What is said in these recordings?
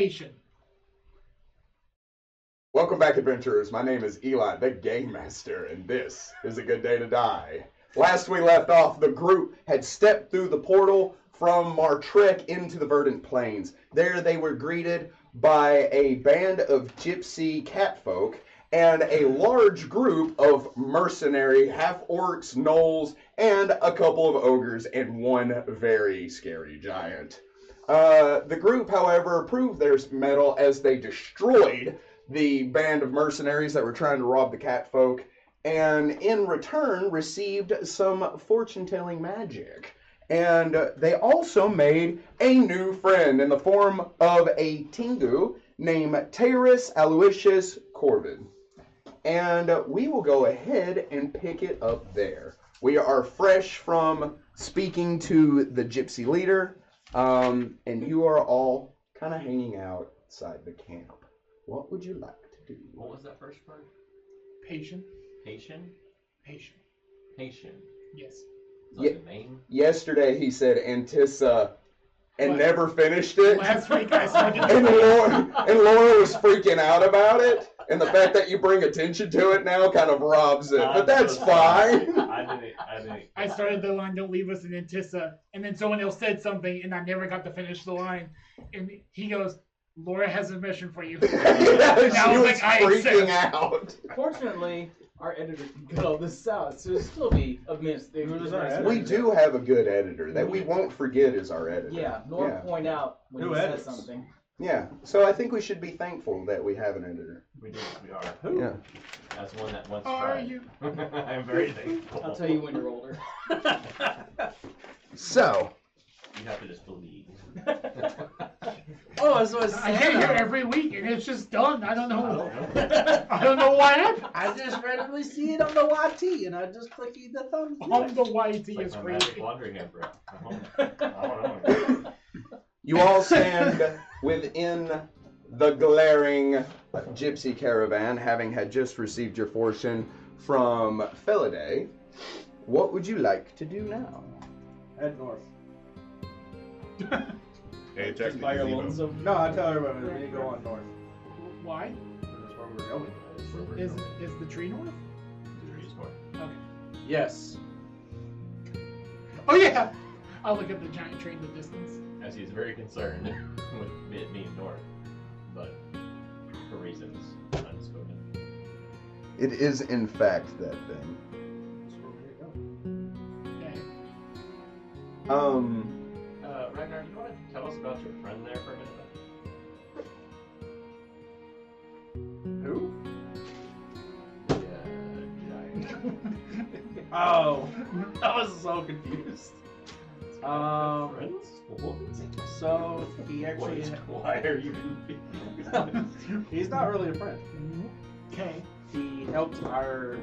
patient. Welcome back, adventurers. My name is Eli, the Game Master, and this is a good day to die. Last we left off, the group had stepped through the portal from our trek into the Verdant Plains. There they were greeted by a band of gypsy catfolk and a large group of mercenary half-orcs, gnolls, and a couple of ogres and one very scary giant. The group, however, proved their mettle as they destroyed the band of mercenaries that were trying to rob the catfolk, and in return received some fortune-telling magic. And they also made a new friend in the form of a Tengu named Tortoise Aloysius Corvid. And we will go ahead and pick it up there. We are fresh from speaking to the gypsy leader, and you are all kind of hanging out outside the camp. What would you like to do? What was that first part? Patient. Patient? Patient. Patient. Yes. Is that the name? Yesterday he said Antissa and What? never finished it. Last week I started. And Laura was freaking out about it. And the fact that you bring attention to it now kind of robs it. But that's fine. I started the line, "Don't leave us in Antissa," and then someone else said something, and I never got to finish the line. And he goes, "Laura has a mission for you." Yeah, And she I was like, freaking out. Fortunately, our editor can cut all this out, so it'll still be a mistake. We do have a good editor. That we won't forget is our editor. Yeah, nor point out when he says something. Yeah, so I think we should be thankful that we have an editor. We are. Who? Yeah. As one that once Are tried. you? I'm very thankful. I'll tell you when you're older. So. You have to just believe. Oh, so it's I get here every week, and it's just done. I don't know. I don't know what happened. I just randomly see it on the YT, and I just click the thumbs. On the YT It's is like my free. magic wandering emperor. I don't know. You all stand within the glaring gypsy caravan, having had just received your fortune from Felidae. What would you like to do now? Head north. Hey, Just by your lonesome. No, I tell everybody we need to go on north. Why? That's where we're going. Is the tree north? The tree's north. Okay. Yes. Oh yeah. I'll look at the giant tree in the distance. As he's very concerned with it being north, but for reasons unspoken. It is, in fact, that thing. That's where we're going. Okay. Ragnar, you want to tell us about your friend there for a minute? Who? Giant. Oh, I was so confused. Friends? What? So he actually. Why are you He's not really a friend. Okay. He helped our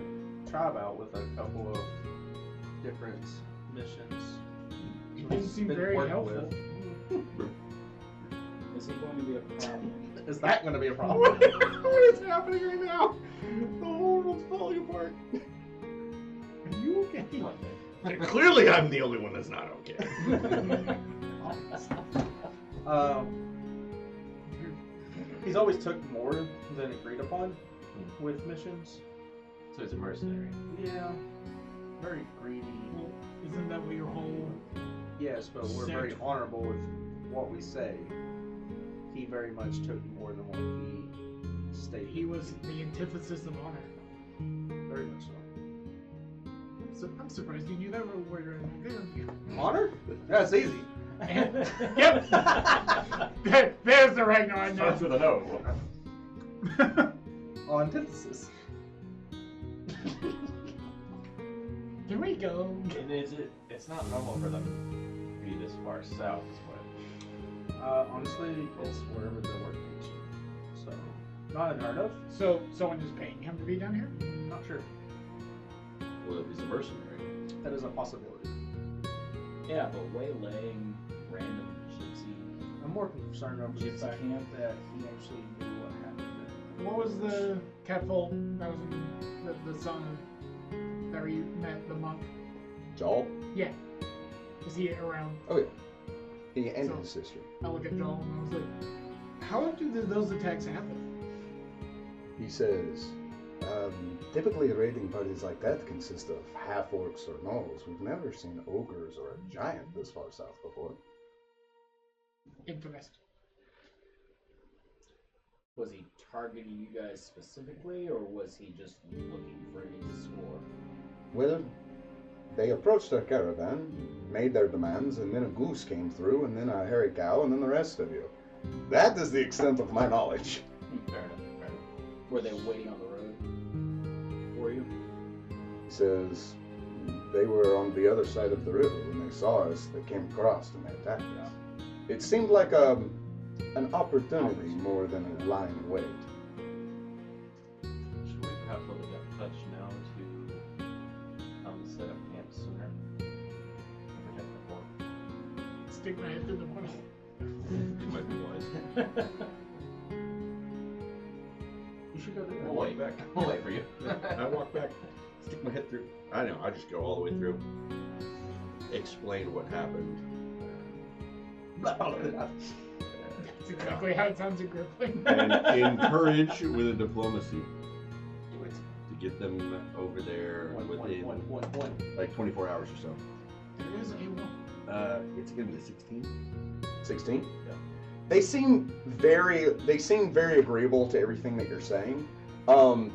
tribe out with a couple of different missions. He didn't seem Been very working helpful. Is he going to be a problem? Is that going to be a problem? What is happening right now? The whole world's falling apart. Are you okay? Clearly, I'm the only one that's not okay. He's always took more than agreed upon with missions. So he's a mercenary. Yeah, very greedy. Well, isn't that what your whole... Yes, but we're very honorable with what we say. He very much took more than what he stated. He was the antithesis of honor. Very much so. So I'm surprised you knew that word right there. Honor? That's easy. Yep. There's the Ragnar I know. Starts with an O. Antithesis. Here we go. And it's not normal for them to be this far south, is what? Honestly, it's wherever the work takes you. So, not unheard of. So someone is paying him to be down here? Not sure. Well, if he's a mercenary. That is a possibility. Yeah, but waylaying random gypsy I'm more concerned over the gypsy fact camp that he actually knew what happened. What was the catfolk that was in the son that you met, the monk? Joel? Yeah. Is he around? Oh, yeah. He and So- his sister. I look at Joel and I was like, How often do those attacks happen? He says, typically raiding parties like that consist of half-orcs or gnolls. We've never seen ogres or a giant this far south before. Interesting. Was he targeting you guys specifically, or was he just looking for you to score? Well, they approached our caravan, made their demands, and then a goose came through, and then a hairy cow, and then the rest of you. That is the extent of my knowledge. Fair enough. Fair enough. Were they waiting on the road for you? He says, they were on the other side of the river. When they saw us, they came across and they attacked us. It seemed like an opportunity more than a lying wait. Should we perhaps let it get touch now to set up camp sooner? Protect the fort. Stick my head through the portal. It might be wise. You should go do that. We'll wait. back. We'll wait for you. I walk back, stick my head through. I know, I just go all the way through. Explain what happened. That's exactly how it sounds in Grippling. And encourage with a diplomacy to get them over there within One. like 24 hours or so. There is a one. It's gonna be 16. 16? Yeah. They seem very agreeable to everything that you're saying.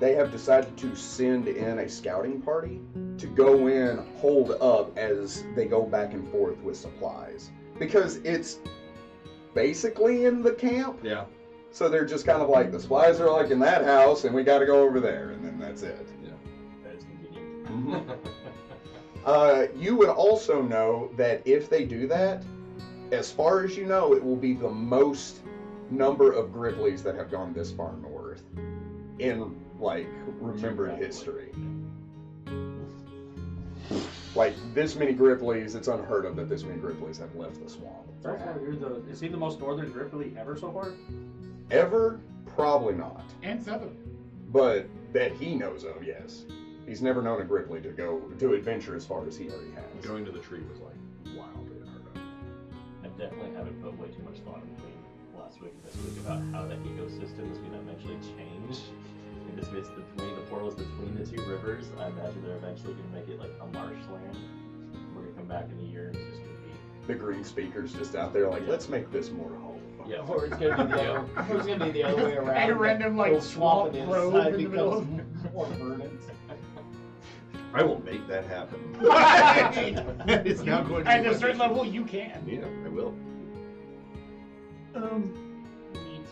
They have decided to send in a scouting party to go in, hold up as they go back and forth with supplies. Because it's basically in the camp. Yeah. So they're just kind of like, the supplies are like in that house and we gotta go over there, and then that's it. That is convenient. You would also know that if they do that, as far as you know, it will be the most number of Grippleys that have gone this far north in, like, remembered history. Like, this many Grippleys, it's unheard of that this many Grippleys have left the swamp. So far, is he the most northern Gripply ever so far? Ever? Probably not. And Southern. But that he knows of, yes. He's never known a Gripply to go to adventure as far as he already has. Going to the tree was like wildly unheard of. I definitely haven't put way too much thought in between last week and this week about how the ecosystem is going to eventually change. In this space between the portals between the two rivers, I imagine they're eventually going to make it like a marshland. We're going to come back in a year and it's just going to be. The green speakers just out there like, let's make this more home. Yeah. Or it's gonna be the other. It's gonna be the other way around. And a random, like, Go swamp swamp and grove inside in the middle. becomes more verdant. I will make that happen. It's now going to At be a my certain mission. level, you can. Yeah, I will. Neat.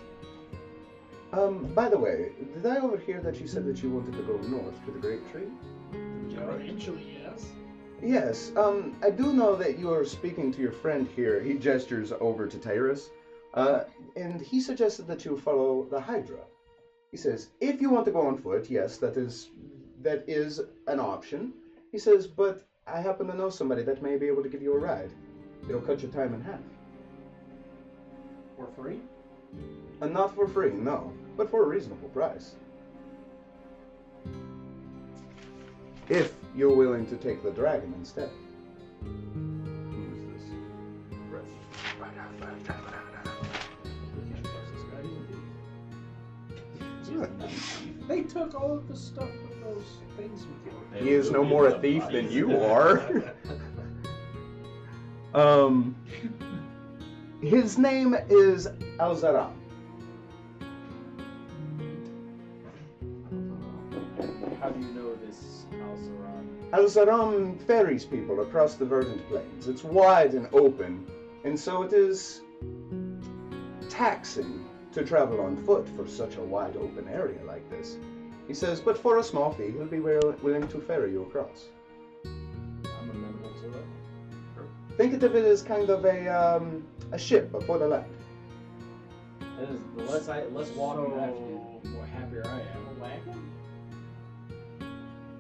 By the way, did I overhear that you said that you wanted to go north to the Great Tree? Eventually, yes. Yes, I do know that you are speaking to your friend here. He gestures over to Tortoise, and he suggested that you follow the Hydra. He says, if you want to go on foot, yes, that is an option. He says, but I happen to know somebody that may be able to give you a ride. It'll cut your time in half. For free? And not for free, no, but for a reasonable price. If you're willing to take the dragon instead. Who is this? Brett. They took all of the stuff from those things with you. He is no more a thief than you are. His name is Alzaram. How do you know this Alzaran? Alzaram ferries people across the verdant plains. It's wide and open, and so it is taxing to travel on foot for such a wide open area like this. He says, but for a small fee, he'll be willing to ferry you across. I'm amenable to it. Think of it as kind of a ship before the land. That is, the less water you have to do, the more happier I am. A wagon?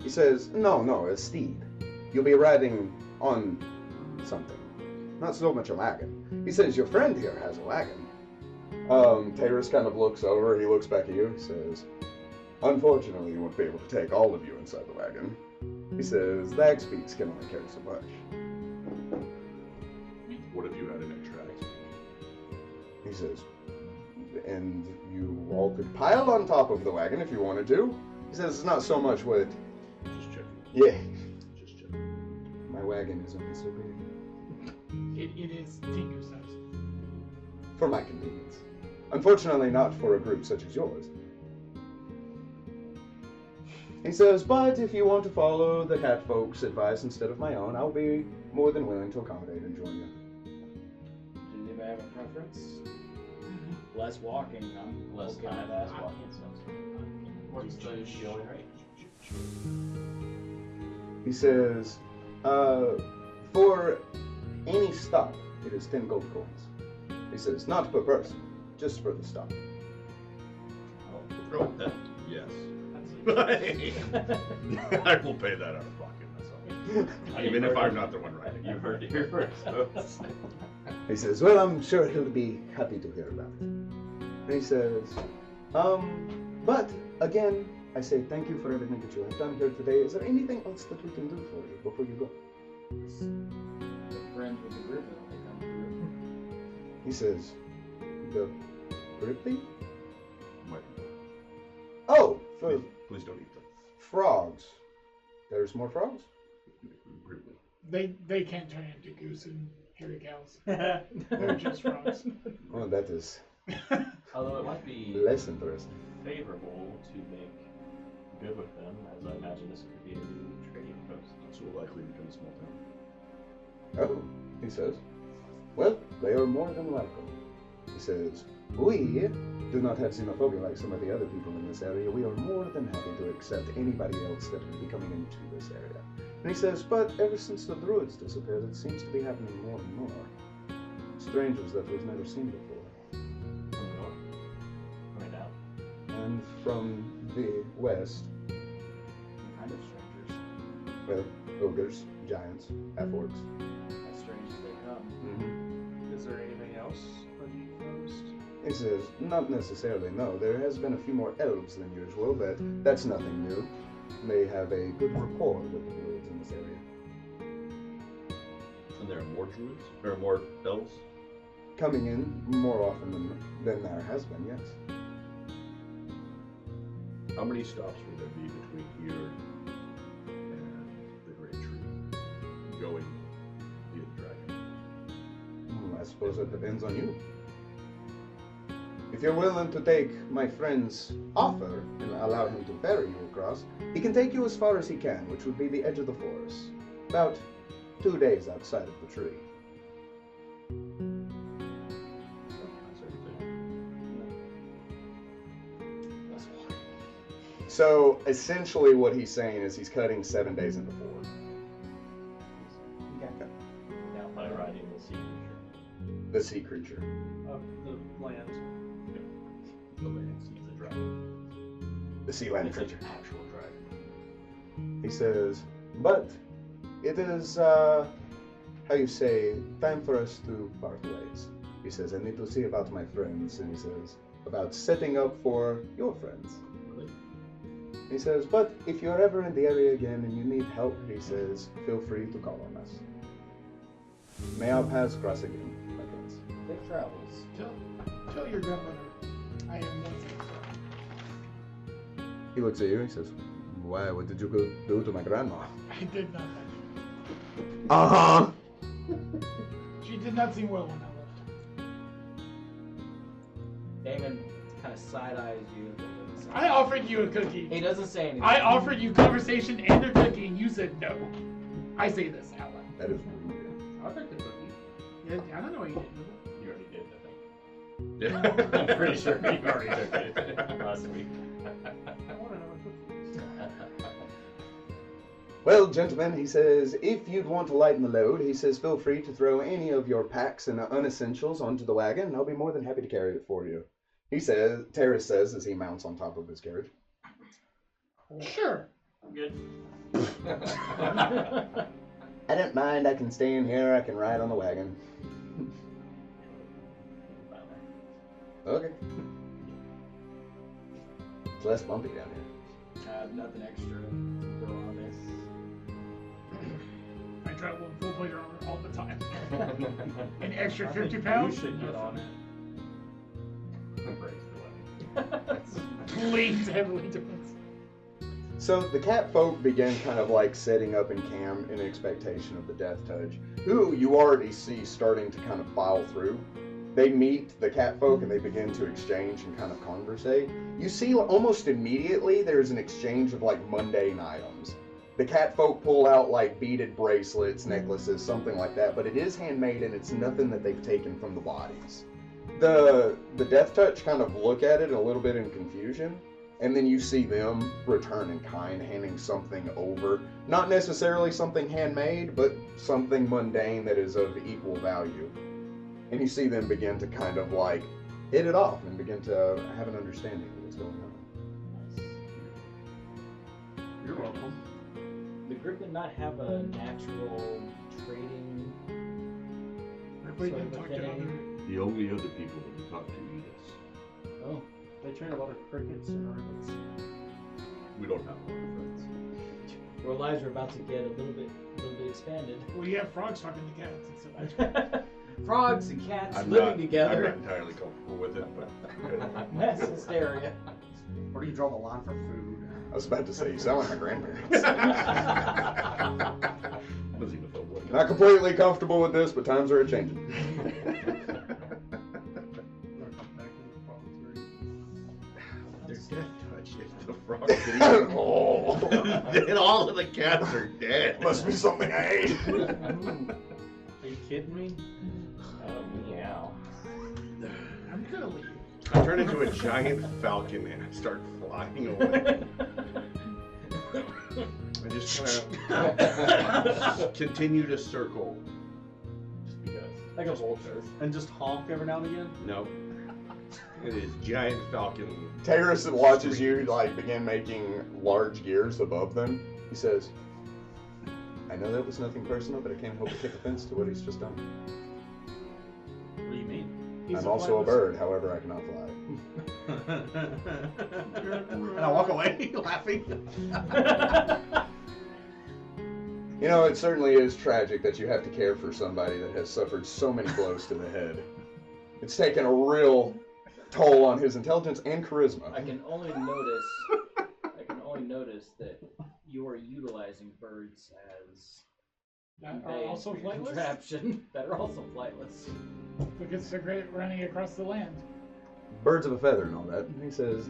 He says, no, a steed. You'll be riding on something. Not so much a wagon. He says, your friend here has a wagon. Tortoise kind of looks over, he looks back at you, he says, unfortunately, you won't be able to take all of you inside the wagon. He says, the X-Beats can only carry so much. What if you had an extra? He says, and you all could pile on top of the wagon if you wanted to. He says it's not so much what. Just checking. Yeah, Just checking. my wagon is only so big. It is Tinker size. For my convenience. Unfortunately, not for a group such as yours. He says, but if you want to follow the cat folks' advice instead of my own, I'll be more than willing to accommodate and join you. Does anybody have a preference? Less walking, not Less okay time with that. as walking sounds good. What's the going rate? He says, for any stop, it is 10 gold coins. He says, not per person, just for the stop. Oh, that, yes. I will pay that out of pocket myself. Even if I'm not the one writing. You heard it here first, folks. He says, well, I'm sure he'll be happy to hear about it. And he says, but again, I say thank you for everything that you have done here today. Is there anything else that we can do for you before you go? The friends with the group when they come through. He says, the Grippy? Wait, Oh, for please don't eat them. frogs. There's more frogs? Really. They can't turn into goose and hairy cows. They're just frogs. Well, that is Although it might be less interesting. favorable to make good with them, as I imagine this could be a new trading post. This will likely become a small town. Oh, he says. Well, they are more than welcome. He says, we do not have xenophobia like some of the other people in this area. We are more than happy to accept anybody else that would be coming into this area. And he says, but ever since the druids disappeared, it seems to be happening more and more. Strangers that we've never seen before. From the north. Right now. And from the west, What kind of strangers? well, ogres, giants, half-orcs. As strange as they come. Mm-hmm. Is there anything else that you've noticed? He says, not necessarily, no. There has been a few more elves than usual, but that's nothing new. They have a good rapport with the druids in this area. And there are more druids? There are more elves? Coming in more often than there has been, yes. How many stops would there be between here and the Great Tree? Going via the dragon? I suppose it depends on you. If you're willing to take my friend's offer and allow him to ferry you across, he can take you as far as he can, which would be the edge of the forest. About 2 days outside of the tree. That's everything. Let's walk. So, essentially what he's saying is he's cutting 7 days into 4. Now by riding the sea creature. The sea creature. Of the land. The land sees the dragon. The sea land It's an creature. actual dragon. He says, but it is, how you say, time for us to part ways. He says, I need to see about my friends. And he says, about setting up for your friends. Really? He says, but if you're ever in the area again and you need help, he says, feel free to call on us. May our paths cross again, my friends. Safe travels. Tell your grandmother I am one thing. He looks at you, he says, why, what did you go do to my grandma? I did nothing. Uh-huh. She did not seem well when I left. Damon kind of side eyes you. but doesn't say I offered you a cookie. He doesn't say anything. I offered you conversation and a cookie, and you said no. I say this out loud. That is rude. I'll take the cookie. Yeah, I don't know what you did. You already did, I think. Yeah. I'm pretty sure you already took it last week. I want another cookie. Well, gentlemen, he says, if you'd want to lighten the load, he says, feel free to throw any of your packs and unessentials onto the wagon, and I'll be more than happy to carry it for you. He says, Terrace says, as he mounts on top of his carriage. Sure. I'm good. I don't mind, I can stay in here, I can ride on the wagon. Okay. It's less bumpy down here. Nothing extra to go on this. I travel in full plate armor all the time. An extra I 50 think pounds? You should get on it. breaks the wedding. Leans heavily towards. So the cat folk begin kind of like setting up in camp in expectation of the Death Touch, who you already see starting to kind of file through. They meet the cat folk and they begin to exchange and kind of conversate. You see almost immediately there's an exchange of like mundane items. The cat folk pull out like beaded bracelets, necklaces, something like that, but it is handmade and it's nothing that they've taken from the bodies. The Death Touch kind of look at it a little bit in confusion, and then you see them return in kind, handing something over. Not necessarily something handmade, but something mundane that is of equal value. And you see them begin to kind of like hit it off and begin to have an understanding of what's going on. You're welcome. The group did not have a natural trading. Everybody Sorry, can but talk to then- other. The only other people that we talk to eat us. Oh, They train a lot of crickets and rabbits. We don't have a lot of friends. our lives are about to get a little bit expanded. Well, you have frogs talking to cats and stuff. Frogs and cats I'm living not together. entirely comfortable with it, but Mass hysteria. Where do you draw the line for food? I was about to say, you sound like my grandparents. Not completely comfortable with this, but times are a-changing. There's death touch if the frog could eat. Oh. Then all of the cats are dead. Must be something I ate. Are you kidding me? Oh, meow. I'm gonna leave. I turn into a giant falcon and I start flying away. I just kind of continue to circle. Just because. That goes old truth. And just honk every now and again? No. It is giant falcon. Terrace watches you like begin making large gears above them. He says, I know that was nothing personal, but I can't help but take offense to what he's just done. What do you mean? I'm also a bird, however I cannot fly. And I walk away laughing. You know, it certainly is tragic that you have to care for somebody that has suffered so many blows to the head. It's taken a real toll on his intelligence and charisma. I can only notice that you are utilizing birds as That are also flightless? contraption that are also flightless. Because they're great at running across the land. Birds of a feather and all that. And he says,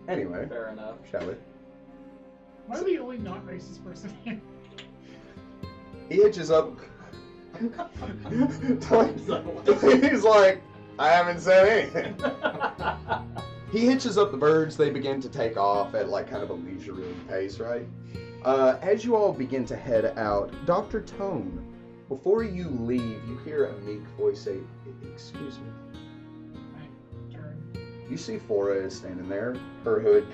anyway, Fair enough. shall we? Am I the only non-racist person here? He hitches up. He's like, I haven't said anything. He hitches up the birds. They begin to take off at like kind of a leisurely pace, right? As you all begin to head out, Dr. Tone, before you leave, you hear a meek voice say, excuse me. I turn. You see Fora is standing there. Her hood,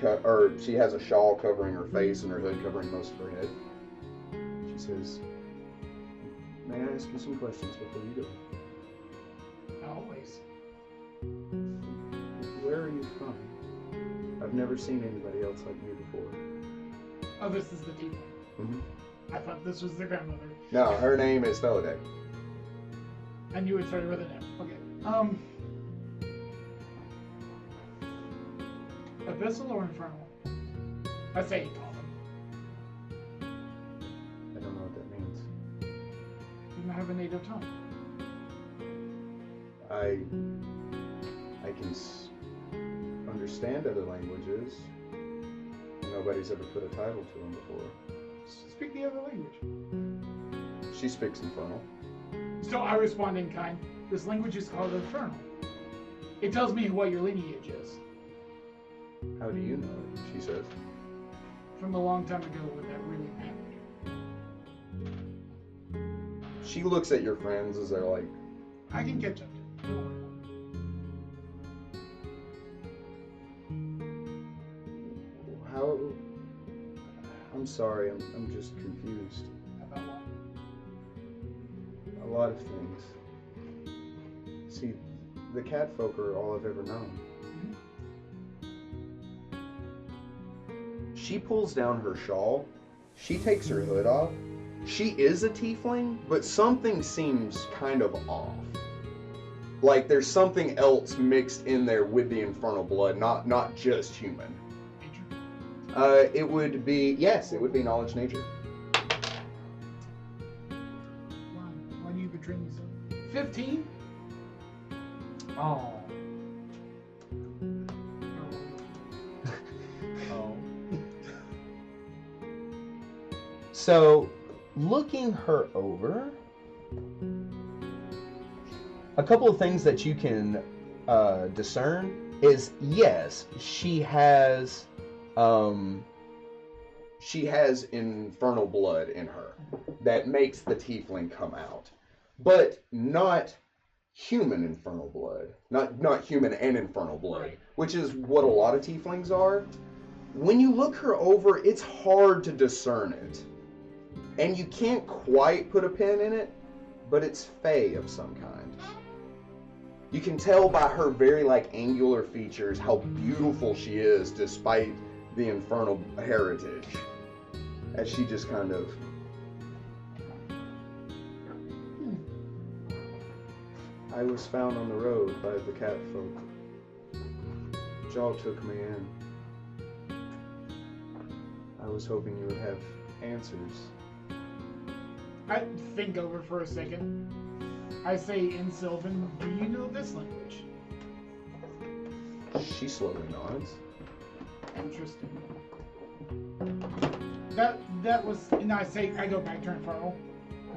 she has a shawl covering her face and her hood covering most of her head. She says, may I ask you some questions before you go? Always. Where are you from? I've never seen anybody else like you before. Oh, this is the deep one. Mm-hmm. I thought this was the grandmother. No, her name is Feliday. I knew it started with an F. Okay. Abyssal or Infernal? I say you call them. I don't know what that means. You don't have a native tongue. I can understand other languages. Nobody's ever put a title to them before. Speak the other language. She speaks Infernal. So I respond in kind. This language is called Infernal. It tells me what your lineage is. How do you know it? She says. From a long time ago when that really mattered. She looks at your friends as they're like, I can catch up to it. Don't worry. how? I'm sorry, I'm just confused. About what? A lot of things. See, the cat folk are all I've ever known. She pulls down her shawl. She takes her hood off. She is a tiefling, but something seems kind of off. like there's something else mixed in there with the infernal blood, not just human. Nature? It would be, yes, it would be knowledge nature. Why do you betray me so? 15? Oh. Oh. So, looking her over, a couple of things that you can discern is, yes, she has infernal blood in her that makes the tiefling come out, but not human infernal blood, not human and infernal blood, Right. which is what a lot of tieflings are. When you look her over, it's hard to discern it. And you can't quite put a pin in it, but it's fey of some kind. You can tell by her very angular features how beautiful she is despite the infernal heritage. As she just kind of... I was found on the road by the cat folk. Jaw took me in. I was hoping you would have answers. I think over for a second. I say in Sylvan, do you know this language? She slowly nods. Interesting. That was, and I go back to Infernal.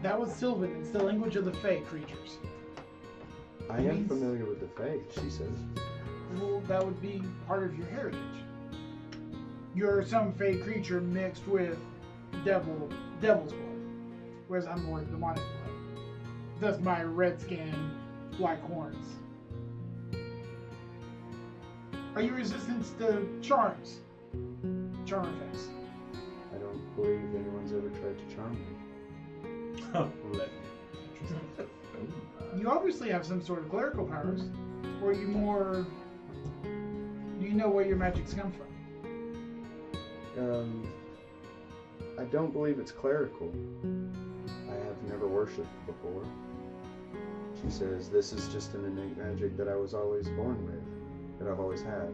That was Sylvan. It's the language of the Fey creatures. I am familiar with the Fae, she says. Well, that would be part of your heritage. You're some Fey creature mixed with devil's blood, whereas I'm more demonic blood. Thus my red skin, black horns. Are you resistant to charms? Charm effects? I don't believe anyone's ever tried to charm me. You obviously have some sort of clerical powers. Or are you more... Do you know where your magics come from? I don't believe it's clerical. I have never worshipped before. She says, this is just an innate magic that I was always born with, that I've always had.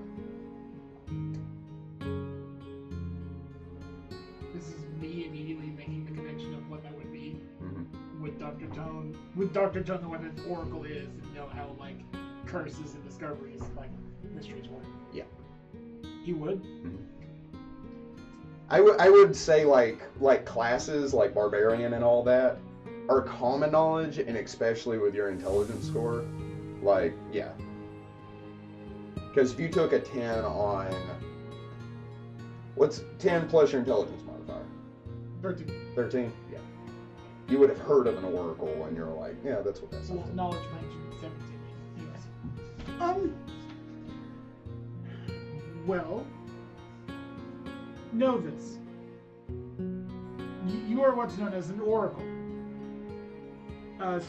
This is me immediately making the connection of what that would be Mm-hmm. with Dr. Tone. With Dr. Tone, what an oracle is, and you know how, curses and discoveries, mysteries work. Yeah. He would? I would say like classes like barbarian and all that are common knowledge, and especially with your intelligence score, yeah. Because if you took a 10 on what's 10 plus your intelligence modifier? 13. 13? Yeah. You would have heard of an oracle, and you're like, yeah, that's what that's. Well, knowledge range 17. Yes. Well, know this. You are what's known as an oracle.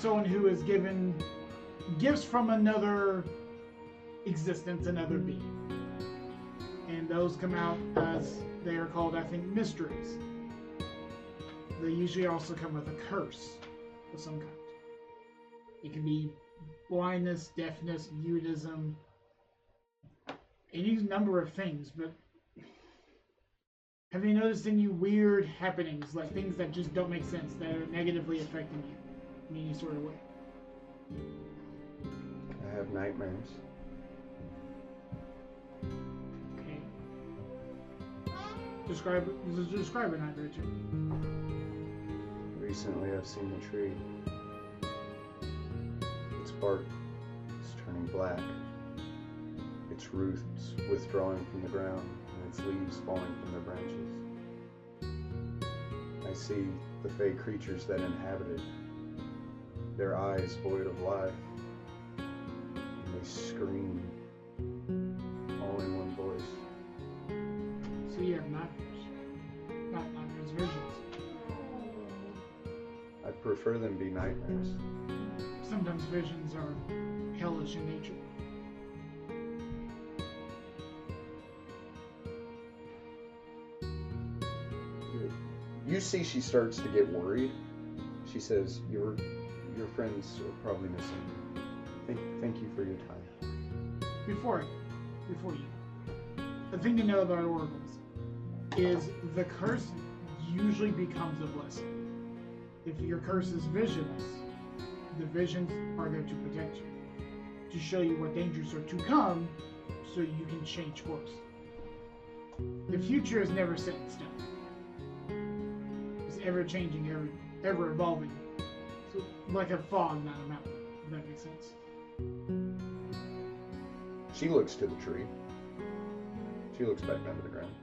Someone who is given gifts from another existence, another being. And those come out as, they are called, I think, mysteries. They usually also come with a curse of some kind. It can be blindness, deafness, mutism, any number of things, but have you noticed any weird happenings, like things that just don't make sense, that are negatively affecting you in any sort of way? I have nightmares. Okay. Describe a nightmare to me. Recently, I've seen the tree. Its bark is turning black. Its roots withdrawing from the ground, and its leaves falling from their branches. I see the fey creatures that inhabit it. Their eyes void of life, and they scream, all in one voice. So you have nightmares. Not nightmares, visions. I prefer them be nightmares. Sometimes visions are hellish in nature. You see she starts to get worried. She says, your friends are probably missing. Thank you for your time. Before you, the thing to know about oracles is the curse usually becomes a blessing. If your curse is visions, the visions are there to protect you, to show you what dangers are to come, so you can change course. The future is never set in stone. It's ever changing, ever evolving. So like a fog, not a mountain. If that makes sense. She looks to the tree. She looks back down to the ground.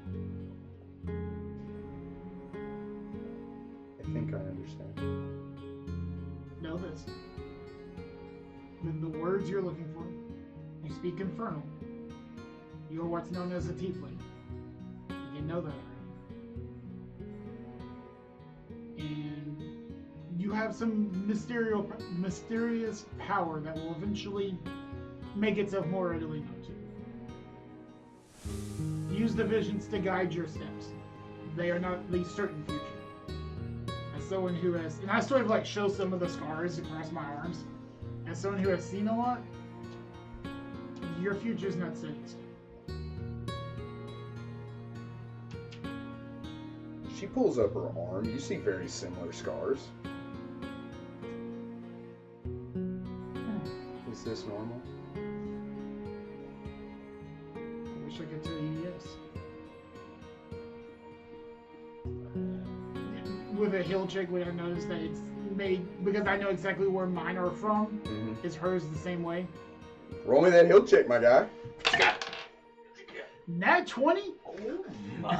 I think I understand. Know this. When the words you're looking for, you speak infernal, you're what's known as a tiefling. You didn't know that already. And you have some mysterious power that will eventually make itself more readily known to you. Use the visions to guide your steps. They are not the certain future. As someone who has, and I sort of like show some of the scars across my arms. As someone who has seen a lot, your future is not set in stone. She pulls up her arm. You see very similar scars. Is this normal? I wish I could tell you yes. With a hill check, would I notice that it's made, because I know exactly where mine are from, is hers the same way? Roll me that hill check, my guy. Nat 20? Oh my.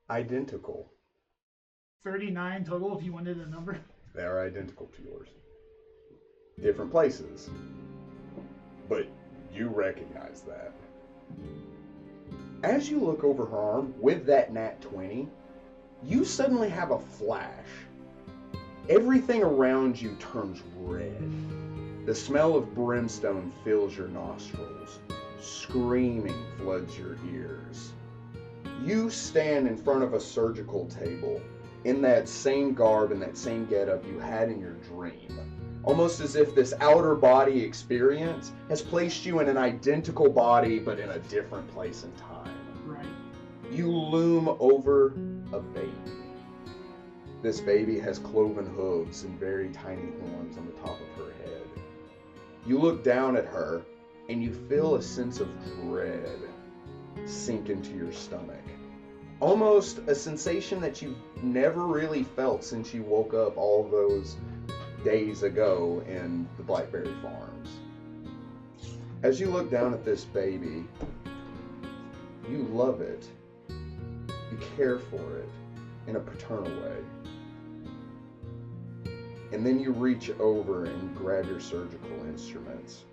Identical. 39 total if you wanted a number. They are identical to yours. Different places. But you recognize that. As you look over her arm with that nat 20, you suddenly have a flash. Everything around you turns red. The smell of brimstone fills your nostrils. Screaming floods your ears. You stand in front of a surgical table in that same garb and that same getup you had in your dream. Almost as if this outer body experience has placed you in an identical body but in a different place and time. Right. You loom over a baby. This baby has cloven hooves and very tiny horns on the top of her head. You look down at her and you feel a sense of dread sink into your stomach. Almost a sensation that you've never really felt since you woke up all those days ago in the Blackberry Farms. As you look down at this baby, you love it. You care for it in a paternal way. And then you reach over and grab your surgical instruments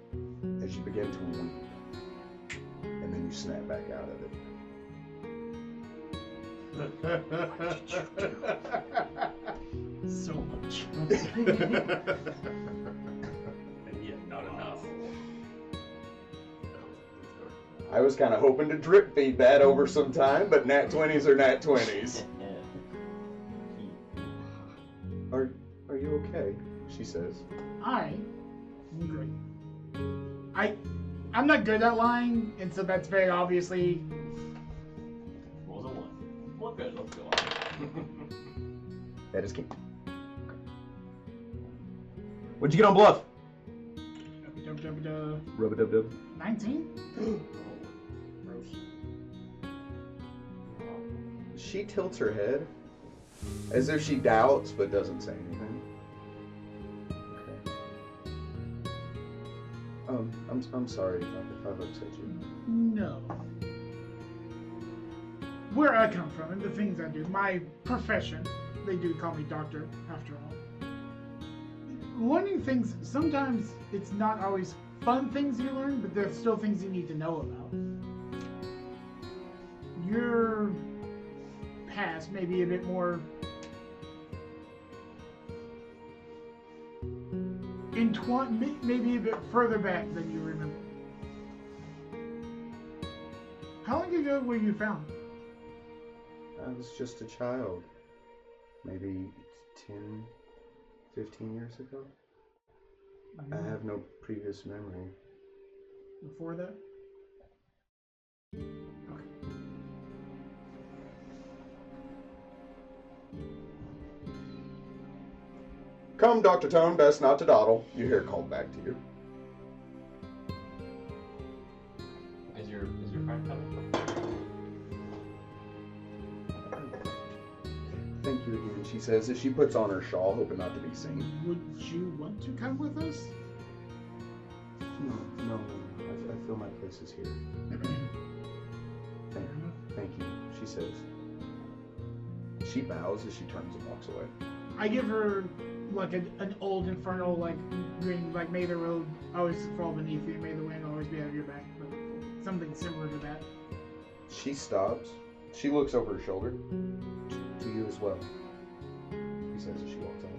as you begin to weep. And then you snap back out of it. So much. And yet not enough. I was kind of hoping to drip feed that over some time, but nat 20s are nat 20s. Are you okay? She says. I'm great. I'm not good at lying, and so that's very obviously. What was a one? Well, good. Let's go on. That is king. What'd you get on bluff? Rub-a-dub-dub. 19? She tilts her head as if she doubts but doesn't say anything. Okay. I'm sorry if I've upset you. No. Where I come from and the things I do, my profession, they do call me doctor after all. Learning things, sometimes it's not always fun things you learn, but there's still things you need to know about. Your past may be a bit more entwined, maybe a bit further back than you remember. How long ago were you found? I was just a child. Maybe 10, 15 years ago. I have no previous memory. Before that? Okay. Come, Dr. Tone, best not to dawdle. You hear it called back to you. Is your friend coming? Thank you again, she says as she puts on her shawl, hoping not to be seen. Would you want to come with us? No. I feel my place is here. Thank you, she says. She bows as she turns and walks away. I give her like an old infernal like grin, like may the road always fall beneath you, may the wind always be at your back, but something similar to that. She stops. She looks over her shoulder. To you as well, he says as she walks out.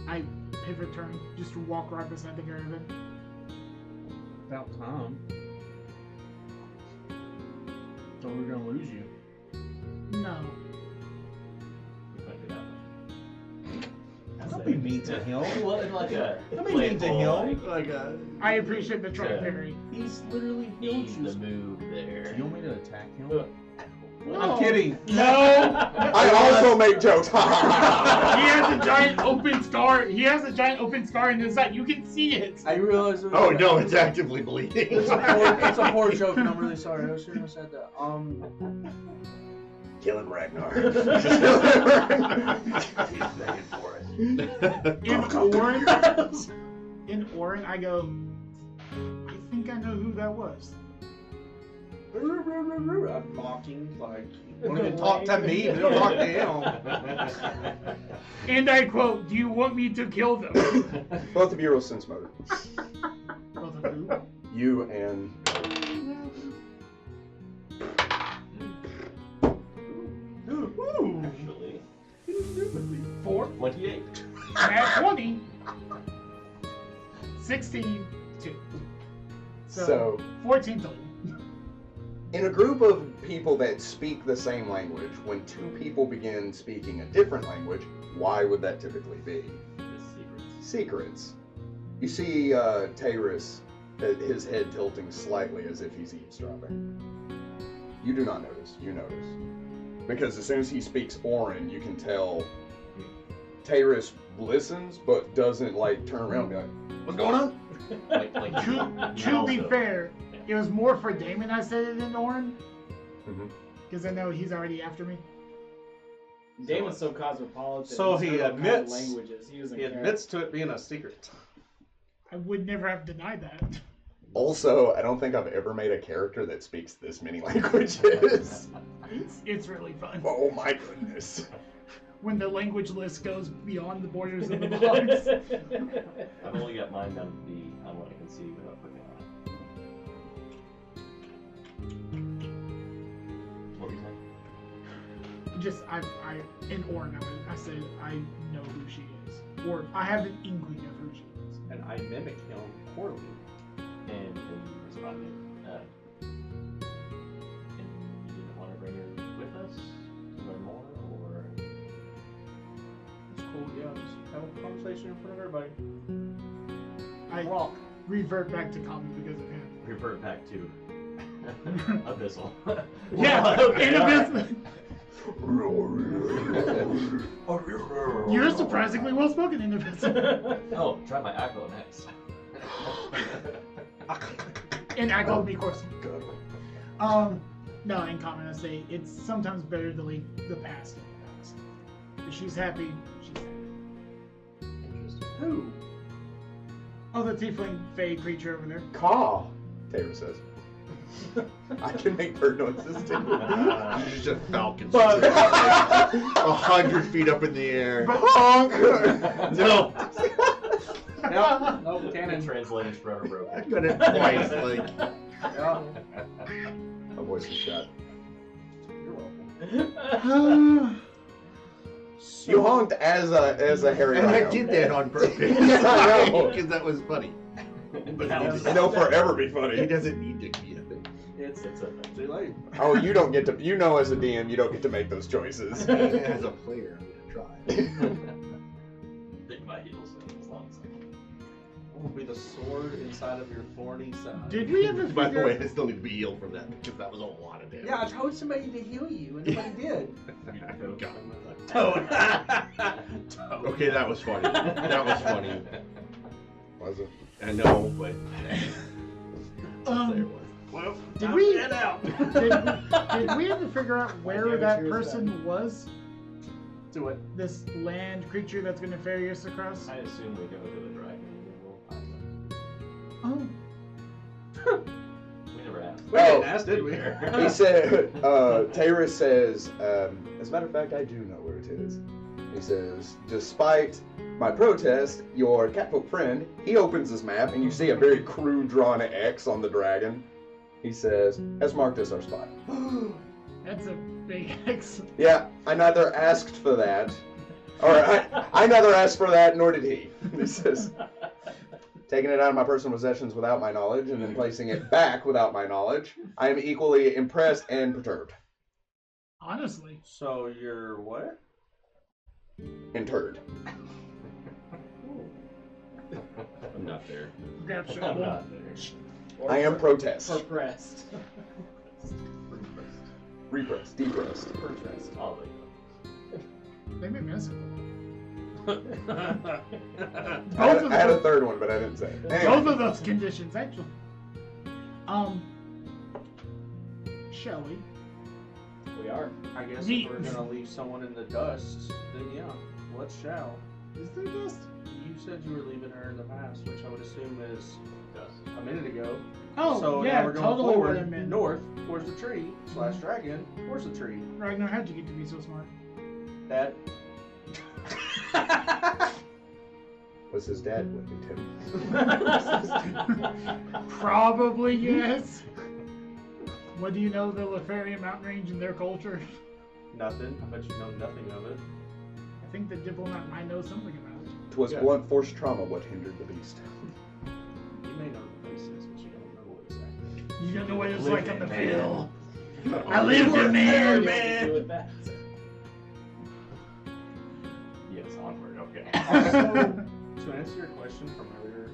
I pivot turn just to walk right beside the caravan. About time. So we're gonna lose you. No. You might do that. Don't be mean to him. Well, in like a Don't be mean to playful, him. Like a. I appreciate the try, Perry. He's literally healed ease you. the mood there. Do you want me to attack him? No. I'm kidding. No! I also make jokes. He has a giant open scar. He has a giant open scar in his side. You can see it. I realized. Oh no, it's actively bleeding. It's a poor joke, and I'm really sorry. I shouldn't have said that. Killing Ragnar. In Orin, I go, I think I know who that was. I'm mocking, like, don't even talk to me, but don't talk to him. And I quote, do you want me to kill them? Both of you roll sense motor. Both of who? You and Actually, 4, 28. Nat 20, 16, 2. so 14 total. in a group of people that speak the same language, when two people begin speaking a different language, why would that typically be? The secrets. Secrets. You see Taurus, his head tilting slightly as if he's eavesdropping. You do not notice. You notice. Because as soon as he speaks Orin, you can tell Taurus listens, but doesn't like turn around and be like, what's going on? Like To be fair, it was more for Damon I said it than Orin. Mhm. Because I know he's already after me. Damon's so cosmopolitan. So he's he heard all kinds of admits- languages. He doesn't He care. admits to it being a secret. I would never have denied that. Also, I don't think I've ever made a character that speaks this many languages. It's really fun. Oh my goodness. When the language list goes beyond the borders of the box. I've only got mine down to B on what I can see without putting it on. What were you saying? Just I in Orin I said I know who she is, or I have an inkling of who she is. And I mimic him poorly. And you responded. And you didn't want to bring her with us to learn more, or It's cool, yeah, just have a conversation in front of everybody. I Rock. revert back to common because of him. revert back to Abyssal. Yeah, Okay, in all right. Abyssal. You're surprisingly well spoken in Abyssal. Oh, try my Akko next. In Echo would be course. No, in common I say it's sometimes better to leave the past in the past. If she's happy, she's happy. Interesting. Who? Oh, the tiefling fey creature over there. Caw, Taylor says. I can make bird noises too. You're just a falcon. But- 100 feet up in the air. Honk! No, No, Canon translators forever broken. I've done it twice. Like, Yeah. My voice is shut. You're welcome. You honked as a hairy and I rhino. did that on purpose. I know. Because that was funny. But It'll forever be he funny. doesn't need to be a thing. It's a Too late. Oh, you don't get to. You know, as a DM, you don't get to make those choices. As a player, try. Dig my heels in as long as I can. With a sword inside of your thorny side. Did we ever By the figure? way, I still need to be healed from that because that was a lot of damage. Yeah, I told somebody to heal you, and nobody did. God. Toad. Okay, that was funny. That was funny. Was it? I know, but Um, Well, Did time we- to get out. did we ever figure out where damage that yours person was? Do it. This land creature that's going to ferry us across? I assume we go to the dragon and then we'll find them. Oh, We never asked. We didn't ask, did we? He said, Tayrus says, as a matter of fact, I do know where it is. He says, despite my protest, your catfolk friend, he opens his map and you see a very crude drawn X on the dragon. He says, has marked as our spot. that's a big X. Yeah, I neither asked for that, or I neither asked for that, nor did he. He says, taking it out of my personal possessions without my knowledge and then placing it back without my knowledge, I am equally impressed and perturbed. Honestly. So you're what? Interred. I'm not there. Grab I'm shovel. not there. I am protest. Repressed. Repressed, depressed. Repressed. I'll They made me miserable. I had a third one, but I didn't say it. Both Anyway, of those conditions, actually. Shall we? We are. I guess Neat. if we're gonna leave someone in the dust, then yeah, let's shall. Is there dust? You said you were leaving her in the past, which I would assume is Dust. a minute ago. Oh, So yeah, now we're going totally what I forward, meant. north, towards the tree, / dragon, towards the tree. Ragnar, how'd you get to be so smart? That. was his dad with me, Tim? Probably yes. What do you know of the Lefarian mountain range and their culture? Nothing. I bet you know nothing of it. I think the diplomat might know something about it. 'Twas Yeah. blunt force trauma what hindered the beast. You may know the places, but you don't know exactly. You don't know what it's Lived like on the in, field. man. I lived in there, You man. have to do with that. Yes, onward. Okay. To answer your question from earlier,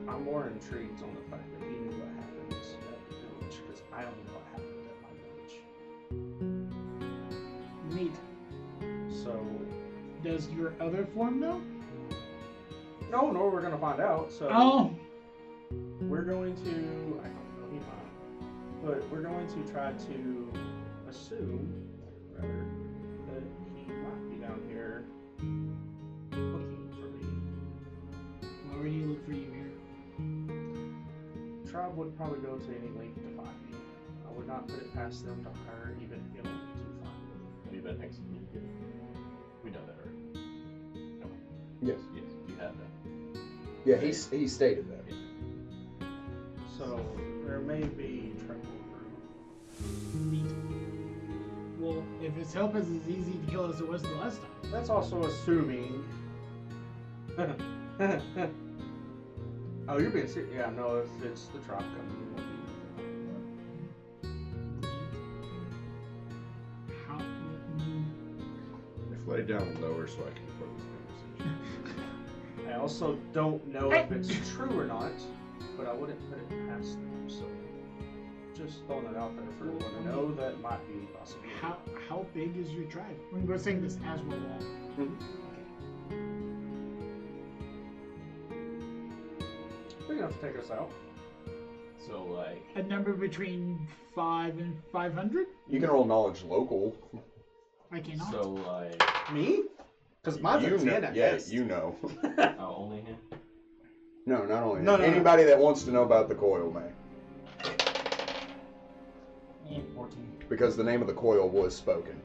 I'm more intrigued on the fact that he knew what happened at the village, because I don't know what happened at my village. Neat. So, Does your other form know? no, we're gonna find out. So, Oh. we're going to, I don't know, he might, but we're going to try to assume, rather, that he might be down here looking for me. Why would he look for you here? Tribe would probably go to any length to find me. I would not put it past them to hire even him to find me. Have you been excommunicated? We know that, right? No. Yes. Yes, you have that. Yeah, he stated that. So there may be trouble brewing. Neat. Well, if his help is as easy to kill as it was the last time. That's also assuming. Oh, you're being serious? Yeah, no. If it's the tribe coming, it won't be. How? Just lay down lower so I can focus the conversation. I also don't know if it's true or not, but I wouldn't put it past them. So just throwing it out there for everyone to know that might be a possibility. How big is your tribe? When we're saying this as we're walking. Big enough to take us out. So, like, A number between 5 and 500? You can roll knowledge local. I cannot. so, like, Me? Because mine's you a 10 know, at yeah, best. you know. oh, only him? No, not only No, that. no, no. Anybody that wants to know about the coil may. 14. Because the name of the coil was spoken.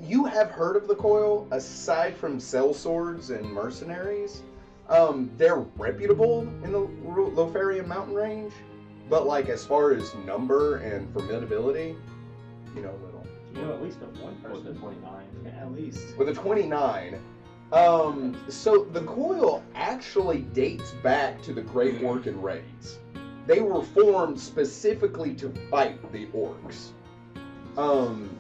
You have heard of the coil, aside from sellswords and mercenaries. They're reputable in the Lofarian mountain range, but like as far as number and formidability, you know little. You know at least of one Was it person. 29? At least. With a 29, so the coil actually dates back to the Great Orcan raids. They were formed specifically to fight the orcs.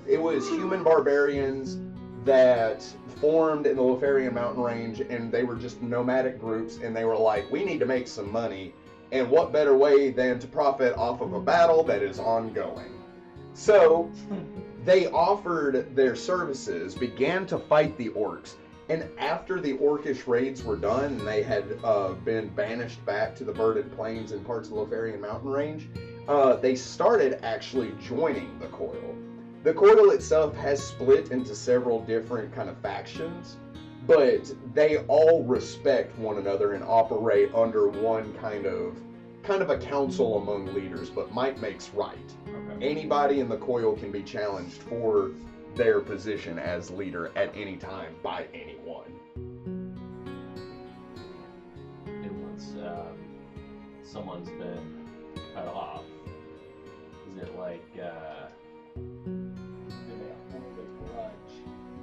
It was human barbarians that formed in the Lothlorien mountain range, and they were just nomadic groups, and they were like, we need to make some money, and what better way than to profit off of a battle that is ongoing? So they offered their services, began to fight the orcs, and after the orcish raids were done, and they had been banished back to the verdant plains and parts of the Lothlorien mountain range, they started actually joining the Coil. The Coil itself has split into several different kind of factions, but they all respect one another and operate under one kind of a council among leaders, but might makes right. Okay. Anybody in the Coil can be challenged for their position as leader at any time by anyone. And once someone's been cut off, is it like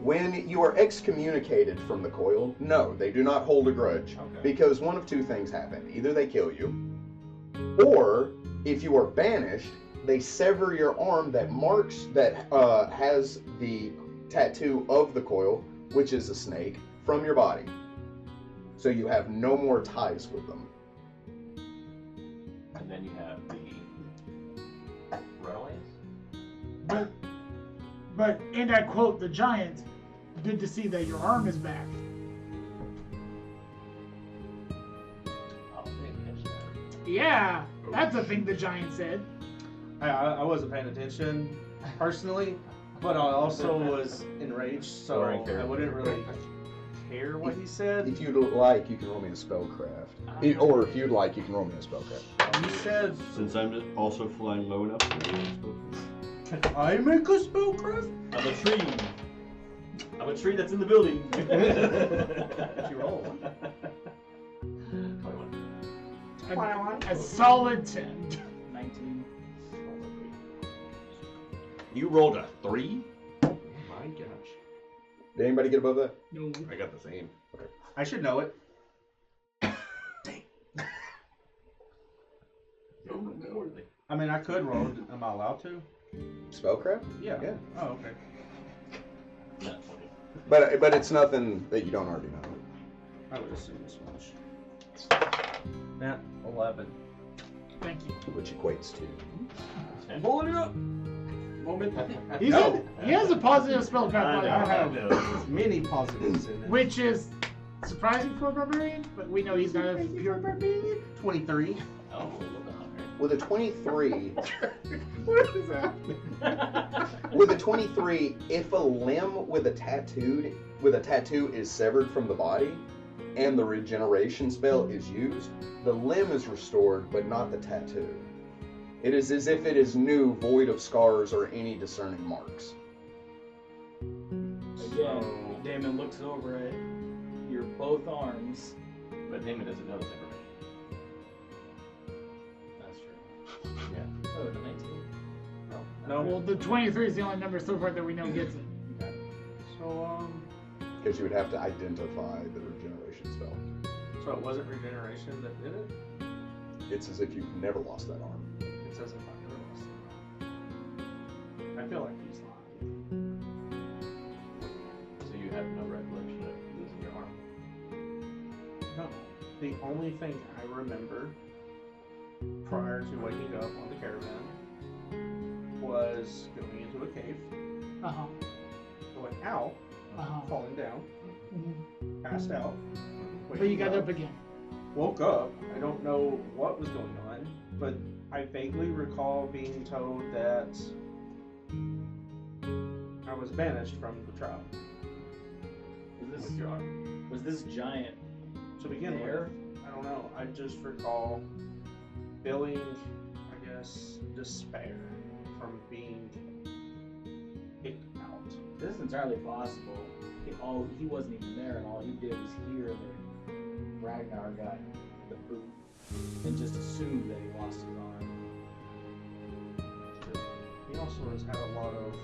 When you are excommunicated from the Coil, no, they do not hold a grudge. Okay. Because one of two things happen. Either they kill you, or if you are banished, they sever your arm that has the tattoo of the Coil, which is a snake, from your body. So you have no more ties with them. and then you have the runaways? But and I quote the giant, good to see that your arm is back. I'll pay attention to that. Yeah, that's a thing the giant said. I wasn't paying attention personally, but I also was enraged, so Boring I wouldn't really care what he said. If you'd like, you can roll me a spellcraft. Or if you'd like, you can roll me a spellcraft. He said, Since I'm also flying low enough, "Can I make a spellcraft?" I'm a tree. I'm a tree that's in the building. What'd you roll? 21. A solid 10. 19. you rolled a 3? My gosh. Did anybody get above that? No. I got the same. I should know it. I mean, I could roll it. Am I allowed to? Spellcraft? Yeah. Yeah. Oh, okay. Not 20. But it's nothing that you don't already know. I would assume as much. Nah, 11. Thank you. Which equates to... Okay. Pulling it up. Moment. He has a positive spellcraft I body, have many positives in it. which is surprising for a barbarian, but we know he's not a pure barbarian. 23. Oh, a little bit hungry. With a 23... What is happening? With a 23, if a limb with a tattoo is severed from the body, and the regeneration spell is used, the limb is restored, but not the tattoo. It is as if it is new, void of scars or any discerning marks. Again, Damon looks over at your both arms. But Damon doesn't know this information. That's true. Yeah. Oh, the 19. No. Well, the 23 is the only number so far that we know gets it. Okay. So, Because you would have to identify the regeneration spell. so it wasn't regeneration that did it? It's as if you've never lost that arm. It says if I never lost it. I feel like he's lying. So you have no recollection of losing your arm? No. The only thing I remember prior to waking up on the caravan was going into a cave, Uh-huh. going out, Uh-huh. falling down, Mhm. passed out. But you got up again. Woke up. I don't know what was going on, but I vaguely recall being told that I was banished from the tribe. With your arm? Was this giant To begin there? with, I don't know. I just recall feeling, I guess, despair from being kicked out. This is entirely possible. He wasn't even there, and all he did was hear that Ragnar got the boot, and just assumed that he lost his arm. He also has had a lot of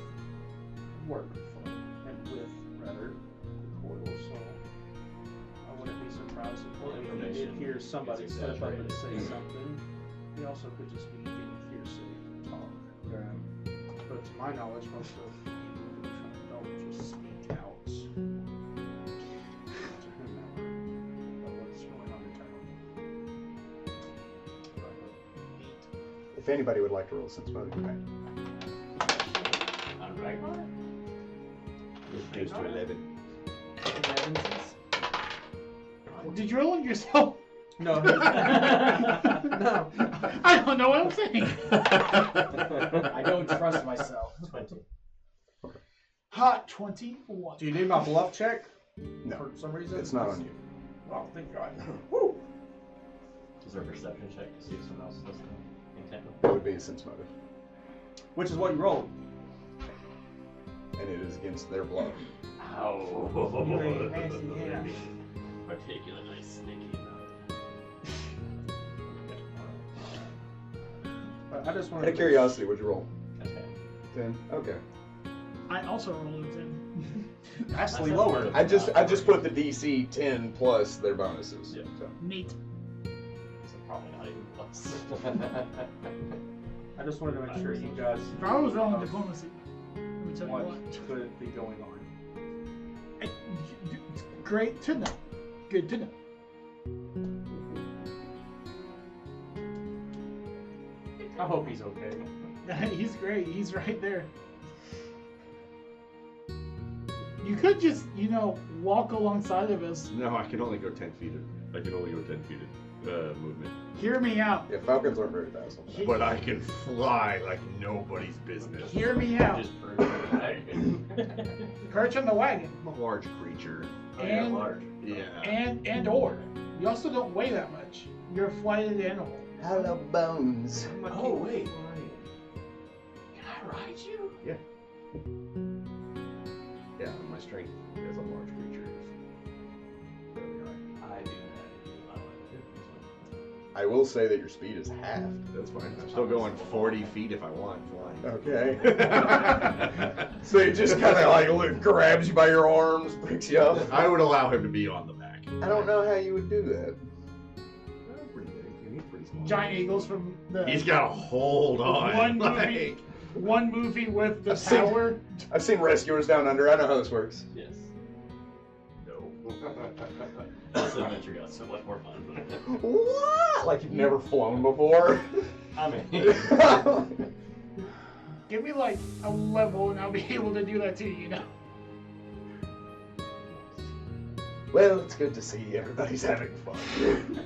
work for and with rather the Coil, so I wouldn't be surprised if he did hear somebody It's step up and exaggerated. say something. He also could just be getting fiercely talk. But to my knowledge, most of people who don't just speak out If anybody would like to roll sense motive, you may. On Ragnar? Goes to 11. Did you roll it yourself? No. No. I don't know what I'm saying. I don't trust myself. 20. Hot 21. Do you need my bluff check? No, For some reason? it's not on you. Oh, thank God. Woo! Is there a perception check to see if someone else does the intent? It would be a sense motive. Which is what you rolled. And it is against their bluff. Ow. You ain't nasty ass. Particularly sneaky. But I just Out wanted of curiosity, what'd you roll? Okay. 10? Okay. I also rolled a 10. Vastly lower. I just put the DC 10 plus their bonuses. Yeah. So. Neat. So probably not even plus. I just wanted to make sure you guys If I was rolling diplomacy, let me tell you what what. could be going on. It's great to know. Good to know. I hope he's okay. He's great. He's right there. You could just, walk alongside of us. No, I can only go 10 feet. I can only go 10 feet of movement. Hear me out. Yeah, falcons aren't very fast. But I can fly like nobody's business. Hear me out. Just prove it. Perch on the wagon. I'm a large creature. And- large. Yeah. And or. You also don't weigh that much. You're a flighted animal. Hello, Bones. Oh, wait. Can I ride you? Yeah, my strength as a large creature is fairly high. I do that. I will say that your speed is half. That's fine. I'm still going 40 feet if I want flying. Okay. So he just kind of like grabs you by your arms, picks you up. I would allow him to be on the back. I don't know how you would do that. Pretty big. He's pretty small. Giant eagles from the He's got to hold on. One movie. like- one movie with the I've seen- tower. I've seen Rescuers Down Under. I know how this works. Yes. No. This adventure got so much more fun. What? Like you've never flown before? I mean, Give me like a level and I'll be able to do that too, Well, it's good to see everybody's having fun.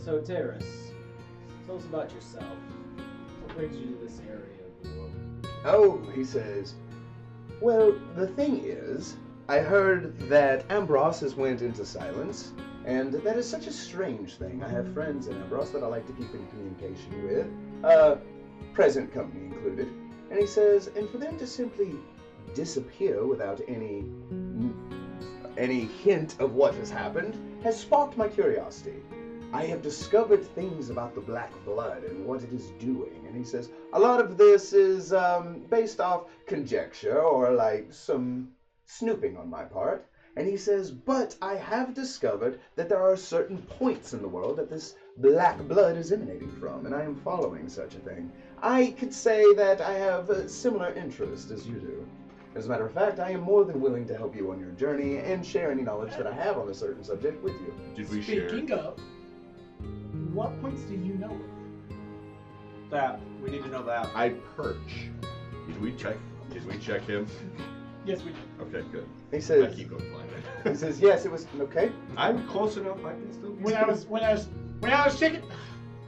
So, Terrace, tell us about yourself. What brings you to this area of the world? Oh, he says, well, the thing is, I heard that Ambros's went into silence, and that is such a strange thing. I have friends in Ambros that I like to keep in communication with, present company included. And he says, and for them to simply disappear without any hint of what has happened has sparked my curiosity. I have discovered things about the Black Blood and what it is doing. And he says, a lot of this is based off conjecture or like some snooping on my part. And he says, but I have discovered that there are certain points in the world that this Black Blood is emanating from, and I am following such a thing. I could say that I have a similar interest as you do. As a matter of fact, I am more than willing to help you on your journey and share any knowledge that I have on a certain subject with you. Did we share? Speaking of, what points do you know of? That. We need to know that. I perch. Did we check him? Yes, we do. Okay, good. He I says, keep going flying. he says, yes, it was okay. I'm close enough. I can still. When I was checking,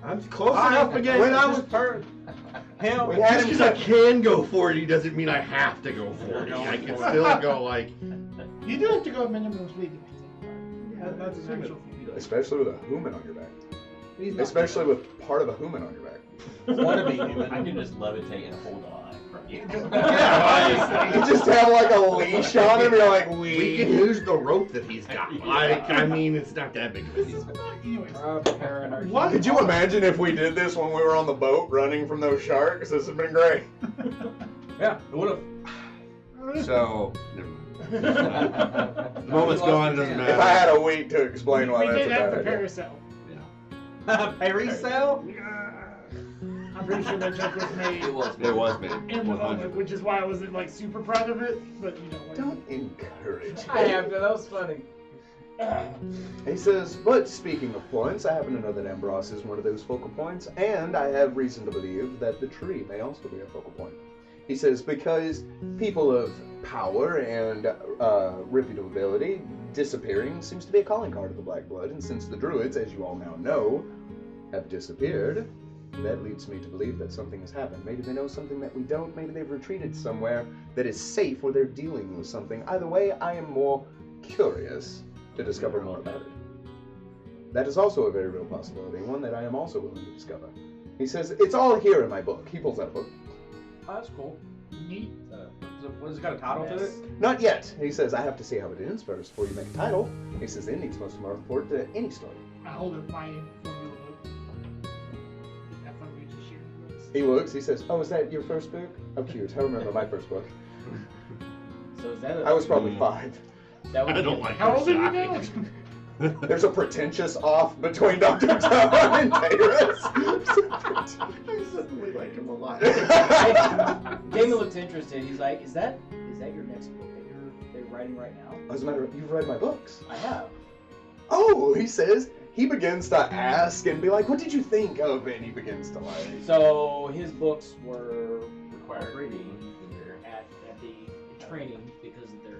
I'm close enough again. when I was Hell, We had Just him because I set- can go 40 doesn't mean I have to go 40. You're I going can 40. still go like. you do have to go minimum speed. that's an actual Especially with a human on your back. He's not Especially with part of a human on your back. wannabe I human. can just levitate and hold on from you. You just have like a leash on him, you're like, We can use the rope that he's got. Like, I mean, it's not that big of a This is deal. not, anyways. preparing our What? Could you imagine if we did this when we were on the boat running from those sharks? This has been great. Yeah, it would have. So, never mind. The moment's gone, it doesn't If I matter. had a week to explain why we that's a did have the bad idea. Paracel. Perry sale? I'm pretty sure that joke was made It was. It was, man. in the 100. moment, which is why I wasn't like super proud of it. But Don't encourage I it. have to. That was funny. He says, but speaking of points, I happen to know that Ambrose is one of those focal points, and I have reason to believe that the tree may also be a focal point. He says, because people of power and reputability disappearing seems to be a calling card of the Black Blood, and since the Druids, as you all now know, have disappeared, that leads me to believe that something has happened. Maybe they know something that we don't, maybe they've retreated somewhere that is safe or they're dealing with something. Either way, I am more curious to discover more about it. That is also a very real possibility, one that I am also willing to discover. He says, it's all here in my book. He pulls out a book. Oh, that's cool. Neat. Has it got a title to it? Not yet. He says, I have to see how it ends first before you make a title. He says, it needs most of my report to any story. I hold up my formula book. I thought we just shared books. He looks, he says, oh, is that your first book? Oh, cute. I remember my first book. So is that I was probably 5. That would I be don't like How old are you shocking. now? There's a pretentious off between Dr. Tom and Taylor. I suddenly like him a lot. Damon looks interested. He's like, "Is that your next book that you're writing right now?" As a matter of you've read my books. I have. Oh, he says, he begins to ask and be like, what did you think of it? And he begins to like. So his books were Required reading. at the training because of their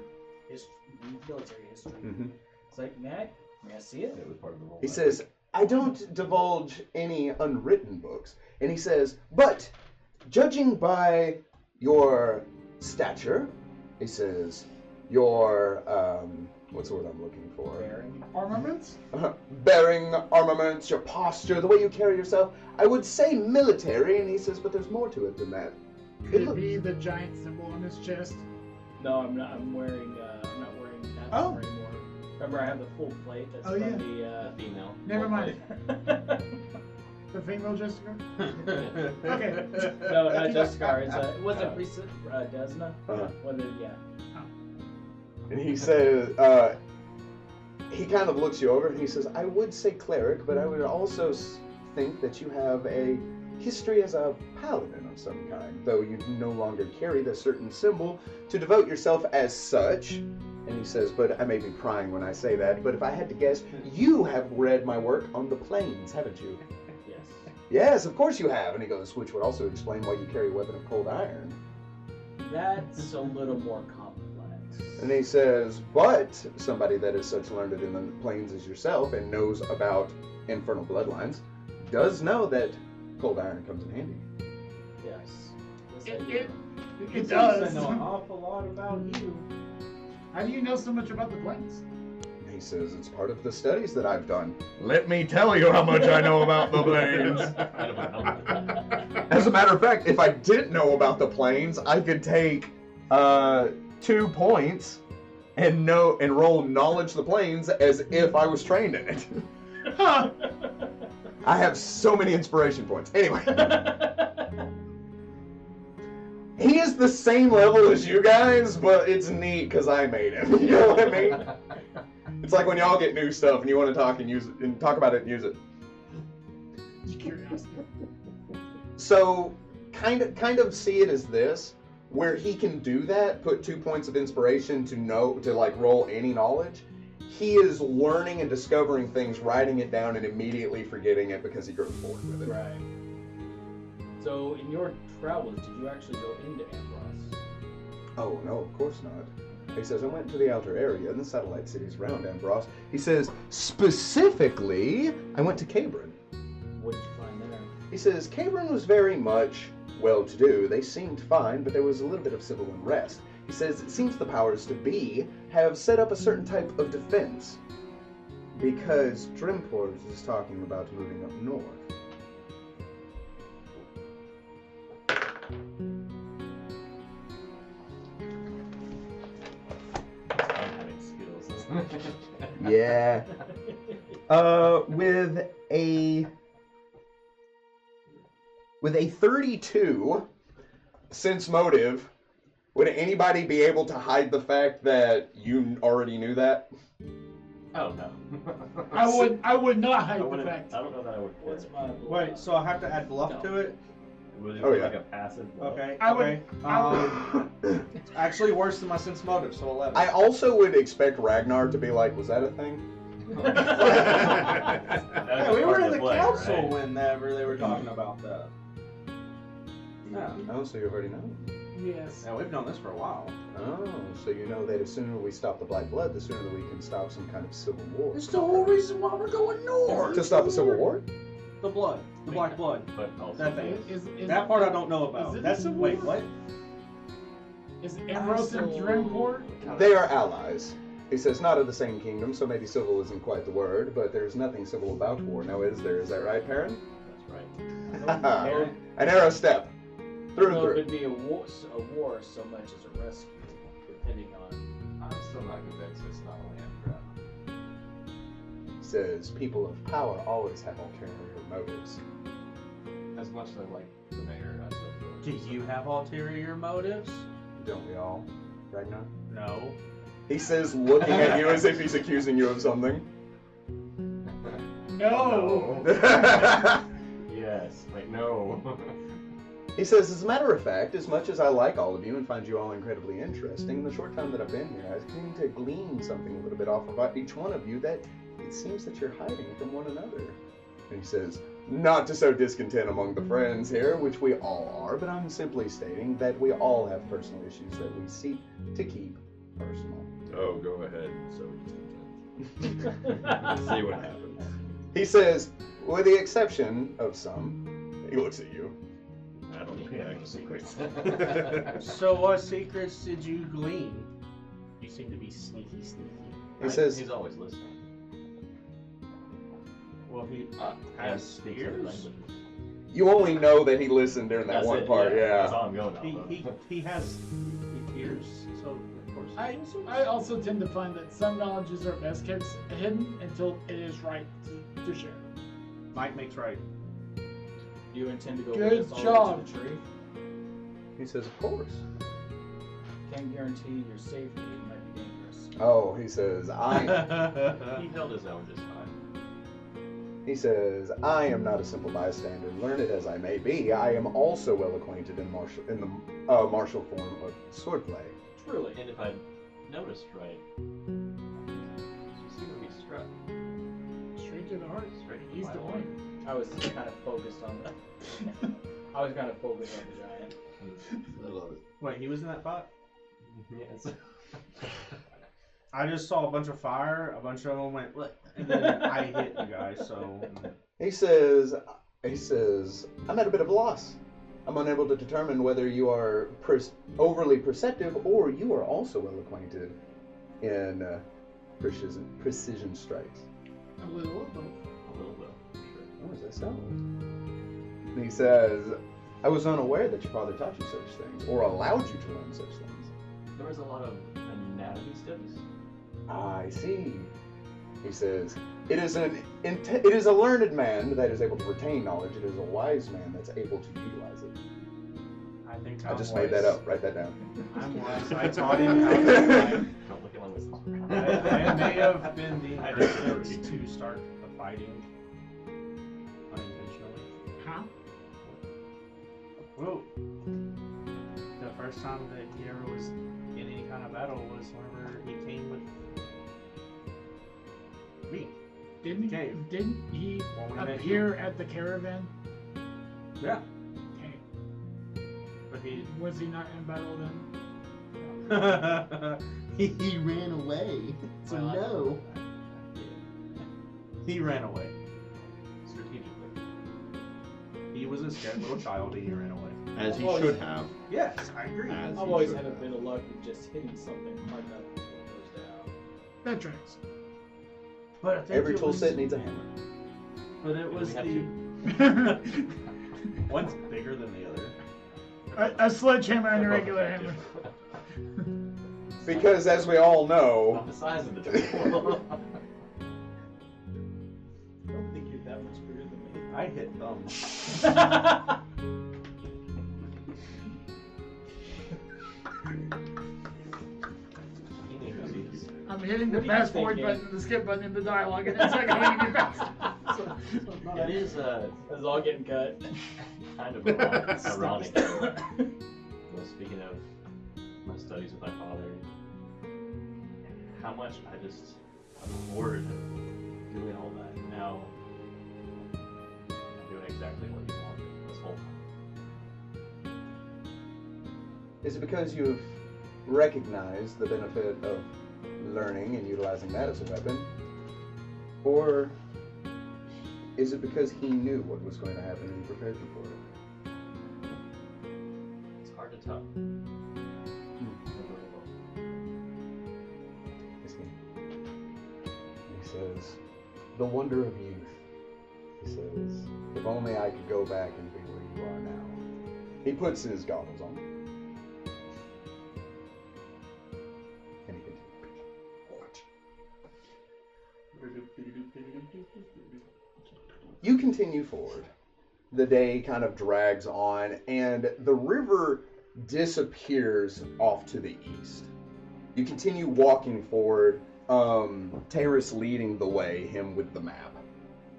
military history. Mhm. It's like, may I see it? It was part of the role. He says, I don't divulge any unwritten books. And he says, but judging by your stature, he says, your, what's the word I'm looking for? Bearing. Armaments? Bearing, armaments, your posture, the way you carry yourself, I would say military. And he says, but there's more to it than that. Could it be the giant symbol on his chest? No, I'm not. I'm wearing. I'm not wearing that Oh. armor anymore. Remember, I have the full plate. That's Oh, from yeah. the. Female. Never mind. The female Jessica? Okay. No, not Jessica. It's it wasn't recent. Desna. Uh-huh. When the, yeah. And he says, he kind of looks you over and he says, I would say cleric, but I would also think that you have a history as a paladin of some kind, though you no longer carry the certain symbol to devote yourself as such. And he says, but I may be prying when I say that, but if I had to guess, you have read my work on the plains, haven't you? Yes. Yes, of course you have. And he goes, which would also explain why you carry a weapon of cold iron. That's a little more complex. And he says, but somebody that is such learned in the plains as yourself and knows about infernal bloodlines does know that cold iron comes in handy. Yes. Yes, It- I do. it- It Seems does. to know an awful lot about you. How do you know so much about the planes? And he says, it's part of the studies that I've done. Let me tell you how much I know about the plains. As a matter of fact, if I didn't know about the plains, I could take 2 points and roll knowledge of the plains as if I was trained in it. Huh. I have so many inspiration points. Anyway. He is the same level as you guys, but it's neat because I made him. You know what I mean? It's like when y'all get new stuff and you want to talk and use it and talk about it and use it. Just curiosity. So kind of see it as this, where he can do that, put 2 points of inspiration to like roll any knowledge. He is learning and discovering things, writing it down, and immediately forgetting it because he grows bored with it. Right. So, in your travels, did you actually go into Ambrose? Oh, no, of course not. He says, I went to the outer area and the satellite cities around Ambrose. He says, specifically, I went to Cabrin. What did you find there? He says, Cabrin was very much well-to-do. They seemed fine, but there was a little bit of civil unrest. He says, it seems the powers to be have set up a certain type of defense because Drimport is talking about moving up north. Having skills. Yeah. With a 32 sense motive, would anybody be able to hide the fact that you already knew that? Oh no. I would not I hide the wouldn't. fact. I don't know that I would. What's my Wait, so I have to add bluff No. to it? Would it Oh, be yeah. like a passive bluff? Okay. I would- okay. I Actually, worse than my sense motive, so 11. I also would expect Ragnar to be like, was that a thing? That was Yeah, we just were part in of the play, council right? whenever they were talking about that. Yeah. Oh, so you've already known. Yes. Yeah, we've known this for a while. Oh, so you know that the sooner we stop the Black Blood, the sooner that we can stop some kind of civil war. It's the whole reason why we're going north. To stop a civil war? The blood. The black blood. But also, That thing. Is That part I don't know about. Is it That's a wait, war? what? Is Eros and Dreamport? They are allies. He says, not of the same kingdom, so maybe civil isn't quite the word, but there's nothing civil about war. Now, is there? Is that right, Perrin? That's right. There, An arrow step. Through and no, through. it'd be a war so much as a rescue, depending on. I'm still not convinced it's not only Andra. He says, people of power always have ulterior motives. As much as I like the mayor, I still Do feel like you have ulterior motives? Don't we all? Ragnar? No. He says, looking at you as if he's accusing you of something. No. Yes. Wait, no. He says, as a matter of fact, as much as I like all of you and find you all incredibly interesting, in the short time that I've been here, I've come to glean something a little bit off of each one of you that it seems that you're hiding from one another. And he says, not to sow discontent among the friends here, which we all are, but I'm simply stating that we all have personal issues that we seek to keep personal. Oh, go ahead. So let's see what happens. He says, with the exception of some, he looks at you. I don't know. Yeah, Actually. So what secrets did you glean? You seem to be sneaky. He says, he's always listening. Well, he Has has speaks ears. other languages. you only know that he listened during that That's one it, part, That's yeah. all I'm going He, on. he has ears, so of course. I also tend to find that some knowledges are best kept hidden until it is right to share. Might makes right. Do you intend to go Good with us all job. the way to the tree? He says, of course. Can't guarantee your safety. It might be dangerous. Oh, he says, He held his own this time. He says, I am not a simple bystander, learned as I may be. I am also well acquainted in the martial form of swordplay. Truly. And if I noticed right, you seem to be struck Straight to the heart. straight to He's my the line. point. I was kind of focused on the. I was kind of focused on the giant. I love it. Wait, he was in that fight? Yes. I just saw a bunch of fire, a bunch of them went, "Look," and then I hit you guys, so. He says, I'm at a bit of a loss. I'm unable to determine whether you are overly perceptive or you are also well acquainted in precision strikes. A little of both. A little bit. Sure. Oh, is that so? And he says, I was unaware that your father taught you such things or allowed you to learn such things. There was a lot of anatomy studies. I see. He says, it is a learned man that is able to retain knowledge. It is a wise man that's able to utilize it. I think I I'm just wise. made that up. Write that down. I'm wise. I taught him how to fight. Don't look at my wisdom. I may have been the I just impetus agree. to start the fighting unintentionally. Huh? Whoa. The first time that he ever was in any kind of battle was whenever he came with me. Didn't Cave. didn't he When we met appear at the caravan? Yeah. Okay. But he Was he not in battle then? He ran away. So Well, no. he ran away. Strategically. He was a scared little child and he ran away. As he Oh, should yeah. have. Yes, I agree. As I've he always should had a have. bit of luck with just hitting something hard enough before it goes down. That tracks. But I think Every it tool was, set needs a hammer. But it was We have the one's bigger than the other. a sledgehammer and a regular hammer. Because as we all know, Not the size of the tool. I don't think you're that much bigger than me. I hit thumbs. I'm hitting the What are you fast forward thinking? button, the skip button in the dialogue, and it's not going to get fast. It is It's all getting cut. kind of ironic. Speaking of my studies with my father, how much I just abhorred doing all that. Now I'm doing exactly what he wanted this whole time. Is it because you've recognized the benefit of learning and utilizing that as a weapon? Or is it because he knew what was going to happen and he prepared you for it? It's hard to tell. He says, the wonder of youth. He says, if only I could go back and be where you are now. He puts his goggles on. And he continues. You continue forward. The day kind of drags on, and the river disappears off to the east. You continue walking forward, Taris leading the way, him with the map.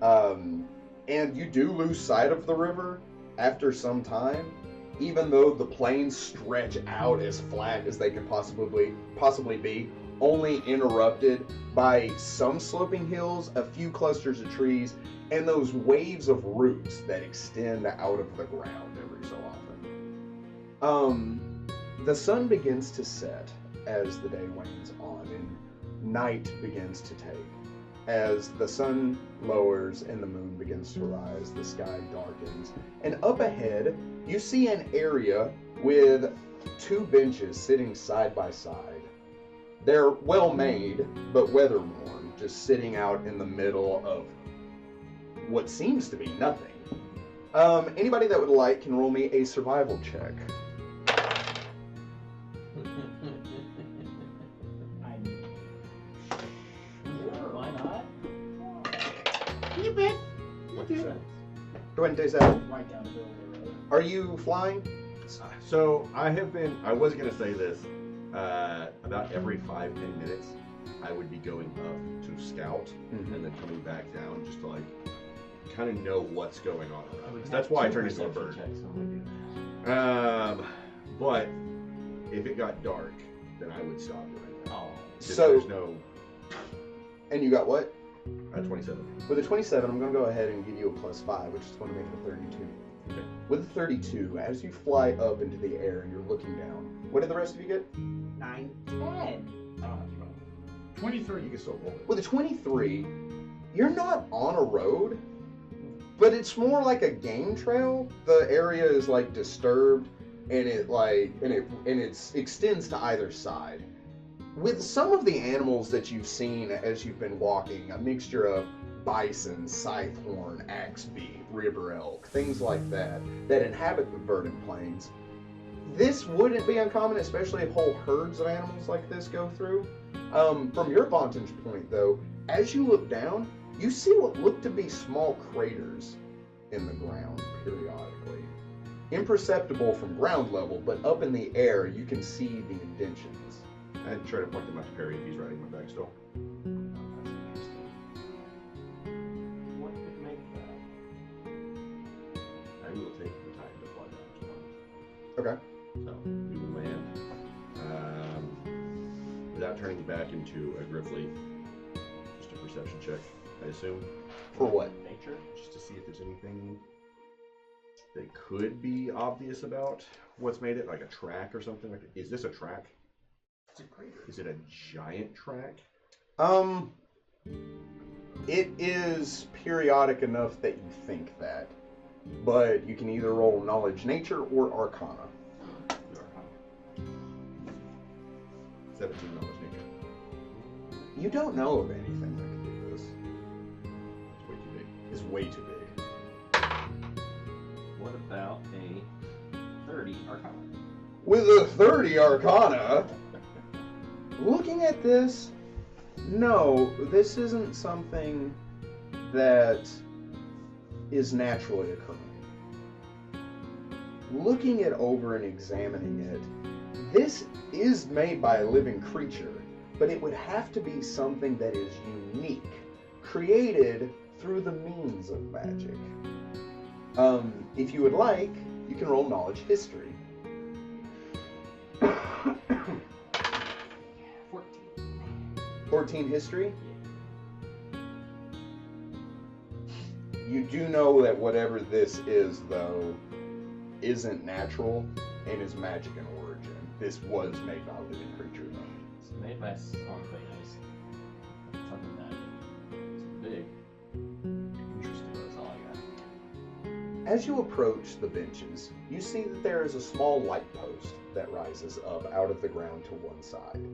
And you do lose sight of the river after some time, even though the plains stretch out as flat as they could possibly be, only interrupted by some sloping hills, a few clusters of trees, and those waves of roots that extend out of the ground every so often. The sun begins to set as the day wanes on, and night begins to take. As the sun lowers and the moon begins to rise, the sky darkens, and up ahead, you see an area with two benches sitting side by side. They're well made, but weather-worn, just sitting out in the middle of what seems to be nothing. Anybody that would like can roll me a survival check. Why not? You bet. What's that? 27. Right down the middle of the road. Are you flying? So I was going to say this, about every 5-10 minutes, I would be going up to scout and then coming back down just to like kind of know what's going on around us. That's why I turned into a bird. But if it got dark, then I would stop doing that. Oh. So, there's no and you got what? 27. With a 27, I'm going to go ahead and give you a +5, which is going to make it a 32. Okay. With a 32, as you fly up into the air and you're looking down, what did the rest of you get? 9, 10. 23. You can still roll it. With a 23, you're not on a road, but it's more like a game trail. The area is like disturbed, and it extends to either side. With some of the animals that you've seen as you've been walking, a mixture of bison, scythehorn, axebee, river elk, things like that inhabit the verdant plains. This wouldn't be uncommon, especially if whole herds of animals like this go through. From your vantage point, though, as you look down, you see what look to be small craters in the ground periodically. Imperceptible from ground level, but up in the air, you can see the indentions. I'd try to point them out to Perry if he's riding my back still. That's interesting. What could make that? I will take the time to fly down to one. Okay. So, we will land. Without turning back into a griffly, just a perception check, I assume. For what? Nature? Just to see if there's anything that could be obvious about what's made it, like a track or something. Like, is this a track? It's a crater. Is it a giant track? It is periodic enough that you think that, but you can either roll knowledge nature or arcana. 17 knowledge nature. You don't know of anything that can do this. It's way too big. It's way too big. What about a 30 Arcana? With a 30 arcana, looking at this, no, this isn't something that is naturally occurring. Looking it over and examining it, this is made by a living creature, but it would have to be something that is unique, created through the means of magic. If you would like, you can roll knowledge history. 14 history? You do know that whatever this is, though, isn't natural and is magic in origin. This was made by a living creature, though. It's made by something that is big. Interesting. That's all I got. As you approach the benches, you see that there is a small light post that rises up out of the ground to one side.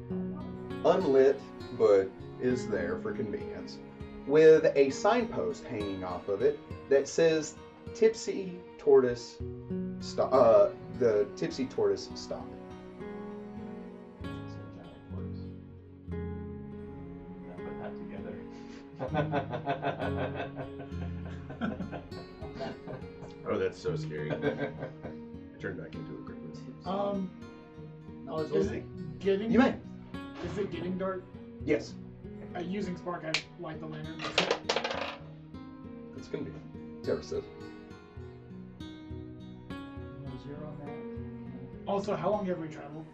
Unlit, but is there for convenience, with a signpost hanging off of it that says Tipsy Tortoise stop. The Tipsy Tortoise stop. So giant tortoise. I put that together. Oh, that's so scary. I turned back into a cricket. Knowledge Is living. it getting? You may. Is it getting dark? Yes. Using spark, I light the lantern. It's gonna be. Terra says. No zero on that. Also, how long have we traveled?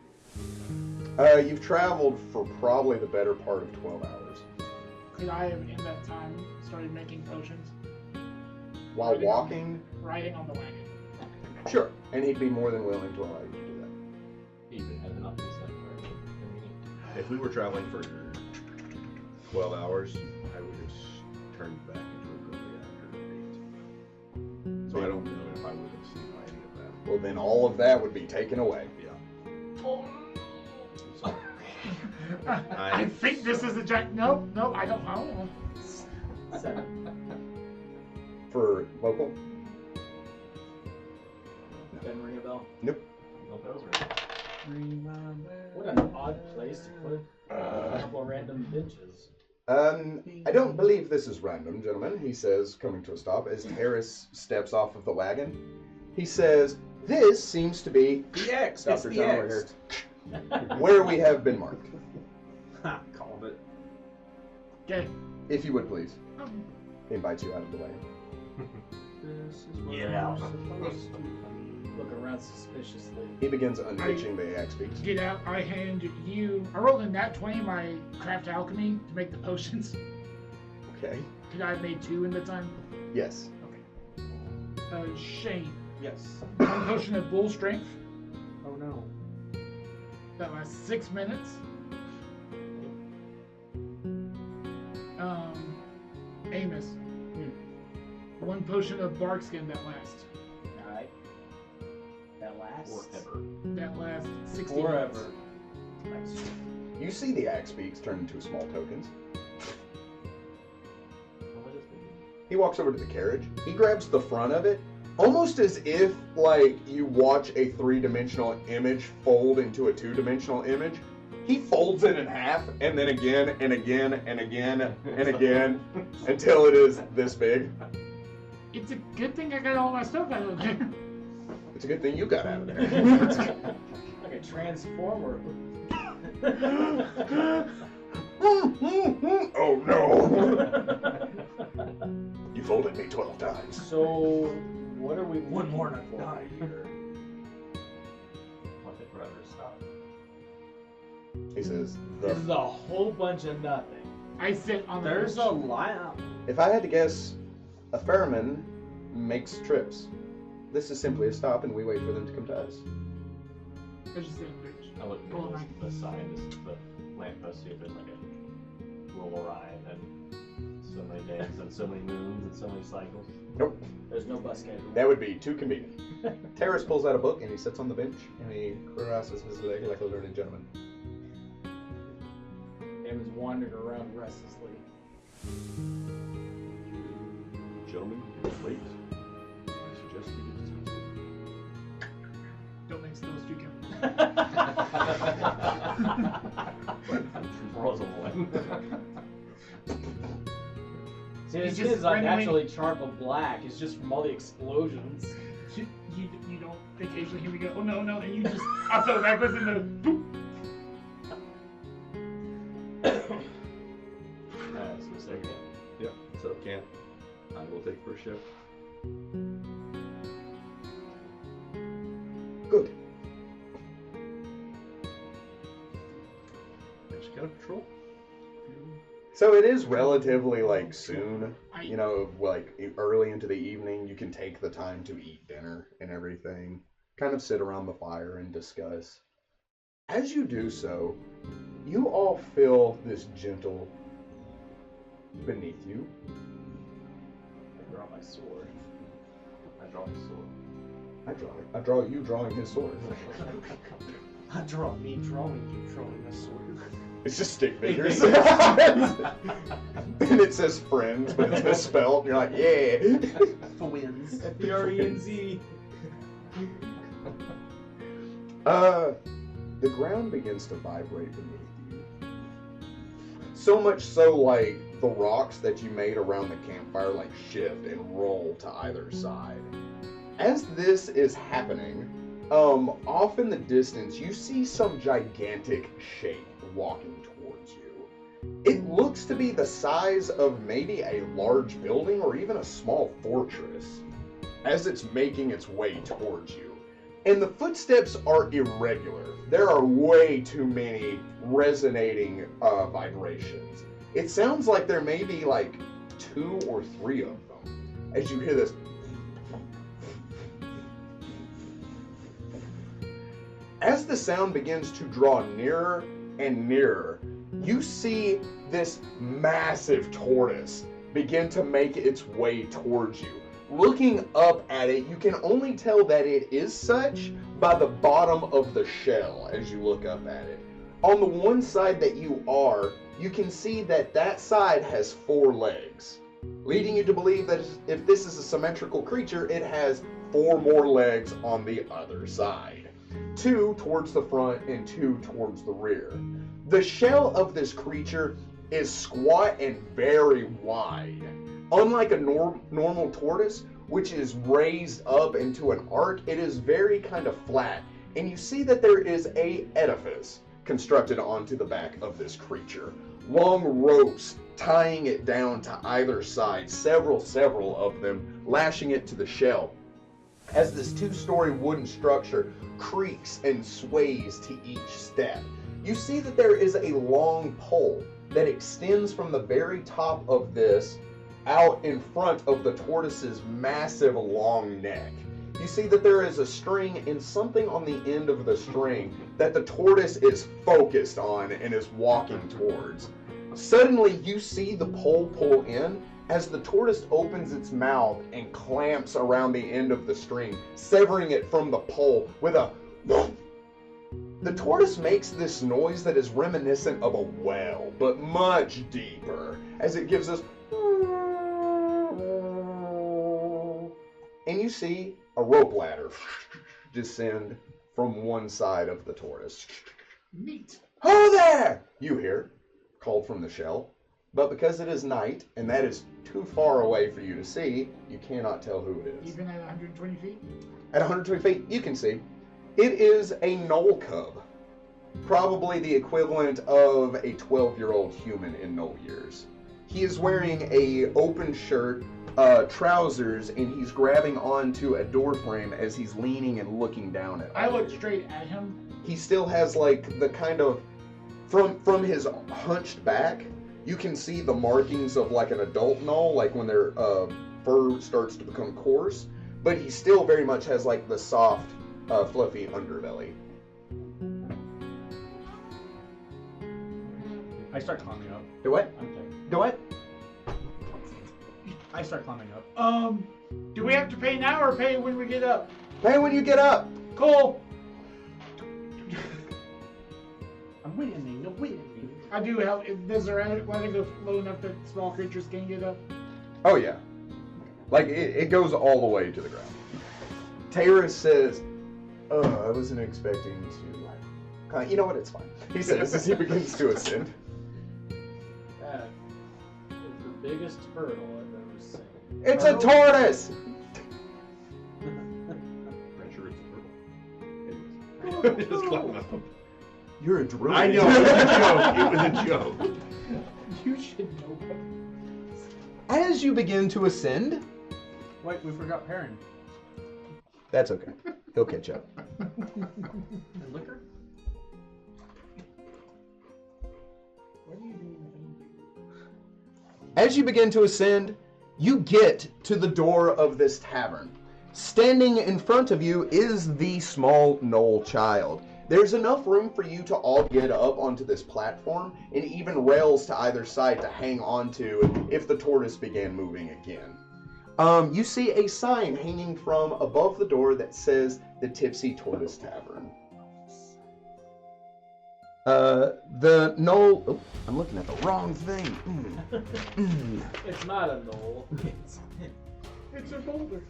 You've traveled for probably the better part of 12 hours. Could I have, in that time, started making potions? While walking, Riding on the wagon. sure. And he'd be more than willing to allow you to do that. Even had enough to set for If we were traveling for 12 hours, I would have turned back into a cricket after 8. So I don't know if I would have seen any of that. Well, then all of that would be taken away. Yeah. I think this is a giant. Nope, I don't know. 7. For local? Doesn't ring a bell. Nope. No bells ring. What an odd place to put a couple of random benches. I don't believe this is random, gentlemen, he says, coming to a stop as Terrace steps off of the wagon. He says, this seems to be The X. Stop It's your the time over X. where we have been marked. Ha, called it. Okay. If you would please. Um, He invites you out of the wagon. This is what Get I'm out. supposed to be. Look around suspiciously. He begins unhitching the axe beaks. Get out. I hand you. I rolled in that 20 my craft alchemy to make the potions. Okay. Could I have made 2 in the time? Yes. Shane. Yes. 1 potion of bull strength. Oh no. That lasts 6 minutes. Amos. 1 potion of bark skin that lasts. Alright. That lasts. Forever. That lasts 60 Forever. minutes. Nice. You see the axe beaks turn into small tokens. What is it? He walks over to the carriage. He grabs the front of it, almost as if, like, you watch a 3-dimensional image fold into a 2-dimensional image. He folds it in half, and then again, and again, and again, and again, until it is this big. It's a good thing I got all my stuff out of there. It's a good thing you got out of there. Like a transformer. Oh no! You folded me 12 times. So, what are we One more looking and for I've died. here? What if forever stop? He says, This is a whole bunch of nothing. I sit on the There's a bench. lamp. if I had to guess, a ferryman makes trips. This is simply a stop, and we wait for them to come to us. I just sit on the bench. I look at Pull the sign, the lamppost, see if there's like a roll ride and so many days and so many moons and so many cycles. Nope. There's no bus schedule. That would be too convenient. Terrace pulls out a book, and he sits on the bench, and he crosses his leg like a learned gentleman. Damon's wandering around restlessly. Gentlemen, it's late. I suggest we get to Don't mix those 2 Rolls a 1. See, his He's skin just is like randomly- naturally charcoal black. It's just from all the explosions. You don't occasionally hear me go, oh no, no, and you just I fell backwards in the boop. So it's there again. Yep. So camp. I will take first shift. Good. Just kind of patrol. So it is relatively like soon, you know, like early into the evening. You can take the time to eat dinner and everything. Kind of sit around the fire and discuss. As you do so, you all feel this gentle beneath you. I draw my sword. I draw his sword. I draw you drawing his sword. I draw me drawing you drawing a sword. It's just stick figures. And it says friends, but it's misspelled. And you're like, yeah. Twins. F-E-R-E-N-Z. The ground begins to vibrate beneath you. So much so, like, the rocks that you made around the campfire, like, shift and roll to either side. As this is happening, off in the distance, you see some gigantic shape walking towards you. It looks to be the size of maybe a large building or even a small fortress as it's making its way towards you. And the footsteps are irregular. There are way too many resonating vibrations. It sounds like there may be like 2 or 3 of them as you hear this. As the sound begins to draw nearer and nearer, you see this massive tortoise begin to make its way towards you. Looking up at it, you can only tell that it is such by the bottom of the shell as you look up at it. On the one side that you are, you can see that that side has 4 legs, leading you to believe that if this is a symmetrical creature, it has 4 more legs on the other side. 2 towards the front and 2 towards the rear. The shell of this creature is squat and very wide. Unlike a normal tortoise, which is raised up into an arc, it is very kind of flat. And you see that there is an edifice constructed onto the back of this creature. Long ropes tying it down to either side, several of them, lashing it to the shell. As this 2-story wooden structure creaks and sways to each step, you see that there is a long pole that extends from the very top of this out in front of the tortoise's massive long neck. You see that there is a string and something on the end of the string that the tortoise is focused on and is walking towards. Suddenly you see the pole pull in as the tortoise opens its mouth and clamps around the end of the string, severing it from the pole with a whoosh. The tortoise makes this noise that is reminiscent of a whale, but much deeper, as it gives us. And you see a rope ladder descend from one side of the tortoise. Neat. "Ho there!" you hear, called from the shell. But because it is night, and that is too far away for you to see, you cannot tell who it is. Even at 120 feet? At 120 feet, you can see. It is a knoll cub. Probably the equivalent of a 12-year-old human in knoll years. He is wearing a open shirt, trousers, and he's grabbing onto a door frame as he's leaning and looking down at I you. look straight at him. He still has like the kind of, from his hunched back, you can see the markings of like an adult knoll, like when their fur starts to become coarse, but he still very much has like the soft, fluffy underbelly. I start climbing up. Do what? Okay. Do what? I start climbing up. Do we have to pay now or pay when we get up? Pay when you get up. Cool. I'm winning. I'm winning. I do help. Does there let it go low enough that small creatures can get up? Oh yeah. Like it goes all the way to the ground. Tayrus says, I wasn't expecting to. You know what? It's fine. He says as he begins to ascend. That is the biggest hurdle I've ever seen. It's a tortoise! Pretty sure it's a turtle. Just climb up. You're a druid. I know, it was a joke. It was a joke. You should know. As you begin to ascend, Wait, we forgot Perrin. that's okay. He'll catch up. And liquor? What are you doing? As you begin to ascend, you get to the door of this tavern. Standing in front of you is the small gnoll child. There's enough room for you to all get up onto this platform, and even rails to either side to hang onto if the tortoise began moving again. You see a sign hanging from above the door that says the Tipsy Tortoise Tavern. The gnoll... Oh, I'm looking at the wrong thing. It's not a knoll. It's a boulder.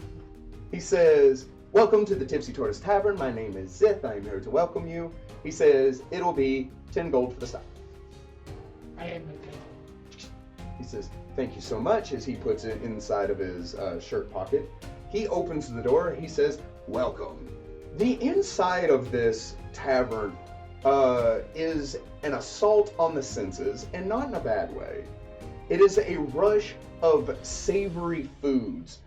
He says, welcome to the Tipsy Tortoise Tavern. My name is Zith. I am here to welcome you. He says, it'll be 10 gold for the stop. I had no time. He says, thank you so much, as he puts it inside of his shirt pocket. He opens the door. He says, welcome. The inside of this tavern is an assault on the senses, and not in a bad way. It is a rush of savory foods,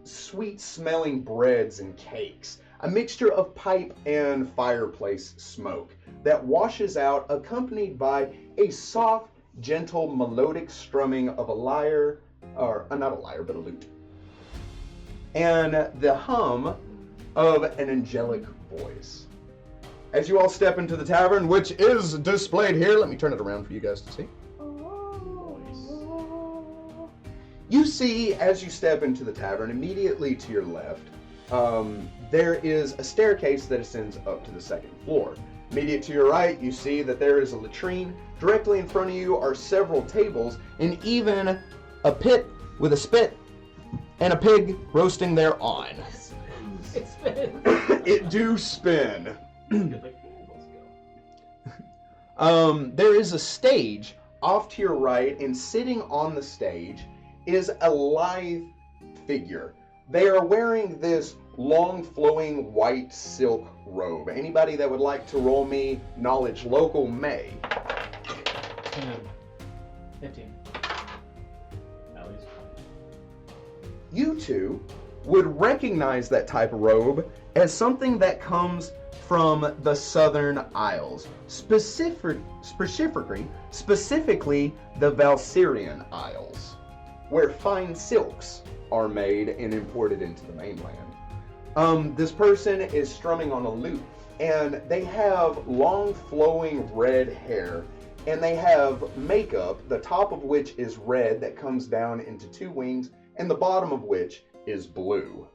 sweet-smelling breads and cakes, a mixture of pipe and fireplace smoke that washes out, accompanied by a soft, gentle, melodic strumming of a lyre, or not a lyre, but a lute, and the hum of an angelic voice. As you all step into the tavern, which is displayed here, let me turn it around for you guys to see. You see, as you step into the tavern, immediately to your left, there is a staircase that ascends up to the second floor. Immediate to your right, you see that there is a latrine. Directly in front of you are several tables, and even a pit with a spit and a pig roasting thereon. It spins. It do spin. Good like candles go. There is a stage off to your right, and sitting on the stage is a lithe figure. They are wearing this long flowing white silk robe. Anybody that would like to roll me knowledge local may. 15. At least You two would recognize that type of robe as something that comes from the Southern Isles, specifically the Valsyrian Isles, where fine silks are made and imported into the mainland. This person is strumming on a lute, and they have long flowing red hair, and they have makeup, the top of which is red that comes down into two wings, and the bottom of which is blue.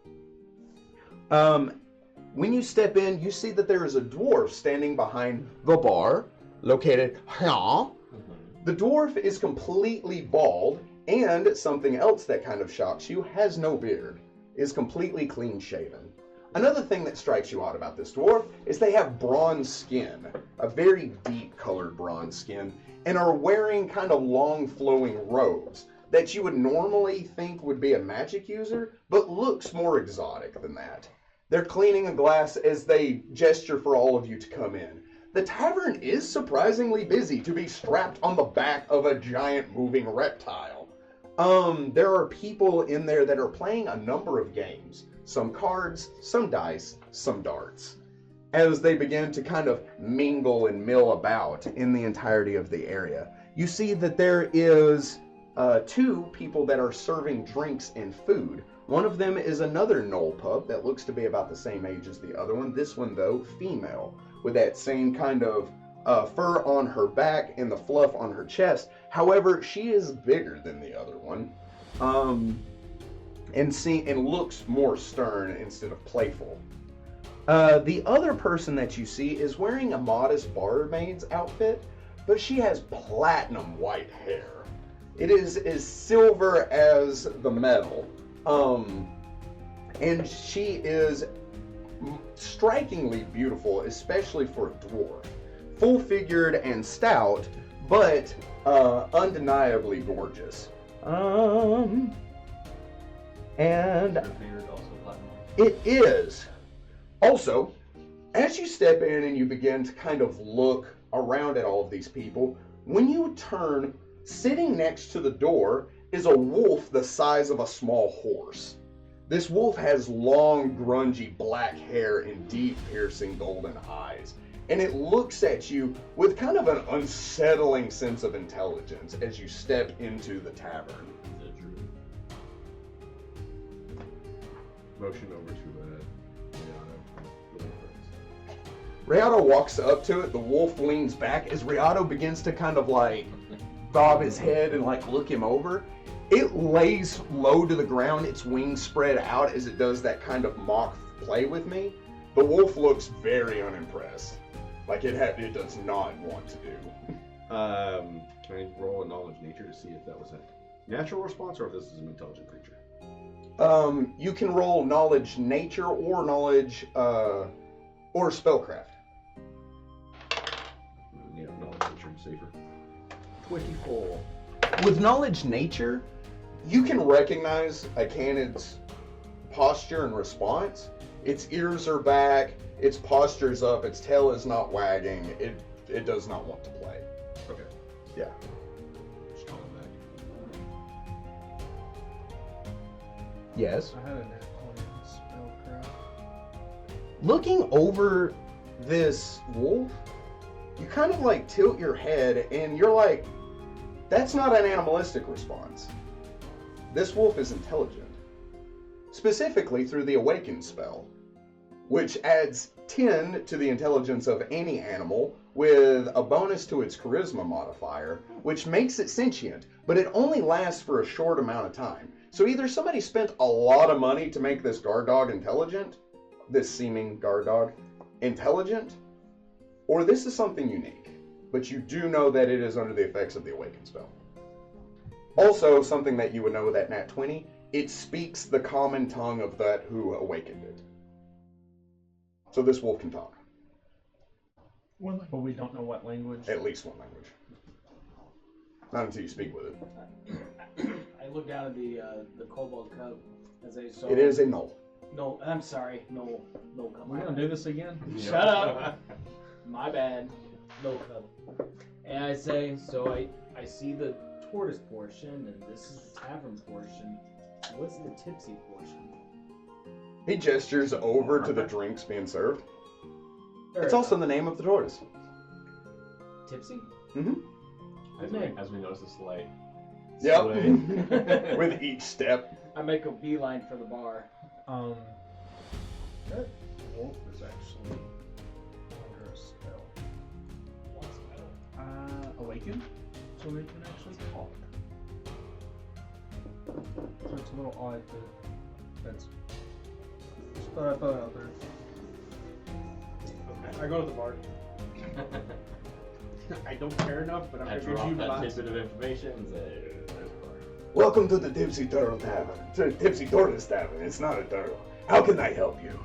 When you step in, you see that there is a dwarf standing behind the bar, located here. The dwarf is completely bald, and something else that kind of shocks you, has no beard, is completely clean shaven. Another thing that strikes you out about this dwarf is they have bronze skin, a very deep colored bronze skin, and are wearing kind of long flowing robes that you would normally think would be a magic user, but looks more exotic than that. They're cleaning a glass as they gesture for all of you to come in. The tavern is surprisingly busy to be strapped on the back of a giant moving reptile. There are people in there that are playing a number of games. Some cards, some dice, some darts. As they begin to kind of mingle and mill about in the entirety of the area. You see that there is two people that are serving drinks and food. One of them is another gnoll pup that looks to be about the same age as the other one. This one, though, female, with that same kind of fur on her back and the fluff on her chest. However, she is bigger than the other one, and looks more stern instead of playful. The other person that you see is wearing a modest barmaid's outfit, but she has platinum white hair. It is as silver as the metal. And she is strikingly beautiful, especially for a dwarf. Full-figured and stout, but undeniably gorgeous. And Her beard also platinum. it is. Also, as you step in and you begin to kind of look around at all of these people, when you turn, sitting next to the door is a wolf the size of a small horse. This wolf has long, grungy black hair and deep, piercing golden eyes. And it looks at you with kind of an unsettling sense of intelligence as you step into the tavern. Is it true? Motion over to Riato walks up to it, the wolf leans back as Riato begins to kind of like bob his head and like look him over. It lays low to the ground, its wings spread out as it does that kind of mock play with me. The wolf looks very unimpressed. Like it does not want to do. Can I roll a knowledge nature to see if that was a natural response or if this is an intelligent creature? You can roll knowledge nature or knowledge or spellcraft. Yeah, knowledge nature is safer. 24. With knowledge nature, you can recognize a canid's posture and response. Its ears are back, its posture's up, its tail is not wagging, it does not want to play. Okay. Yeah. Just call it back. Yes. I had a nat 20 spellcraft. Looking over this wolf, you kind of like tilt your head and you're like, that's not an animalistic response. This wolf is intelligent. Specifically through the Awaken spell, which adds 10 to the intelligence of any animal with a bonus to its charisma modifier, which makes it sentient, but it only lasts for a short amount of time. So either somebody spent a lot of money to make this guard dog intelligent, this seeming guard dog intelligent, or this is something unique, but you do know that it is under the effects of the Awaken spell. Also, something that you would know with that nat 20, it speaks the common tongue of that who awakened it. So this wolf can talk. But we don't know what language. At least one language. Not until you speak with it. I look down at the kobold cub as I saw. It is a null. No, I'm sorry. No cub. We're gonna do this again? Shut up. My bad. No cub. And I say, so I see the tortoise portion, and this is the tavern portion. What's the tipsy portion? He gestures over to the drinks being served. It's also the name of the tortoise. Tipsy? Mm-hmm. As we notice the slight Yep. sway. With each step. I make a beeline for the bar. That wolf is actually under a spell. What spell? Awaken? So they can actually talk. So it's a little odd that that's. Just thought I thought out there. Okay, I go to the bar. I don't care enough, but I'm I gonna give drop you the that last. tidbit of information and say, there's a bar. Welcome to the Tipsy Turtle Tavern. Tipsy Tortoise Tavern. It's not a turtle. How can I help you?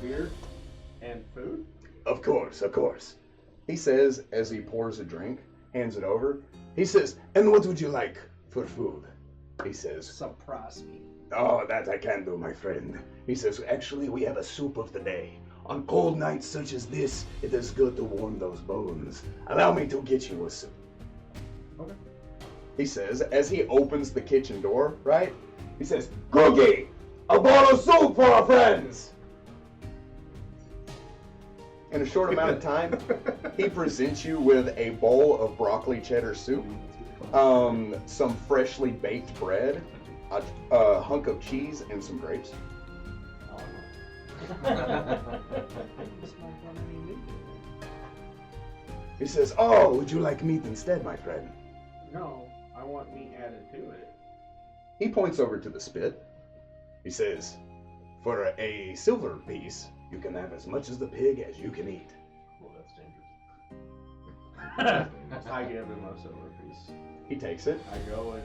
Beer and food. Of course, of course. He says as he pours a drink, hands it over. He says, and what would you like for food? He says, Surprise me. oh, that I can do, my friend. He says, actually, we have a soup of the day. On cold nights such as this, it is good to warm those bones. Allow me to get you a soup. Okay. He says, as he opens the kitchen door, right? He says, Cookie, a bowl of soup for our friends. In a short amount of time, he presents you with a bowl of broccoli cheddar soup, some freshly baked bread, a hunk of cheese, and some grapes. He says, oh, would you like meat instead, my friend? No, I want meat added to it. He points over to the spit. He says, for a silver piece, you can have as much as the pig as you can eat. Well, that's dangerous. I give him a silver piece. He takes it, I go and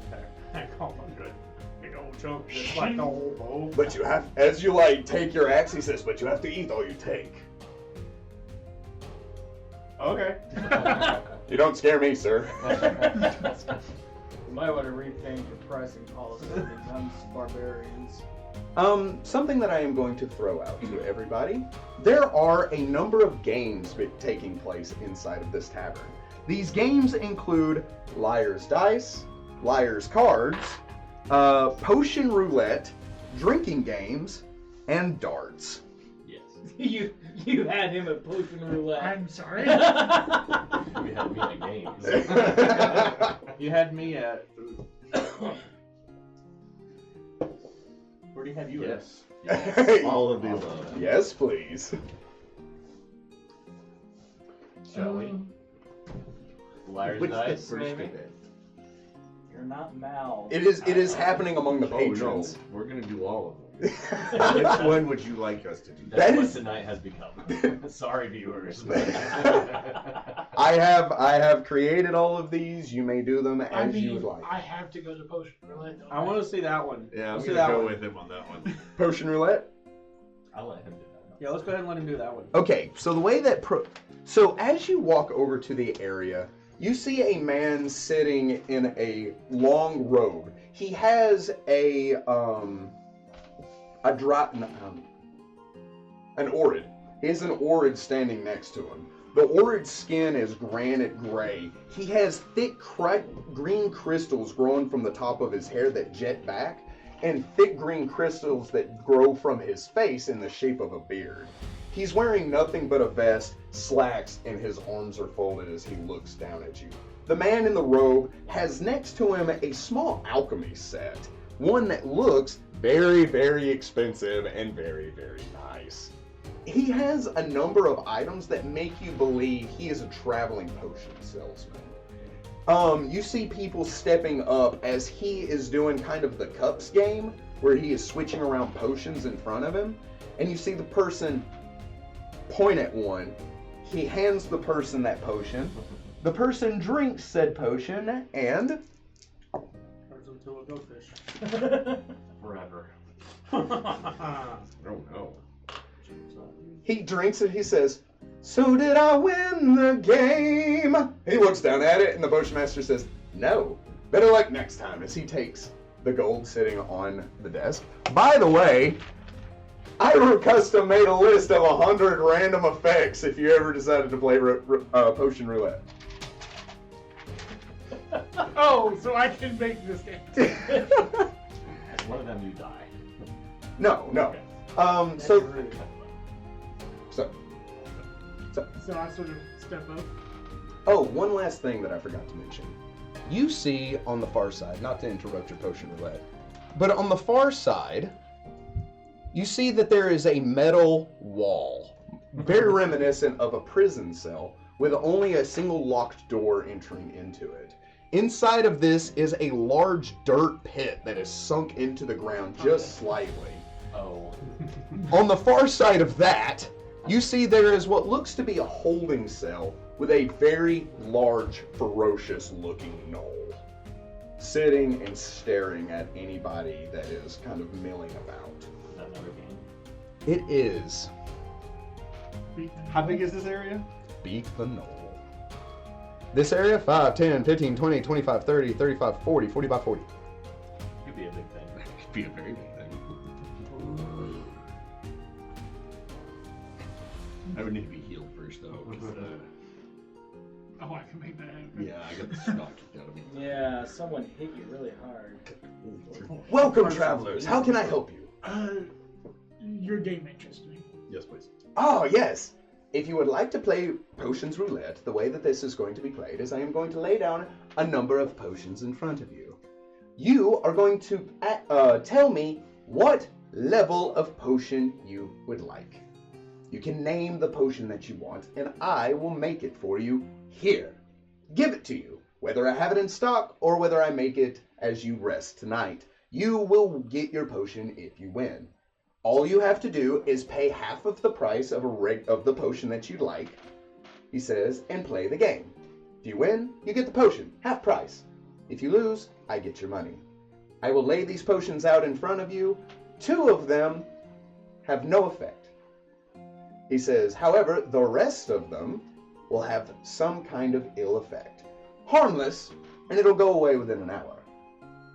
I call him good. Big old chunk, just like the whole bowl. but you have, as you like take your axe, he says, but you have to eat all you take. Okay. You don't scare me, sir. You might want to rethink your pricing policy when it comes to barbarians. Something that I am going to throw out to everybody. There are a number of games taking place inside of this tavern. These games include Liar's Dice, Liar's Cards, Potion Roulette, drinking games, and darts. Yes. You had him at Potion Roulette. I'm sorry. We had me at games. You had me at. Where do you have you at? Yes. All of the above. Yes, please. Shall we? Liar's Which Dice, is first maybe? today? You're not Mal. It is happening among the Oh patrons. no, we're gonna do all of them. Which one would you like us to do? That That's what is- tonight has become. Sorry, viewers. I have created all of these. You may do them as you would like. I have to go to Potion Roulette. Though, I want to see that one. Yeah, I'm Let's gonna do that go one. with him on that one. Potion Roulette. I'll let him do that. Yeah, let's go ahead and let him do that one. Okay, so the way that so as you walk over to the area, you see a man sitting in a long robe. He has an Orid. He has an Orid standing next to him. The Orid skin is granite gray. He has thick green crystals growing from the top of his hair that jet back, and thick green crystals that grow from his face in the shape of a beard. He's wearing nothing but a vest, slacks, and his arms are folded as he looks down at you. The man in the robe has next to him a small alchemy set, one that looks very, very expensive and very, very nice. He has a number of items that make you believe he is a traveling potion salesman. You see people stepping up as he is doing kind of the cups game, where he is switching around potions in front of him, and you see the person point at one. He hands the person that potion. The person drinks said potion, and Turns into a goldfish. Forever. Oh no. he drinks it. He says, "So did I win the game?" He looks down at it, and the potion master says, "No. Better luck next time," as he takes the gold sitting on the desk. By the way, I custom made a list of 100 random effects if you ever decided to play Potion Roulette. Oh, so I can make this game. As one of them, you die. No. So I sort of step up. Oh, one last thing that I forgot to mention. You see on the far side, not to interrupt your Potion Roulette, but on the far side, you see that there is a metal wall, very reminiscent of a prison cell, with only a single locked door entering into it. Inside of this is a large dirt pit that is sunk into the ground just slightly. Oh. On the far side of that, you see there is what looks to be a holding cell with a very large, ferocious-looking gnoll, sitting and staring at anybody that is kind of milling about. Is that another game? It is How big is this area? Beat the Gnoll. This area, 5, 10, 15, 20, 25, 30, 35, 40, 40 by 40. Could be a big thing. Could be a very big thing. I would need to be healed first, though. 'Cause, Oh, I can make that happen. yeah, I got the snot kicked out of me. Yeah, someone hit you really hard. Welcome, travelers. How can I help you? Your game interests me. Yes, please. Oh, yes. If you would like to play Potions Roulette, the way that this is going to be played is I am going to lay down a number of potions in front of you. You are going to tell me what level of potion you would like. You can name the potion that you want, and I will make it for you here. Give it to you. Whether I have it in stock or whether I make it as you rest tonight, you will get your potion if you win. All you have to do is pay half of the price of the potion that you'd like, he says, and play the game. If you win, you get the potion, half price. If you lose, I get your money. I will lay these potions out in front of you. 2 of them have no effect. He says, however, the rest of them will have some kind of ill effect. Harmless, and it'll go away within an hour.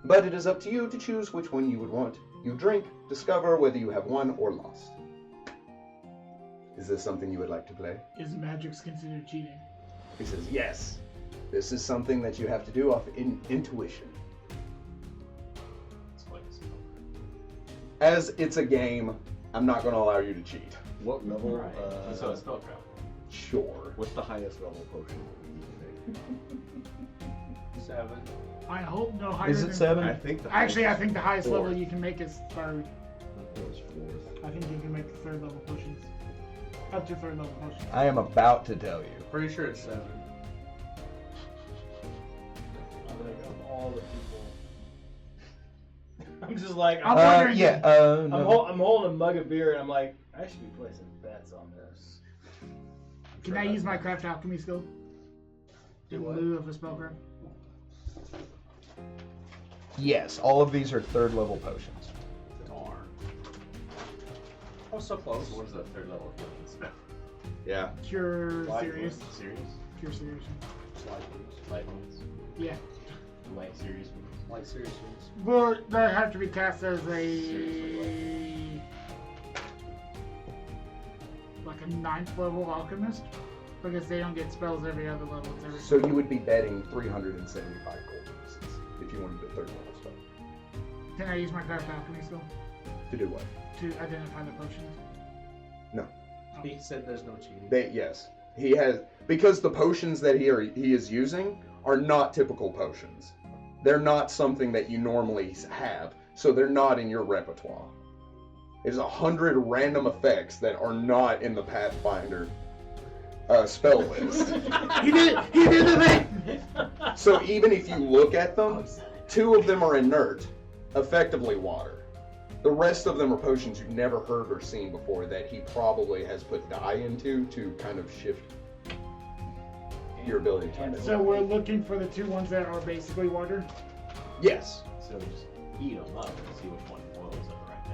But it is up to you to choose which one you would want. You drink, discover whether you have won or lost. Is this something you would like to play? Is magic considered cheating? He says, yes. This is something that you have to do off intuition. It's like a spell. As it's a game, I'm not going to allow you to cheat. What level? So it's spellcraft. Sure. What's the highest level potion you can make? 7. I hope no higher Is than it 7? I think the Actually, I highest think the highest four. level you can make is third. is 4th. I think you can make third level potions. Up to third level potions. I am about to tell you. Pretty sure it's 7. I think of all the people. I'm just like, I'm wondering. Yeah. I'm holding a mug of beer and I'm like, I should be placing bets on this. Can I use my craft alchemy skill? Do In what? lieu of a spellcraft? Yes, all of these are third level potions. Darn. Oh, so close. So what is that third level healing spell? Yeah. Cure Light serious. Serious? Cure serious. Light wounds? Yeah. Light serious wounds? Like, seriously. Well, they have to be cast as Seriously, like a 9th level alchemist. Because they don't get spells every other level. It's every So you would be betting 375 gold pieces if you wanted a third level spell. Can I use my craft alchemy skill To do what? to identify the potions? He said there's no cheating. Yes. He has, because the potions that he is using are not typical potions. They're not something that you normally have, so they're not in your repertoire. There's 100 random effects that are not in the Pathfinder spell list. He did the thing! So even if you look at them, 2 of them are inert, effectively water. The rest of them are potions you've never heard or seen before that he probably has put dye into to kind of shift your ability to And so we're looking for the 2 ones that are basically water. Yes. So just eat them up and see which one boils at the right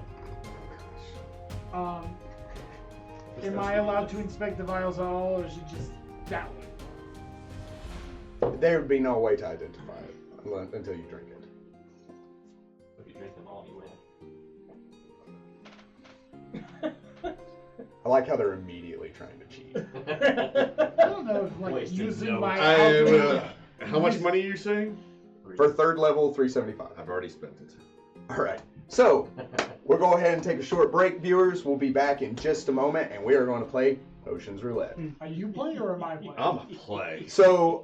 time. Am I allowed to inspect the vials at all, or is it just that one? There would be no way to identify it until you drink it. If you drink them all, you win. I like how they're immediately trying to cheat. I don't know if like Wasting using no my time. alchemy. How much money are you saying? For third level, 375. I've already spent it. All right. So we'll go ahead and take a short break, viewers. We'll be back in just a moment, and we are going to play Potions Roulette. Are you playing or am I playing? I'm a play. So,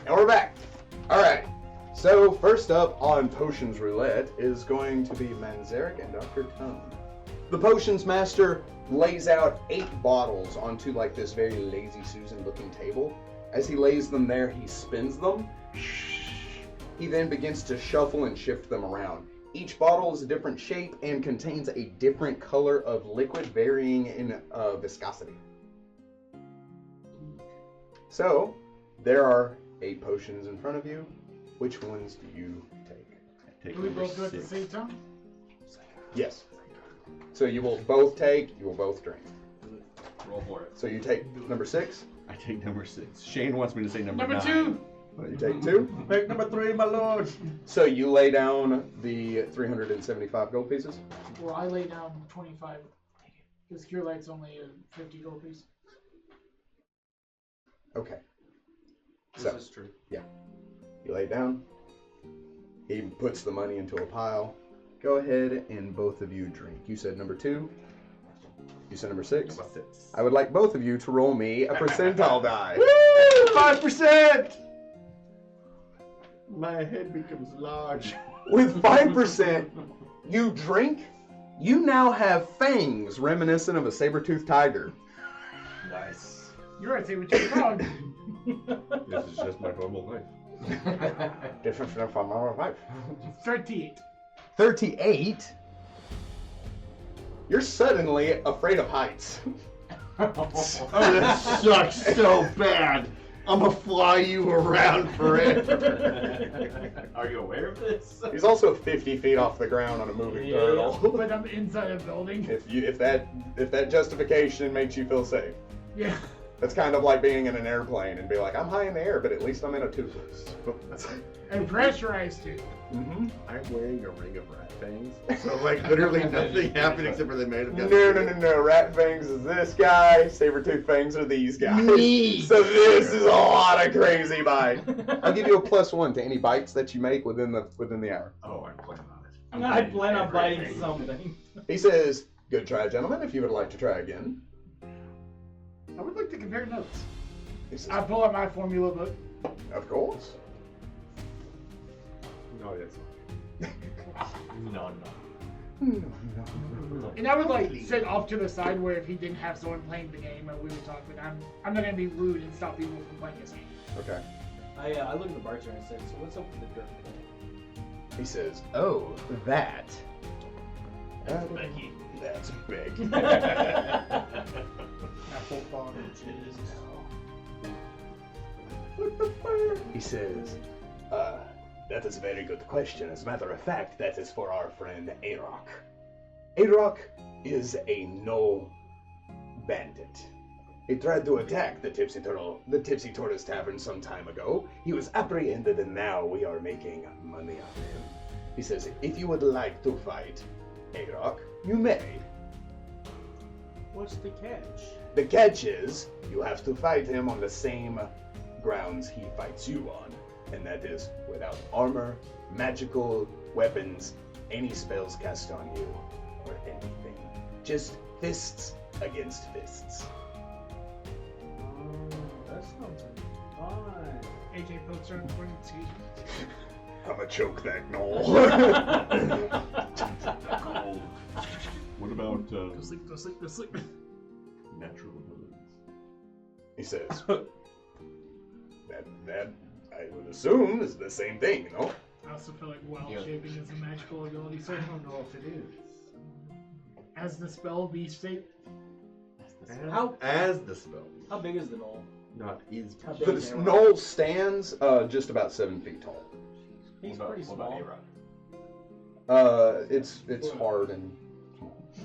And we're back. All right. So first up on Potions Roulette is going to be Manzarek and Dr. Tum. The Potions Master lays out 8 bottles onto like this very Lazy Susan looking table. As he lays them there, he spins them. He then begins to shuffle and shift them around. Each bottle is a different shape and contains a different color of liquid varying in viscosity. So, there are 8 potions in front of you. Which ones do you take? I take Do we number both do it at the 6. same time? Yes. So you will both take, you will both drink. Roll for it. So you take number 6, I take number 6. Shane wants me to say number 9. 2. you take 2. Pick number 3, my lord. So you lay down the 375 gold pieces. Well, I lay down 25. Because Cure Light's only a 50 gold piece. Okay. This So is true. you lay down. He puts the money into a pile. Go ahead and both of you drink. You said number 2. You said number 6. Number 6. I would like both of you to roll me a percentile die. Woo! 5%! My head becomes large. With 5%, you drink. You now have fangs reminiscent of a saber-toothed tiger. Nice. You're right, say what you're frog. This is just my normal life. Different from our life. 38. 38. You're suddenly afraid of heights. Oh, that sucks so bad. I'm gonna fly you around forever. Are you aware of this? He's also 50 feet off the ground on a moving Yeah. turtle. But I'm inside a building. If that justification makes you feel safe. Yeah. That's kind of like being in an airplane and be like, I'm high in the air, but at least I'm in a tube. And pressurized too. Mm-hmm. I'm wearing a ring of rat fangs. So, like, literally nothing happened except for they made him No. Rat Fangs is this guy. Saber-tooth Fangs are these guys. Me. So this is a lot of crazy bite. I'll give you a +1 to any bites that you make within the hour. Oh, I'm planning on it. I plan on biting something. He says, "Good try, gentlemen. If you would like to try again." I would like to compare notes. He says, I pull out my formula book. Of course. No, that's No. And I would like sit off to the side where if he didn't have someone playing the game, we would talk. But I'm not gonna be rude and stop people from playing this game. Okay. I look at the bartender and said, so what's up with the dirt pit? He says, "Oh, that. That's Becky. That's big." Apple bottom cheese. He says, that is a very good question. As a matter of fact, that is for our friend Arok. Arok is a no bandit. He tried to attack the Tipsy Tortoise Tavern some time ago. He was apprehended and now we are making money on him. He says, if you would like to fight Arok, you may. What's the catch? The catch is, you have to fight him on the same grounds he fights you on. And that is without armor, magical weapons, any spells cast on you, or anything. Just fists against fists. That sounds fun. AJ pokes her in the point. Excuse me. I'ma choke that gnoll. What about Go sleep. Go sleep. Go sleep. natural abilities? He says, that I would assume is the same thing, you know? I also feel like wild Yeah. shaping is a magical ability, so I don't know if it is. as the spell be state. As the spell. How big is the knoll? Not is. How big The is Arok? gnoll stands just about 7 feet tall. He's What pretty about small. A-Rock? It's hard and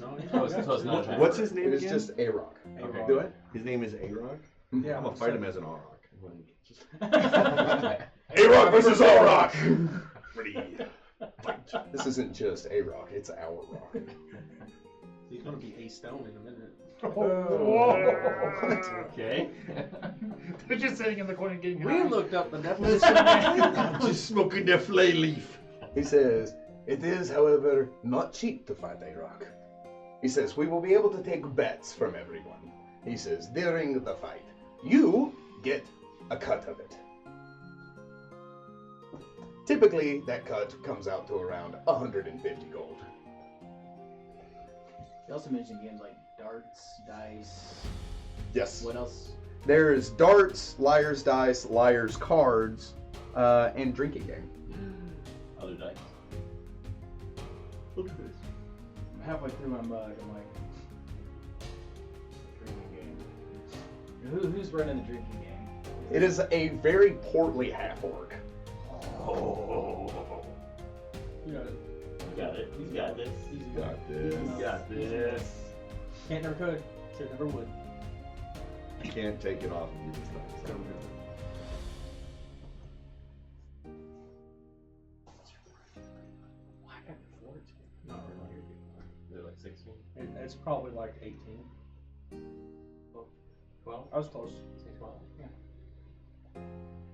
No, So it's not a What's his name it is again? just Arok. Okay. Do it. His name is Arok. Yeah, I'm gonna fight him as an Arok. Arok versus Arok! Ready. This isn't just Arok, it's our rock. He's gonna be a stone in a minute. Okay. They're just sitting in the corner getting We high. looked up the definition. Just smoking the flay leaf. He says, it is, however, not cheap to fight Arok. He says, we will be able to take bets from everyone. He says, during the fight, you get a cut of it. Typically, that cut comes out to around 150 gold. You also mentioned games like darts, dice. Yes. What else? There's darts, liar's dice, liar's cards, and drinking game. Other dice. I'm halfway through my mug. I'm like, drinking game. Who's running the drinking game? It is a very portly half-orc. Oh. You know, He's got it. He's got this. Easy Got this. He's got this. Can't never could. Should never would. I can't take it off of you this time. Why got 14? not really. Is it like 16? It's probably like 18. 12? I was close. Say 12? Yeah.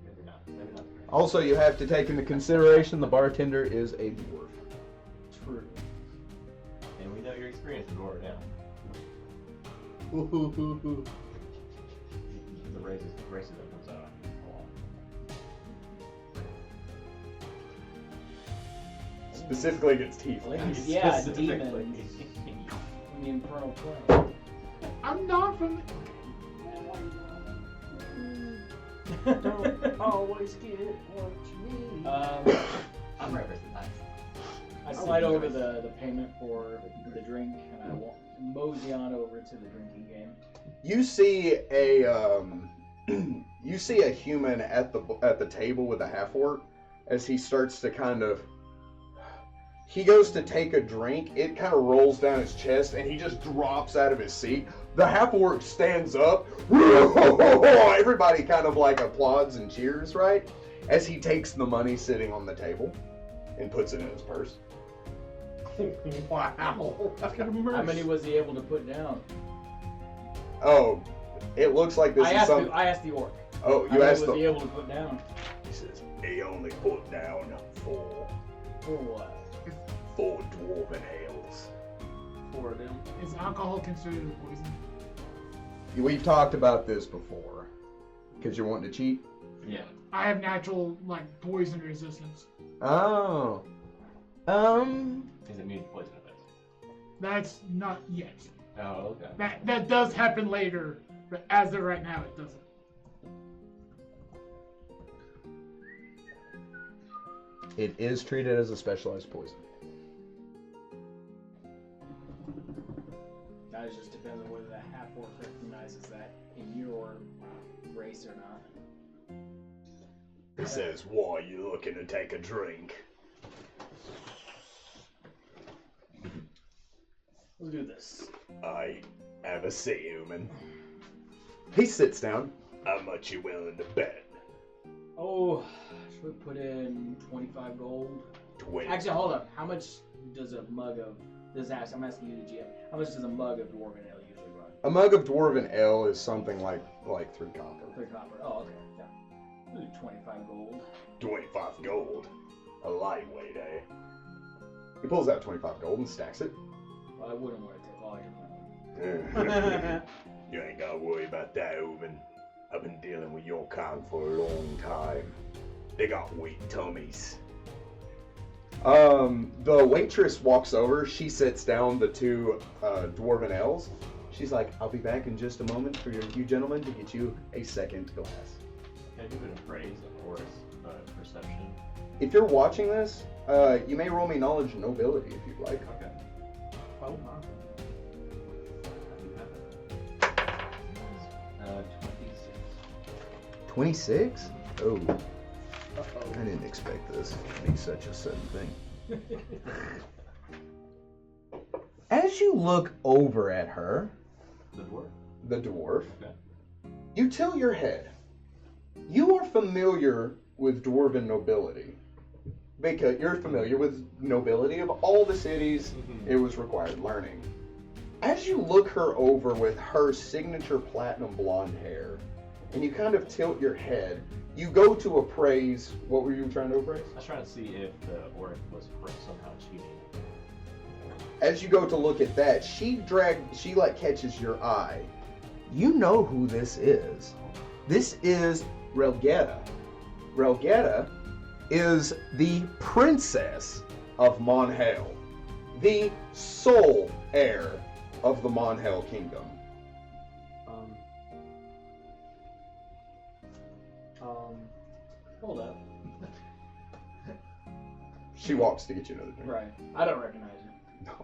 Maybe not. Maybe not. Also, you have to take into consideration the bartender is a dwarf. True. And we know your experience with Roar now. The racism comes out a lot. Specifically against tieflings. Yeah, Specifically. demons. In the infernal plane. I'm not from. Don't always get what you need. I'm right versus nice. I slide over the payment for the drink, and I mosey on over to the drinking game. You see a human at the table with a half orc as he starts to kind of. He goes to take a drink. It kind of rolls down his chest, and he just drops out of his seat. The half orc stands up. Everybody kind of like applauds and cheers, right? As he takes the money sitting on the table and puts it in his purse. Wow. How many was he able to put down? Oh, it looks like this I is some. asked the orc. Oh, How you many asked was he the. able to put down? He says he only put down 4 For what? dwarven ales. 4 of them. Is alcohol considered a poison? We've talked about this before. Because you're wanting to cheat? Yeah. I have natural like poison resistance. Oh. Is it immune to poison effects? That's not yet. Oh, okay. That does happen later, but as of right now, it doesn't. It is treated as a specialized poison. Now it just depends on whether the half-orc recognizes that in your race or not. He says, "Why are you looking to take a drink?" Let's do this. I have a seat, human. He sits down. How much you willing to bet? Oh, should we put in 25 gold? 20. Actually, hold up. How much does a mug of... I'm asking you, the GM. How much does a mug of Dwarven Ale usually run? A mug of Dwarven Ale is something like 3 copper. 3 copper. Oh, okay. Yeah. We'll do 25 gold. 25 gold. A lightweight, eh? He pulls out 25 gold and stacks it. Well, I wouldn't want to take all your money. You ain't gotta worry about that, Uben. I've been dealing with your kind for a long time. They got weak tummies. The waitress walks over. She sits down the 2 Dwarven Ales. She's like, "I'll be back in just a moment for you gentlemen to get you a second glass." Can I do an appraise or perception? If you're watching this, you may roll me knowledge and nobility if you'd like. Okay. Oh, my. 26. 26? Oh, Uh-oh. I didn't expect this to be such a sudden thing. As you look over at her, The dwarf? The dwarf. Okay. You tilt your head. You are familiar with dwarven nobility. Because you're familiar with nobility of all the cities it was required learning. As you look her over with her signature platinum blonde hair, and you kind of tilt your head, you go to appraise. What were you trying to appraise? I was trying to see if the orc was somehow cheating. As you go to look at that, she catches your eye. You know who this is. This is Relgetta. Relgetta is the princess of Monhale, the sole heir of the Monhale kingdom. Hold up. She walks to get you another drink. Right. I don't recognize you. No.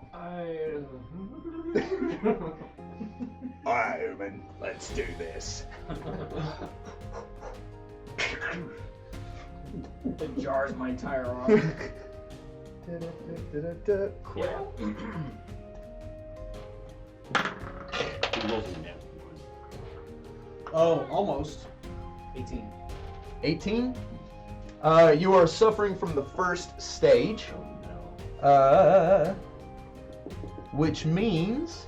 Alright, Omen, let's do this. It jars my entire arm. Crap. Oh, almost. 18. 18? You are suffering from the first stage, Oh no. which means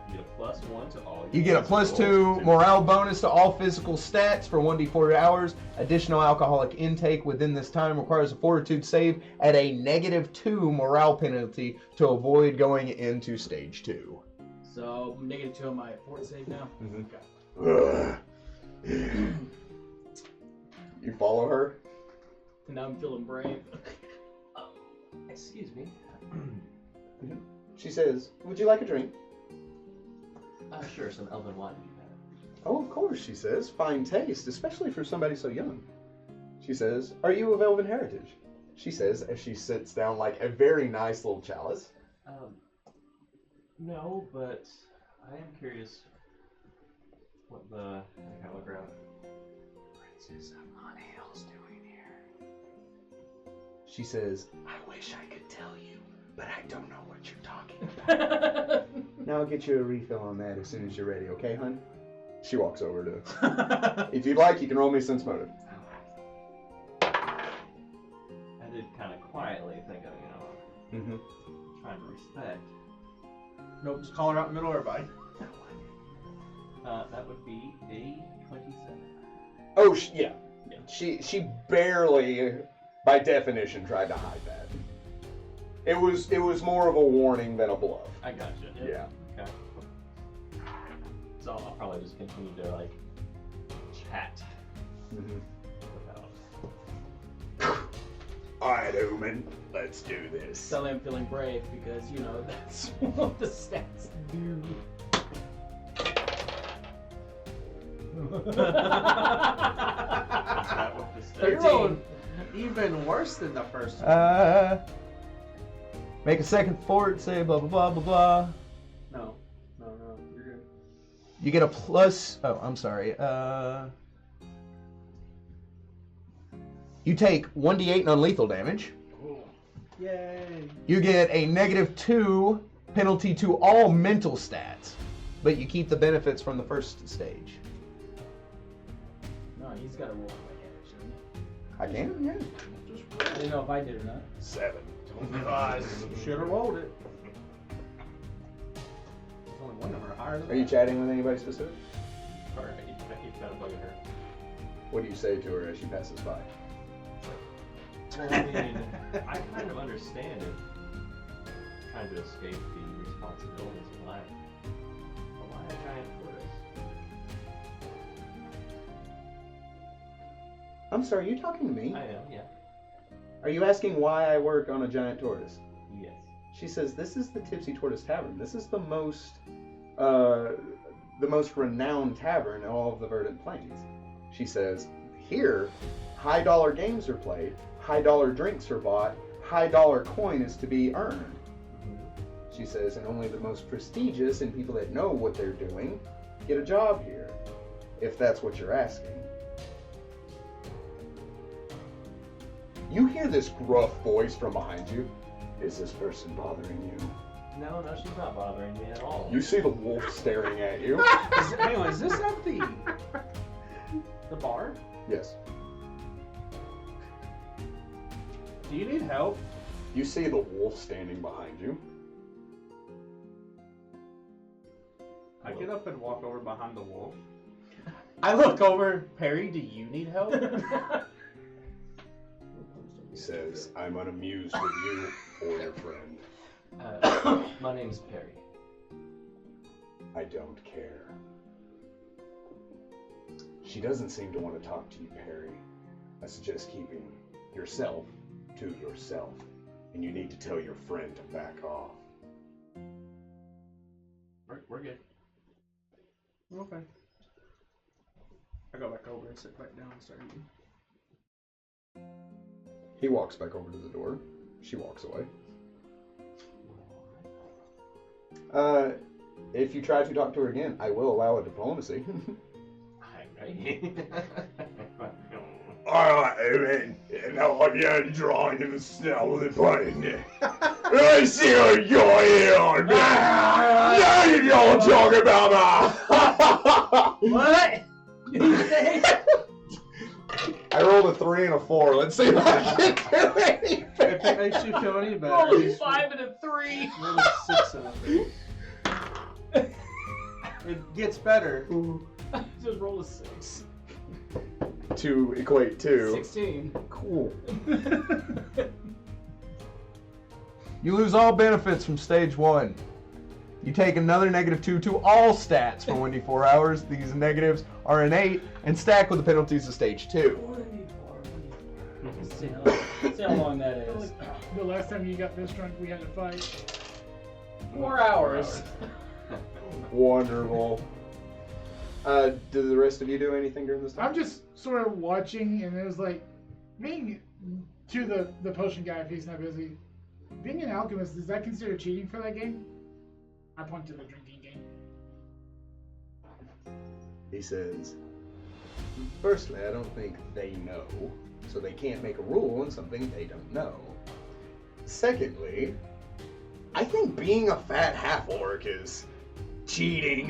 You get a +1 to all. you get a +2 morale bonus to all physical stats for 1d4 hours. Additional alcoholic intake within this time requires a fortitude save at a -2 morale penalty to avoid going into stage 2. So, -2 on my fort save now? You follow her? And now I'm feeling brave. Excuse me. She says, "Would you like a drink?" Sure, some elven wine would be better. "Oh, of course," she says. "Fine taste, especially for somebody so young." She says, "Are you of elven heritage?" She says as she sits down like a very nice little chalice. No, but I am curious what the hologram Princess of Monhale's doing here. She says, "I wish I could tell you, but I don't know what you're talking about." "Now I'll get you a refill on that as soon as you're ready, okay, hun?" She walks over to... If you'd like, you can roll me sense motive. I did kind of quietly think of, trying to respect. Nope, just call her out in the middle of everybody. That would be a 27. Oh, yeah. She barely, by definition, tried to hide that. It was more of a warning than a bluff. I gotcha. Yeah. Okay. So I'll probably just continue to chat Alright, Ooman, let's do this. Suddenly I'm feeling brave because, that's what the stats do. That what this You're 13. rolling even worse than the first one. Make a second fort, say blah blah blah blah blah. No, you're good. You get a plus. Oh, I'm sorry. You take 1d8 non-lethal damage. Yay. You get a -2 penalty to all mental stats, but you keep the benefits from the first stage. No, he's got to roll my damage, doesn't he? I can, yeah. I didn't know if I did or not. 7. Should have rolled it. There's only one number higher than Are you that. chatting with anybody specific? Or I keep kind of bugging her. What do you say to her as she passes by? Well, I mean, I kind of understand it. Trying to escape the responsibilities of life. But why a giant tortoise? I'm sorry, are you talking to me? I am, yeah. Are you asking why I work on a giant tortoise? Yes. She says, "This is the Tipsy Tortoise Tavern. This is the most renowned tavern in all of the Verdant Plains." She says, "Here, high dollar games are played, high dollar drinks are bought, high dollar coin is to be earned." She says, "And only the most prestigious and people that know what they're doing get a job here, if that's what you're asking." You hear this gruff voice from behind you. "Is this person bothering you?" No, she's not bothering me at all. You see the wolf staring at you. Hang on, is this at the bar? Yes. Do you need help? You see the wolf standing behind you. I get up and walk over behind the wolf. I look over. Perry, do you need help? He says, "I'm unamused with you or your friend. My name's Perry. I don't care." She doesn't seem to want to talk to you, Perry. I suggest keeping yourself to yourself. And you need to tell your friend to back off. We're good. Okay. I go back over and sit back down and start eating. He walks back over to the door. She walks away. If you try to talk to her again, I will allow a diplomacy. Alright, man. Now I'm here drawing in the snow with a button. I see what you're here on. Now you don't talk about that. What? Did you say? I rolled a 3 and a 4. Let's see if I can do anything. If it makes you feel any better, Roll a just 5 and a 3. roll a 6 and a 3. It gets better. Just roll a 6. To equate to. 16. Cool. You lose all benefits from stage 1. You take another -2 to all stats for 1d4 hours. These negatives are innate and stack with the penalties of stage 2. Let's see how long that is. The last time you got this drunk, we had to fight. 4 hours. Wonderful. Do the rest of you do anything during this time? I'm just sort of watching, and it was like, being to the potion guy, if he's not busy, being an alchemist, is that considered cheating for that game? I point to the drinking game. He says, "Firstly, I don't think they know, so they can't make a rule on something they don't know. Secondly, I think being a fat half-orc is cheating."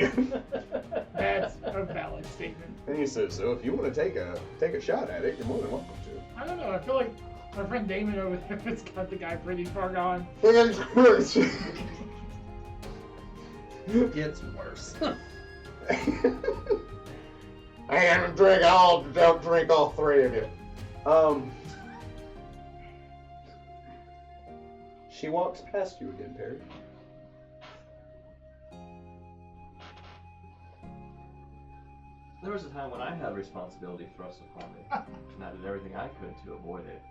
That's a valid statement. And he says, "So if you want to take a shot at it, you're more than welcome to." I don't know. I feel like my friend Damon over there has got the guy pretty far gone. It Gets worse. I haven't don't drink all 3 of you. She walks past you again, Perry. There was a time when I had responsibility thrust upon me, and I did everything I could to avoid it.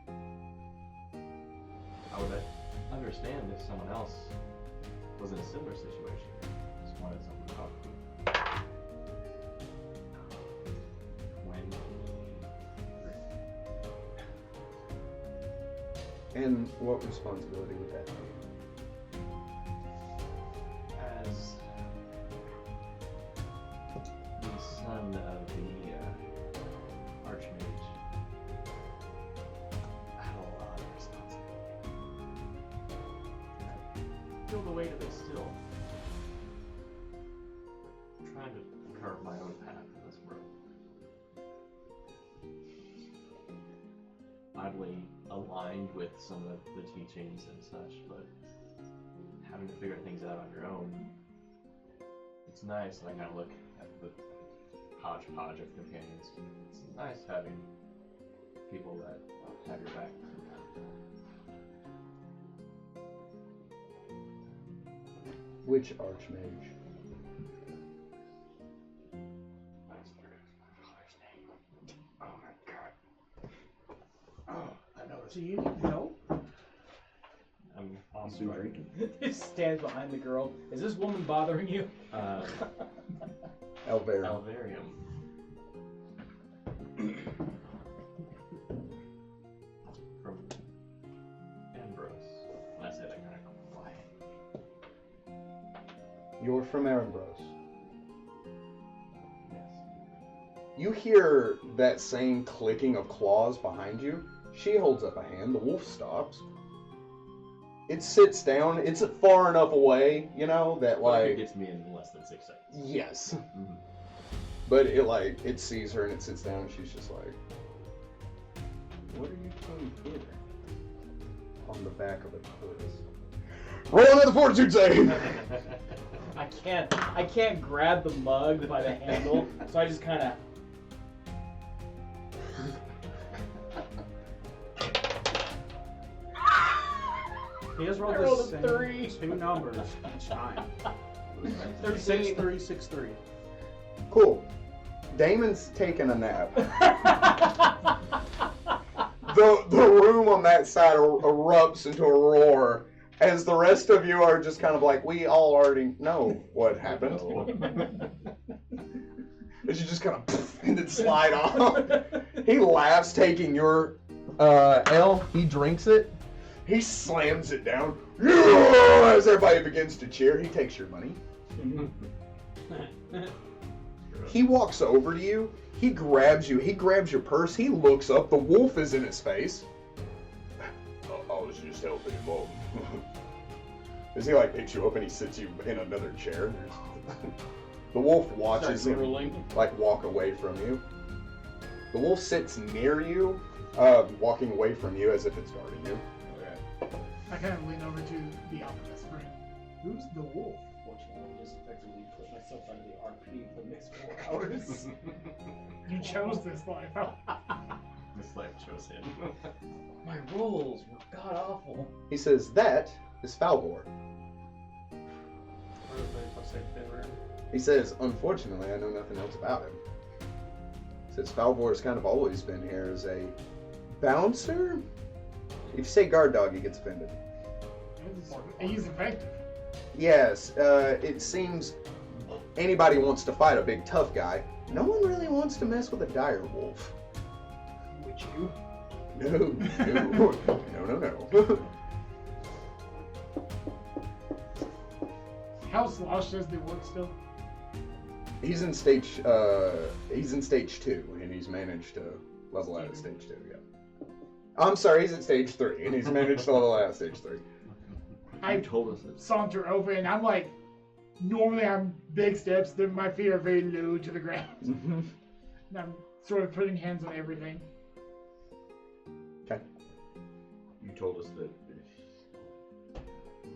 I would understand if someone else was in a similar situation. Just wanted someone to talk to. When And what responsibility would that be? as the son of the Archmage, I have a lot of responsibility. And I feel the weight of it still. I'm trying to carve my own path in this world. Oddly aligned with some of the teachings and such, but having to figure things out on your own, it's nice. I kind of look at the hodgepodge of companions. It's nice having people that have your back. Which Archmage? Oh my god. Oh, I noticed. Do you need help? I'm also Still drinking. He stands behind the girl. Is this woman bothering you? Elvera. Alvarium. From Ambrose. I say that kind of quiet. You're from Erebros. Yes. You hear that same clicking of claws behind you. She holds up a hand. The wolf stops. It sits down. It's far enough away, you know, that It like... gets me in less than 6 seconds. Yes. Mm-hmm. But it sees her and it sits down and she's just like, what are you doing here? On the back of a tortoise. Roll another fortitude save! I can't grab the mug by the handle, so I just kind of. He has I rolled rolled the a same 3. two numbers each time. 13. 6363. Cool. Damon's taking a nap. The room on that side erupts into a roar as the rest of you are just kind of like, we all already know what happened. As you just kind of and then slide off. He laughs, taking your... L, he drinks it. He slams it down. Yeah! As everybody begins to cheer, he takes your money. He walks over to you. He grabs you. He grabs your purse. He looks up. The wolf is in his face. I was just helping him up. As he like picks you up and he sits you in another chair. The wolf watches him like walk away from you. The wolf sits near you, walking away from you as if it's guarding you. I kind of lean over to the alchemist friend. Who's the wolf? Fortunately, I just effectively put myself under the RP for the next 4 hours. You chose this life. This life chose him. My rolls were god awful. He says, that is Falvor. He says, unfortunately, I know nothing else about him. He says, Falvor's kind of always been here as a bouncer? If you say guard dog, he gets offended. He's effective. Yes, it seems anybody wants to fight a big tough guy. No one really wants to mess with a dire wolf. Would you? No. How sloshed does the work still? He's in stage 2, and he's managed to level out at stage 2, yeah. I'm sorry, he's at stage 3, and he's managed to level out at stage 3. I told us that. saunter over, and I'm like, normally I'm big steps, then my feet are very low to the ground. And I'm sort of putting hands on everything. Okay. You told us that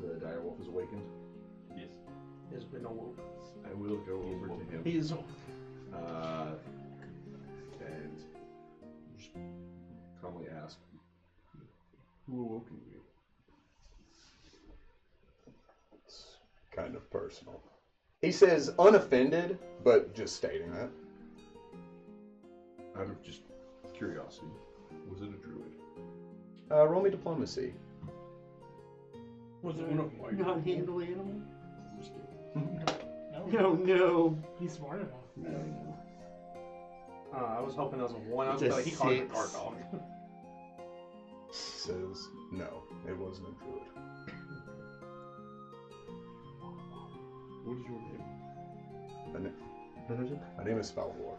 the dire wolf is awakened. Yes. Has been awoke. I will go over to him. He is. And just calmly ask, who awoken you? It's kind of personal. He says unoffended, but just stating that. Out of just curiosity, was it a druid? Roll me diplomacy. Was it one of my? Not handle animal? Just kidding. No. He's smart enough. No. I was hoping that was a 1. I was It's a like, he called it a 6. guard dog. Says, no, it wasn't a druid. What is your name? My name is Falvor.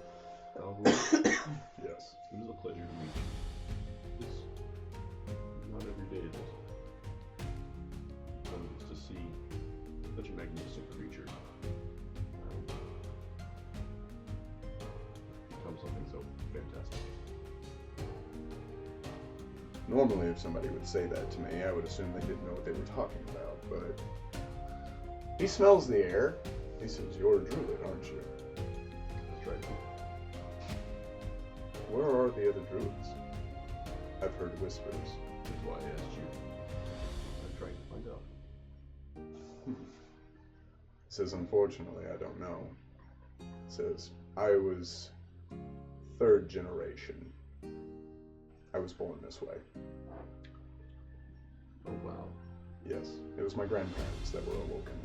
Yes. It is a pleasure to meet you. It's not every day that one gets to see such a magnificent creature become something so fantastic. Normally, if somebody would say that to me, I would assume they didn't know what they were talking about, but he smells the air. He says, "You're a druid, aren't you?" That's right. Where are the other druids? I've heard whispers. That's why I asked you. I'm trying to find out. Says, unfortunately, I don't know. Says, I was 3rd generation. I was born this way. Oh wow. Yes, it was my grandparents that were awoken.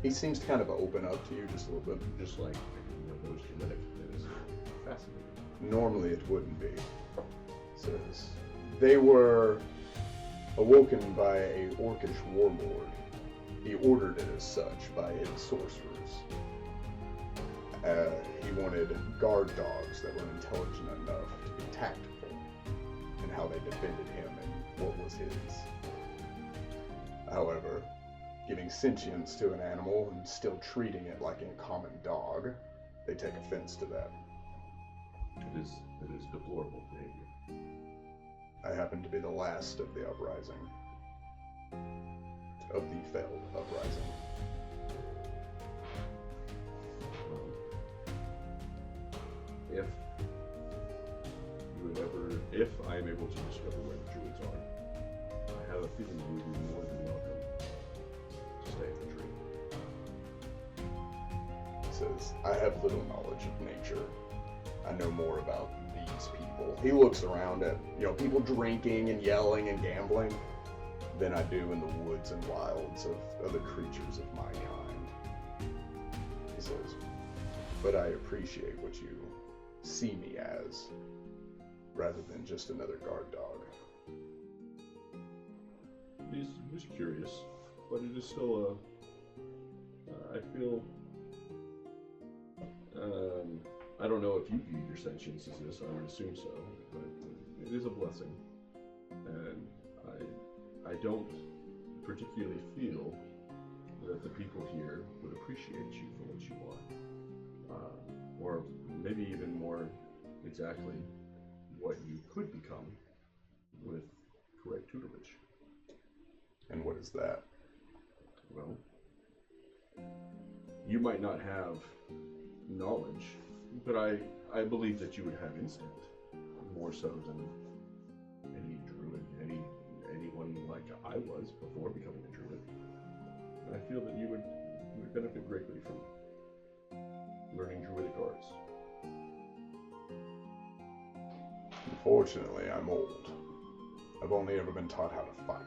He seems to kind of open up to you just a little bit. Just like those genetic, that is fascinating. Normally it wouldn't be. Says, they were awoken by a orcish warlord. He ordered it as such by his sorcerers. He wanted guard dogs that were intelligent enough to be tactful in how they defended him and what was his. However, giving sentience to an animal and still treating it like a common dog, they take offense to that. It is deplorable behavior. I happen to be the last of the uprising. Of the failed uprising. If I am able to discover where the druids are, I have a feeling you would be more than welcome to stay at the tree. Says, I have little knowledge of nature. I know more about these people. He looks around at, people drinking and yelling and gambling than I do in the woods and wilds of other creatures of my kind. He says, but I appreciate what you see me as, rather than just another guard dog. He's curious, but it is still I feel, I don't know if you view your sentience as this, I would assume so, but it is a blessing. And I don't particularly feel that the people here would appreciate you for what you are. Or maybe even more exactly what you could become with correct tutorage. And what is that? Well, you might not have knowledge, but I believe that you would have instinct, more so than any druid, anyone like I was before becoming a druid. And I feel that you would benefit greatly from learning druidic arts. Unfortunately, I'm old. I've only ever been taught how to fight.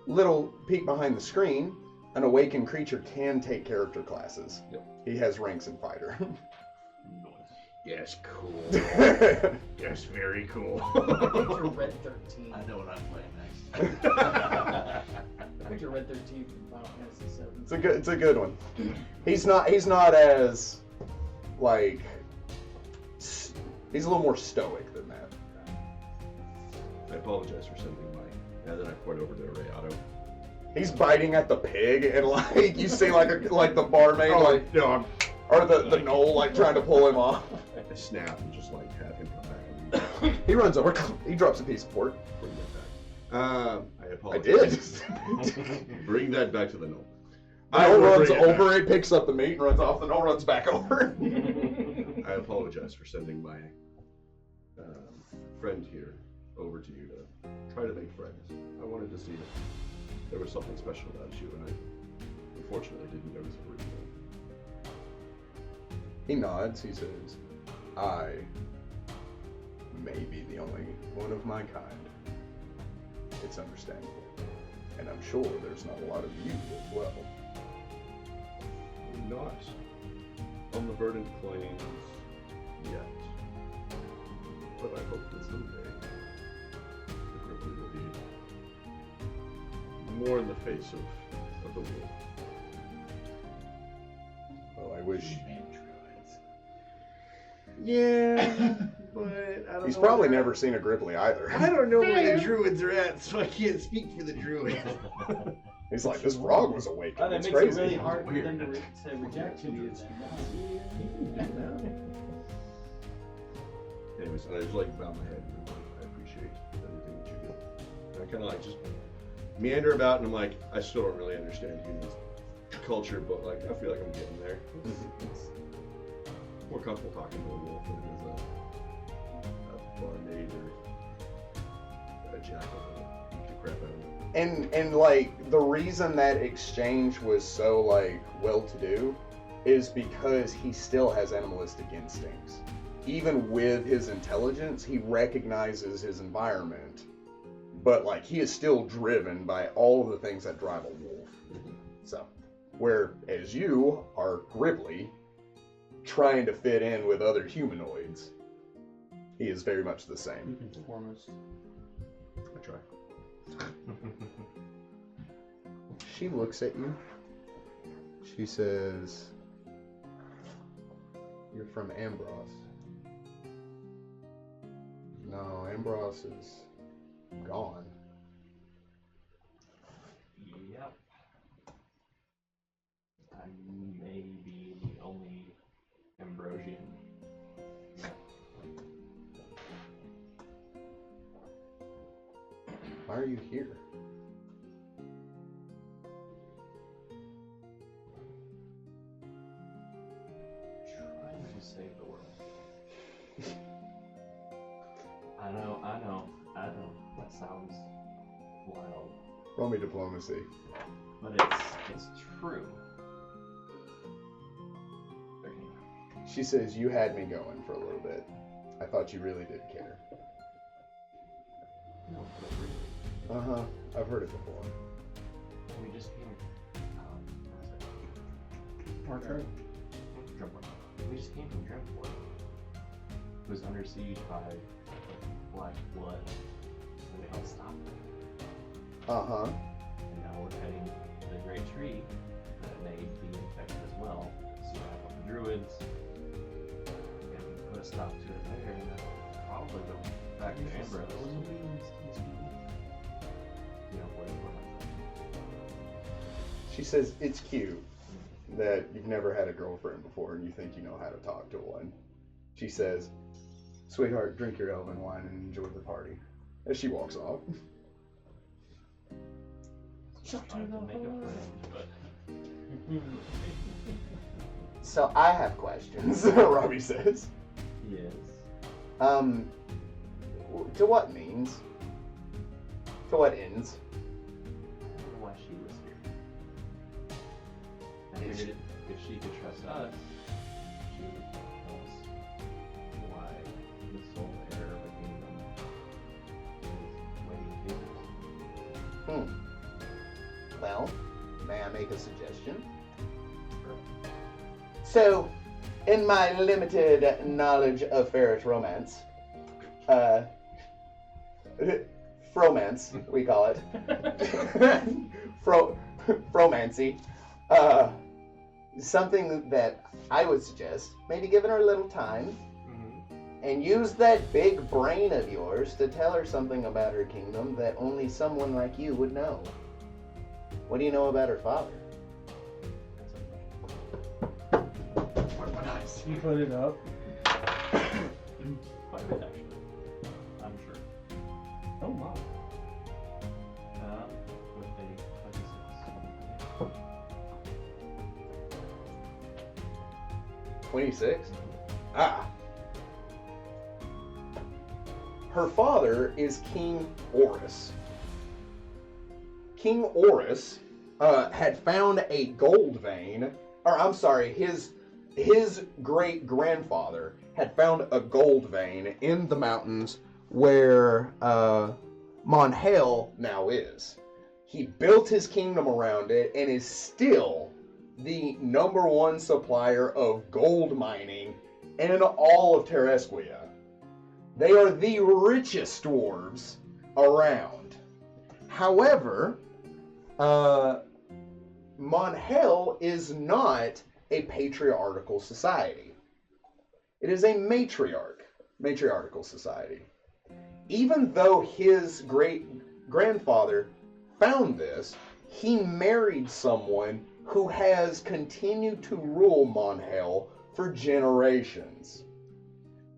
Little peek behind the screen, an awakened creature can take character classes. Yep. He has ranks in fighter. Yes, cool. Yes, very cool. Picture Red 13. I know what I'm playing next. Picture Red 13 from Final Fantasy VII. It's a good one. He's not as like he's a little more stoic than that. I apologize for sending now that I point over to Rayado. He's biting at the pig and like you see like the barmaid no, or the gnoll like trying to pull him off. I snap and just like have him come back and He runs over, he drops a piece of pork. bring that back. I I apologize. did. Bring that back to the gnome. The gnoll runs over, he picks up the meat and runs off. The gnoll runs back over. I apologize for sending my friend here over to you to try to make friends. I wanted to see if there was something special about you, and I unfortunately didn't notice it originally. He nods, he says, I may be the only one of my kind. It's understandable. And I'm sure there's not a lot of you as well. Not on the verdant plains yet. But I hope that someday the Gripply will be more in the face of the wolf. Well, I wish. Yeah, but I don't He's know probably where- never seen a Gripply either. I don't know where the druids are at, so I can't speak for the druids. He's like, this frog was awakened. Oh, that It's makes crazy. it really hard for Weird. them to reject you. Anyways, and I just like bow my head and I'm like, I appreciate everything that you do. And I kind of like just meander about and I'm like, I still don't really understand human culture, but like I feel like I'm getting there. It's more comfortable talking to a wolf than it is a barmaid or a jackal that beat the crap out of me. And like the reason that exchange was so like well-to-do is because he still has animalistic instincts. Even with his intelligence, he recognizes his environment, but like he is still driven by all the things that drive a wolf. So, whereas you are Gripply, trying to fit in with other humanoids, he is very much the same. Conformist. I try. She looks at you. She says, "You're from Ambros." No, Ambros is gone. Yep. I may be the only Ambrosian. Why are you here? Trying to save the world. I know. That sounds wild, Roll me diplomacy. but it's true. 13. She says, "You had me going for a little bit. I thought you really did care." No, but really, Uh-huh. I've heard it before. we just came. Marker. We just came from Dreadport. It was under siege by Black Blood, and we helped stop it. Uh-huh. And now we're heading to the Great Tree that may be infected as well. So we have the druids, and put a stop to it there, and then probably go back to Ambrose. Whatever. She says, "It's cute that you've never had a girlfriend before and you think you know how to talk to one." She says, "Sweetheart, drink your elven wine and enjoy the party." As she walks off. Trying to make a friend, but So I have questions, Robbie says. yes. To what means? To what ends? I don't know why she was here. I figured if she could trust us, she would tell us why the sole heir of a kingdom is waiting tables. Well, may I make a suggestion? So, in my limited knowledge of ferret romance, fromance, we call it. Fromancy. Something that I would suggest, maybe giving her a little time, and use that big brain of yours to tell her something about her kingdom that only someone like you would know. What do you know about her father? He put it up. Quite a bit, actually. I'm sure. Oh my. With a 26. 26? Ah. Her father is King Orus. King Orus had found a gold vein, or I'm sorry, his his great-grandfather had found a gold vein in the mountains where Monhale now is. He built his kingdom around it and is still the #1 supplier of gold mining in all of Terresquia. They are the richest dwarves around. However, Monhale is not a patriarchal society. It is a matriarchal society. Even though his great-grandfather found this, he married someone who has continued to rule Monhale for generations.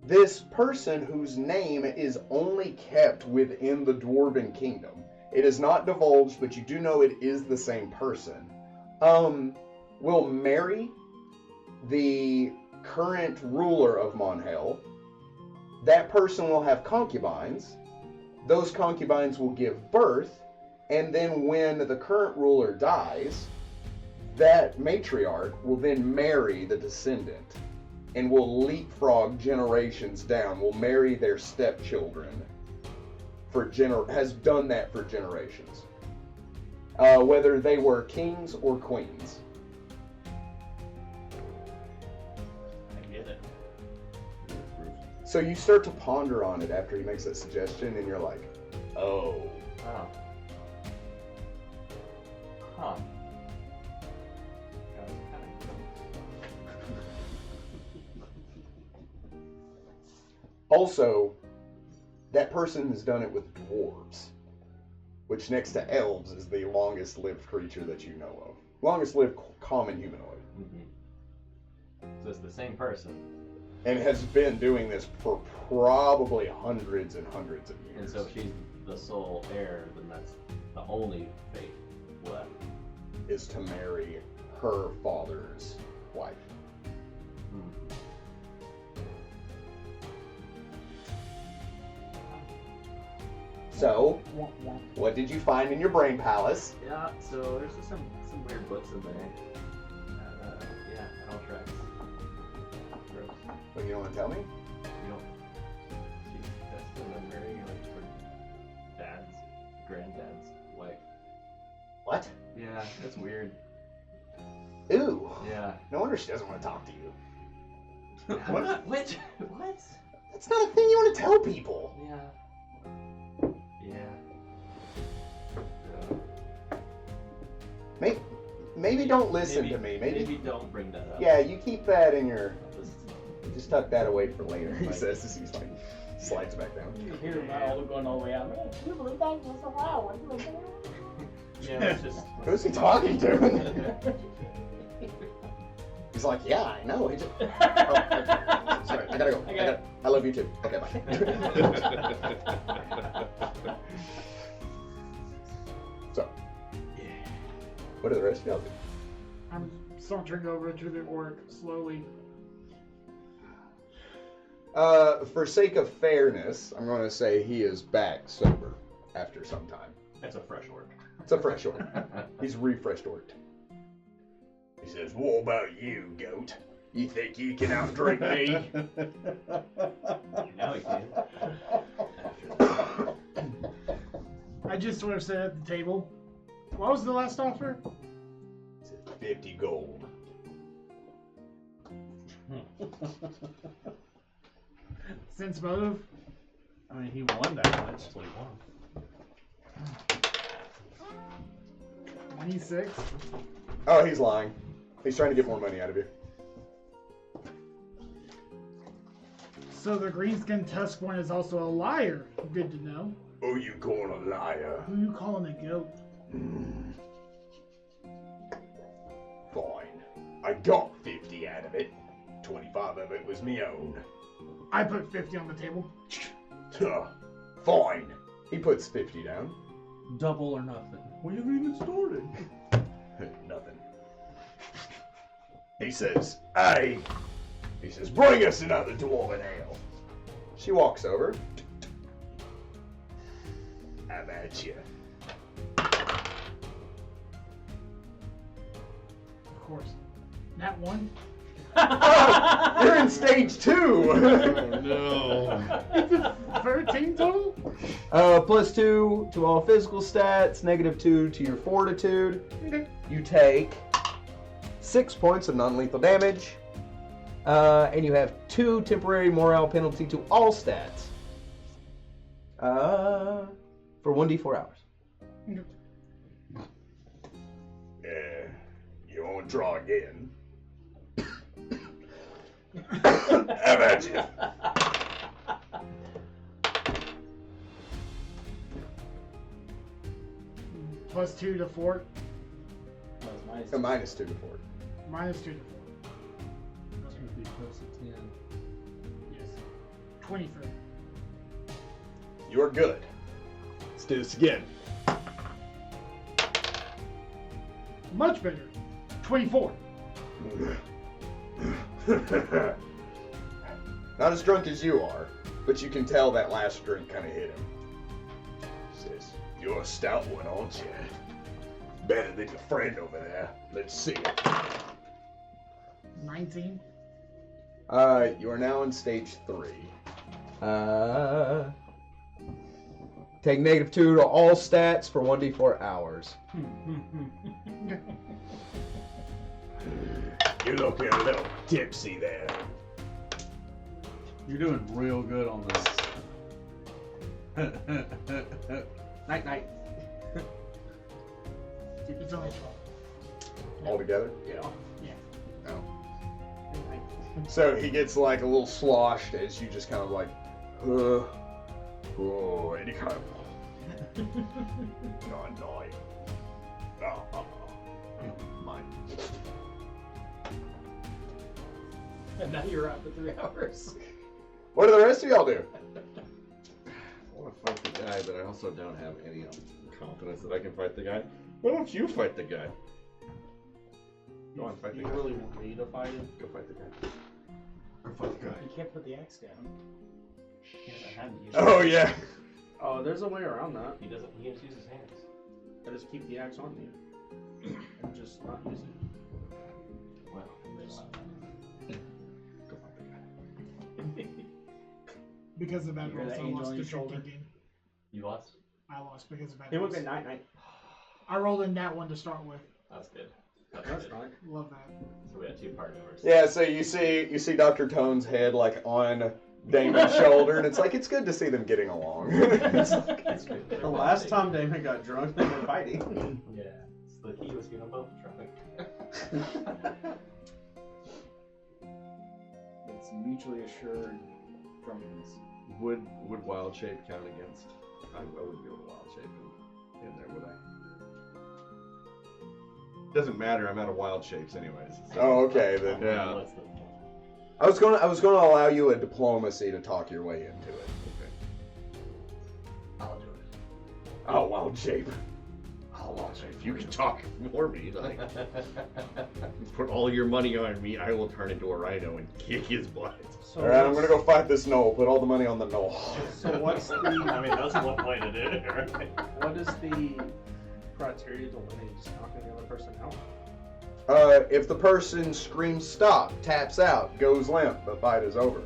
This person, whose name is only kept within the Dwarven Kingdom, it is not divulged, but you do know it is the same person, will marry the current ruler of Monhale. That person will have concubines. Those concubines will give birth, and then when the current ruler dies, that matriarch will then marry the descendant and will leapfrog generations down, will marry their stepchildren, has done that for generations. Whether they were kings or queens. I get it. So you start to ponder on it after he makes that suggestion, and you're like, oh. Oh. Huh. Also, that person has done it with dwarves, which next to elves is the longest lived creature that you know of. Longest lived common humanoid. Mm-hmm. So it's the same person. And has been doing this for probably hundreds and hundreds of years. And so if she's the sole heir, then that's the only fate left. Is to marry her father's wife. So, what did you find in your brain palace? Yeah, so there's just some weird books in there. Yeah, it all tracks. Gross. Well, you don't want to tell me? You don't. She's that's the memory like her dad's, granddad's wife. What? Yeah, that's weird. Ooh. Yeah. No wonder she doesn't want to talk to you. What? What? What? That's not a thing you want to tell people. Yeah. Maybe don't listen to me. Maybe don't bring that up. Yeah, you keep that in your. Just tuck that away for later. He says as he's like slides back down. You hear my older going all the way out. Man, you believe that was so loud. Yeah, it's just. Who's he talking to? He's like, yeah, I know. He just... Oh, sorry, I gotta go. I love you too. Okay, bye. So, what do the rest of y'all do? I'm sauntering over to the orc slowly. For sake of fairness, I'm going to say he is back sober after some time. That's a fresh orc. It's a fresh orc. He's refreshed orc. He says, what about you, goat? You think you can outdrink me? Now he can. I just sort of sat at the table. What was the last offer? He says, 50 gold. Sense motive? I mean, he won that much. That's what he won. 26. Oh, he's lying. He's trying to get more money out of you. So the greenskin tusk one is also a liar. Good to know. Oh, you calling a liar? Who you calling a goat? Fine. I got 50 out of it. 25 of it was me own. I put 50 on the table. Fine. He puts 50 down. Double or nothing. We haven't even started. Nothing. He says, hey. He says, bring us another dwarven ale. She walks over. How about you? Of course. That one. Oh, you're in stage 2. Oh, no. 13 total? +2 to all physical stats, -2 to your fortitude. Okay. You take 6 points of non-lethal damage, and you have 2 temporary morale penalty to all stats for 1d4 hours. Yeah, you won't draw again. Have at you. +2 to fort. A -2 to fort. -2 to fort. That's gonna be close to 10. Yes. 23. You're good. Let's do this again. Much better. 24. Not as drunk as you are, but you can tell that last drink kind of hit him. Says, "You're a stout one, aren't you? Better than your friend over there. Let's see it." 19. You are now in stage 3. Take -2 to all stats for 1d4 hours. You're looking a little tipsy there. You're doing real good on this. Night, night. It's only 12. All together? Yeah. No. Night, night. So he gets like a little sloshed as you just kind of like, oh, and he kind of, not annoying. Mine. And now you're out for 3 hours. What do the rest of y'all do? I want to fight the guy, but I also don't have any confidence that I can fight the guy. Why don't you fight the guy? Go on, fight the You guy. really want me to fight him? Go fight the guy. Go fight the guy. You can't put the axe down. He doesn't have to use Oh it. yeah. Oh, there's a way around that. He doesn't. He just uses his hands. I just keep the axe on me. And just not use it. Well, there's Go fight the guy. Because of that, You hear that I angel lost on the your shoulder? drinking game. You lost. I lost because of that. It would have been night, night. I rolled in that one to start with. That's good. That's That's good. not. Love that. So we had 2 part numbers. Yeah, so you see Dr. Tone's head like on Damon's shoulder, and it's like it's good to see them getting along. It's good. The last time Damon got drunk, they were fighting. Yeah. So the key was getting them both drunk. It's mutually assured drunkenness. Would wild shape count against? I wouldn't be able to wild shape in there, would I? Doesn't matter. I'm out of wild shapes anyways. So. Oh, okay then. Yeah. What's the point? I was gonna allow you a diplomacy to talk your way into it. I'll do it. Oh, wild shape. Oh, wild shape. If you can talk for me, like put all your money on me, I will turn into a rhino and kick his butt. So All right, I'm gonna go fight this knoll. Put all the money on the knoll. So what's I the mean, that's one way to do it, right? what is the criteria to eliminate? Just knocking the other person out? If the person screams stop, taps out, goes limp, the fight is over.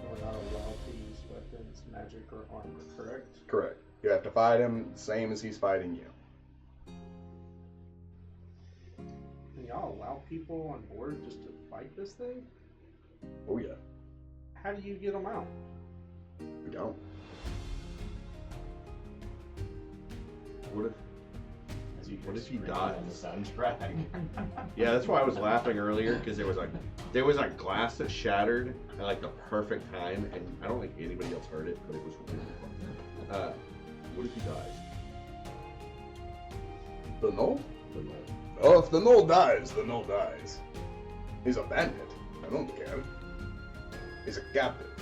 We're not allowed to use weapons, magic, or armor, correct? Correct. You have to fight him the same as he's fighting you. Can y'all allow people on board just to fight this thing? Oh yeah. How do you get them out? We don't. What What if he On the dies? soundtrack. Yeah, that's why I was laughing earlier because there was a glass that shattered at like the perfect time, and I don't think anybody else heard it, but it was really fun. What if he dies? The knoll? The knoll. Oh, if the knoll dies, the knoll dies. He's a bandit. I don't care. He's a captive.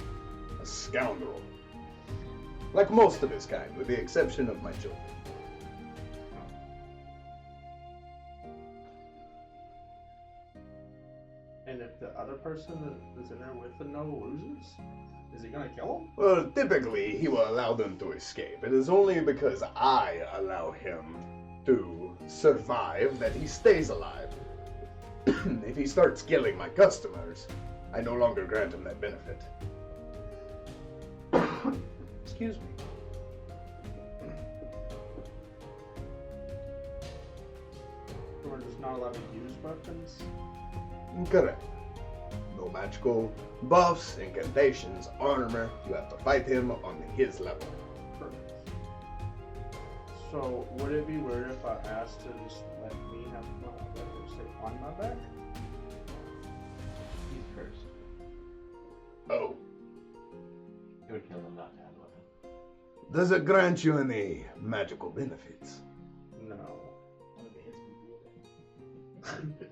A scoundrel. Like most of his kind, with the exception of my children. And if the other person that is in there with the no loses, is he gonna kill him? Well, typically, he will allow them to escape. It is only because I allow him to survive that he stays alive. If he starts killing my customers, I no longer grant him that benefit. Excuse me. We're just not allowed to use weapons. Correct. No magical buffs, incantations, armor. You have to fight him on his level. Perfect. So, would it be weird if I asked to just let me have my weapon stay on my back? He's cursed. Oh. It would kill him not to have a weapon. Does it grant you any magical benefits? No.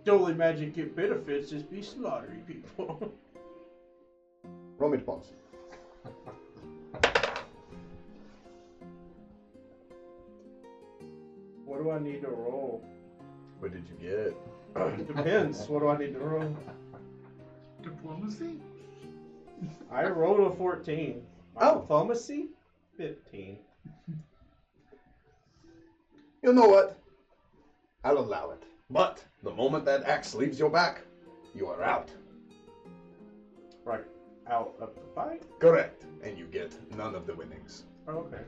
The only magic it benefits is be slaughtering people. Roll me diplomacy. What do I need to roll? What did you get? Depends. What do I need to roll? Diplomacy? I rolled a 14. My Oh. Diplomacy? 15. You know what? I'll allow it. But the moment that axe leaves your back, you are out. Right out of the fight? Correct. And you get none of the winnings. Oh, okay.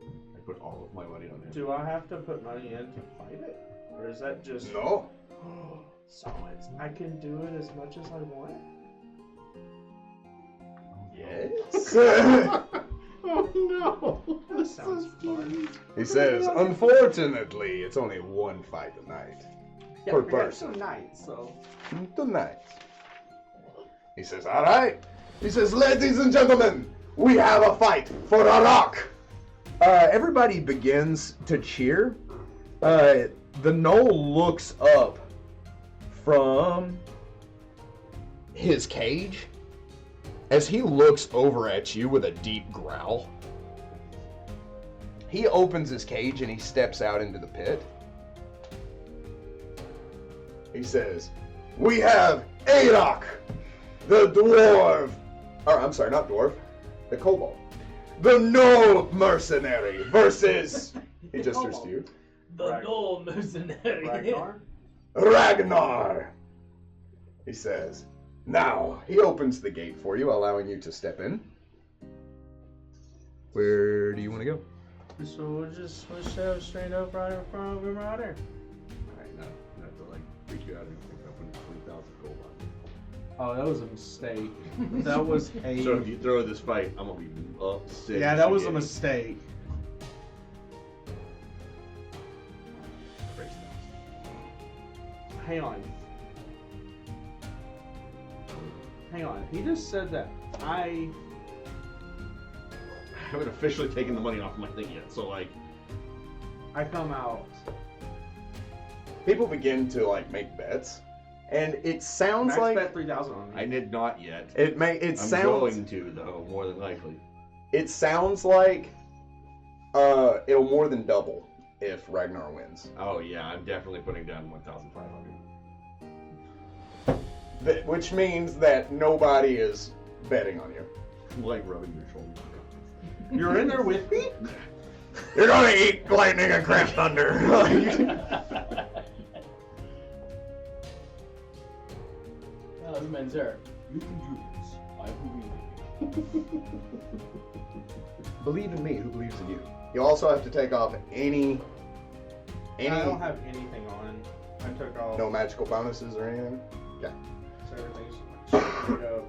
I put all of my money on him. Do I have to put money in to fight it? Or is that just... No. So I can do it as much as I want? Yes. Oh no! That sounds fun. He says, unfortunately, it's only one fight a night. Yeah, Per we got person. some nights, so... Tonight. He says, all right. He says, ladies and gentlemen, we have a fight for a rock. Everybody begins to cheer. The gnoll looks up from his cage as he looks over at you with a deep growl. He opens his cage and he steps out into the pit. He says, we have Arok, the dwarf. Or, I'm sorry, not dwarf. The kobold. The gnoll mercenary versus... He gestures to you. The Gnoll mercenary. Ragnar? Ragnar. He says, now, he opens the gate for you, allowing you to step in. Where do you want to go? So we'll just shove straight up right in front of him right there. Alright, not to like freak you out or anything. I put 20,000 gold on Oh, that was a mistake. That was a... it. So if you throw this fight, I'm gonna be up 6. Yeah, that was a again. mistake. Crazy. Hang on. Hang on. He just said that I haven't officially taken the money off my thing yet, so like... come out. People begin to like make bets, and it sounds Max like bet 3,000 on me. I did not yet. it I'm sounds going to, though, more than likely. it sounds like it'll more than double if Ragnar wins. Oh yeah, I'm definitely putting down 1,500. Which means that nobody is betting on you. Like rubbing your shoulder. You're in there with me? You're gonna eat lightning and crash thunder. Oh, the man's there. You can do this. I believe in you. Believe in me, who believes in you? You also have to take off any I don't have anything on. I took off no magical bonuses or anything. so everything's straight up.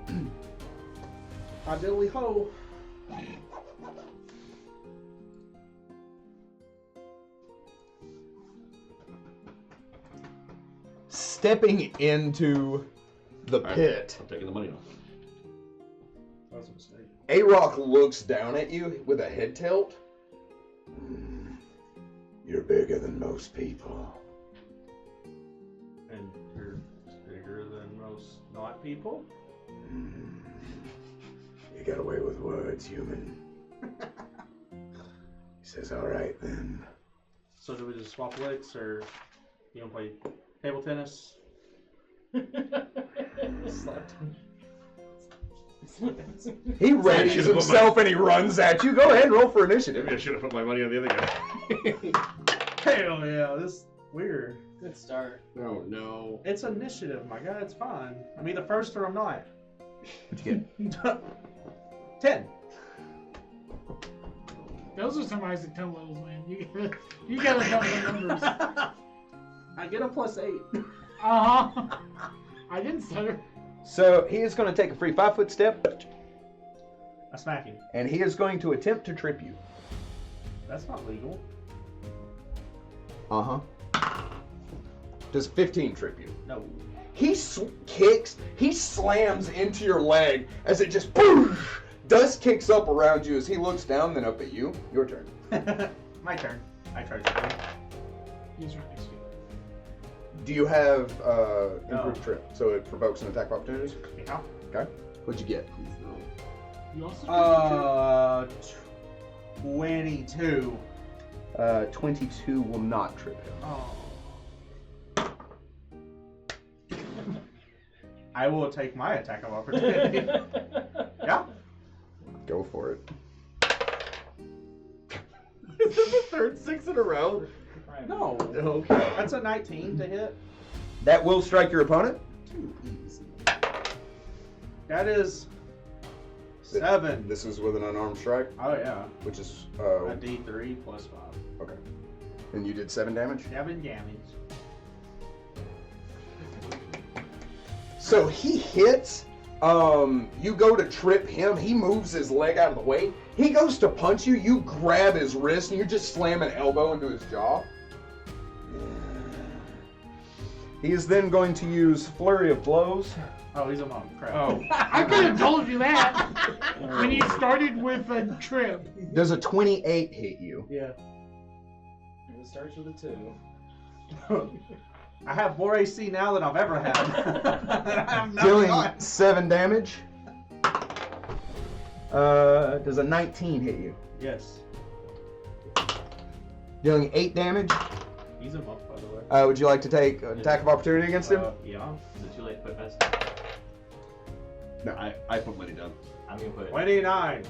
I dilly ho. Stepping into the pit. I'm taking the money off. That was a mistake. Arok looks down at you with a head tilt. You're bigger than most people. And you're bigger than most not people? You got away with words, human. He says, all right then. So do we just swap licks or you want to play table tennis? Slapped him. He readies himself and he runs at you. Go ahead, roll for initiative. Maybe I should have put my money on the other guy. Hell yeah, this is weird. Good start. Oh no. It's initiative, my guy. It's fine. I mean, the first or I'm not. What'd you get? 10. Those are some Isaac Tone levels, man. You gotta know the numbers. I get a +8. Uh-huh. I didn't stutter. So he is going to take a free 5-foot step, I smack him. and he is going to attempt to trip you. That's not legal. Uh-huh. Does 15 trip you? No. He kicks, he slams into your leg as it just boosh, dust kicks up around you as he looks down, then up at you. Your turn. My turn. I try to. He's right next to you. Do you have improved trip? So it provokes an attack of opportunities? Yeah. Okay. What'd you get? You also 22. 22 will not trip him. Oh. I will take my attack of opportunity. Yeah. Go for it. Is this the third 6 in a row? No. Okay. That's a 19 to hit. That will strike your opponent. Too easy. That is 7. This is with an unarmed strike, Oh yeah. which is A D3 +5. okay. And you did 7 damage. 7 damage. So he hits. You go to trip him. He moves his leg out of the way. He goes to punch you. You grab his wrist and you just slam an elbow into his jaw. He is then going to use Flurry of Blows. Oh, he's a monk. Crap. Oh. I could have told you that when you started with a trip. Does a 28 hit you? Yeah. It starts with a 2. I have more AC now than I've ever had. I have no Dealing thought. 7 damage. Does a 19 hit you? Yes. Dealing 8 damage. He's a monk, by the way. Would you like to take an attack of opportunity against him? Yeah. Is it too late to put best? No, I put money down. I'm gonna put 29.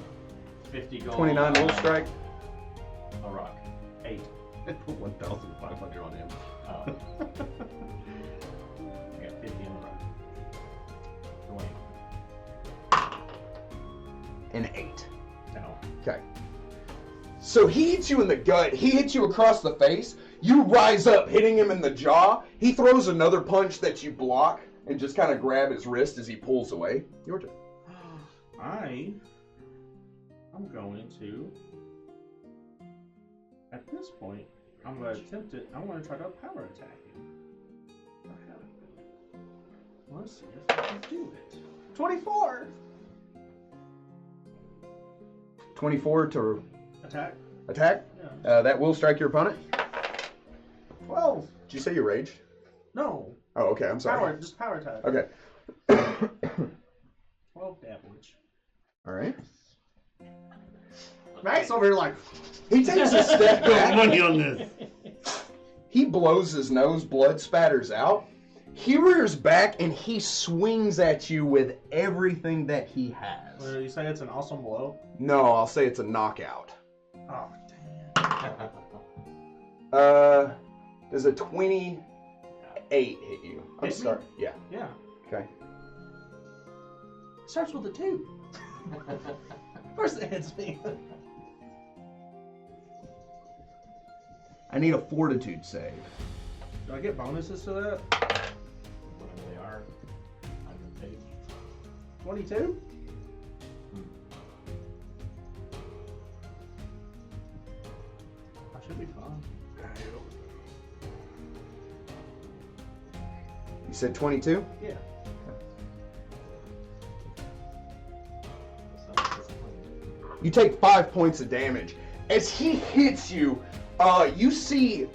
50 gold. 29 will on strike. A rock. 8. I put 1,500 on him. Oh. I got 50 on the rock. 20. An 8. No. Okay. So he hits you in the gut. He hits you across the face. You rise up, hitting him in the jaw. He throws another punch that you block and just kind of grab his wrist as he pulls away. Your turn. I'm going to. At this point, I'm going to attempt it. I'm going to try to power attack him. Let's see if I can do it. 24! 24 to Attack? attack. Yeah. That will strike your opponent. 12! Did you say you raged? No! Oh, okay. I'm sorry. Power, just power attack. Okay. 12 damage. All right. Max over here like, He takes a step back. Money on this. He blows his nose. Blood spatters out. He rears back and he swings at you with everything that he has. you say it's an awesome blow? No, I'll say it's a knockout. Oh, damn. Does a 28 hit you? I'm Hit me? sorry. Yeah. Yeah. Okay. Starts with a 2. Of course it hits me. I need a fortitude save. Do I get bonuses to that? Whatever they are. I'm gonna take. 22? I should be fine. You said 22? Yeah. You take 5 points of damage. As he hits you, you see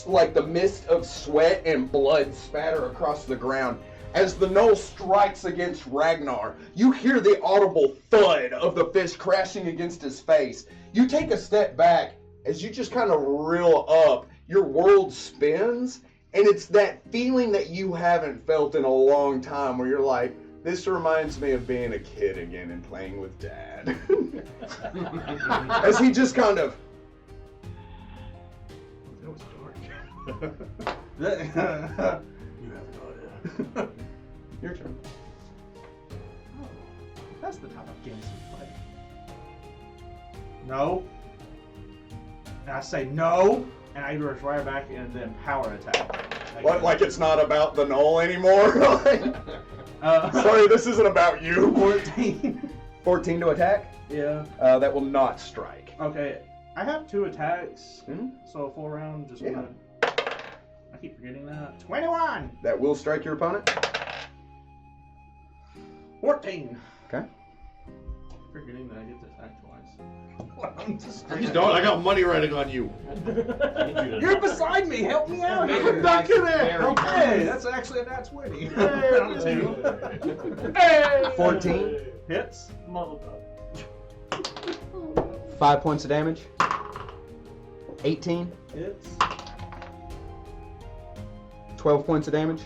like the mist of sweat and blood spatter across the ground. As the knoll strikes against Ragnar, you hear the audible thud of the fist crashing against his face. You take a step back. As you just kind of reel up, your world spins, and it's that feeling that you haven't felt in a long time where you're like, this reminds me of being a kid again and playing with Dad. As he just kind of... That was You have no idea. Your turn. Oh, that's the type of games we play. No. And I say no, and I rush right back and then power attack. What, like it's not about the null anymore? Sorry, this isn't about you. 14. 14 to attack? Yeah. That will not strike. Okay. I have 2 attacks, Mhm. so 4 round. Just Yeah. one. I keep forgetting that. 21. That will strike your opponent. 14. Okay. Forgetting that I get to attack twice. I'm just don't. I got money riding on you. You're beside me. Help me out Make here. it back in there. Okay, that's actually a nat 20. Round 2. Hey! 14. Hits. Motherfucker. 5 points of damage. 18. Hits. 12 points of damage.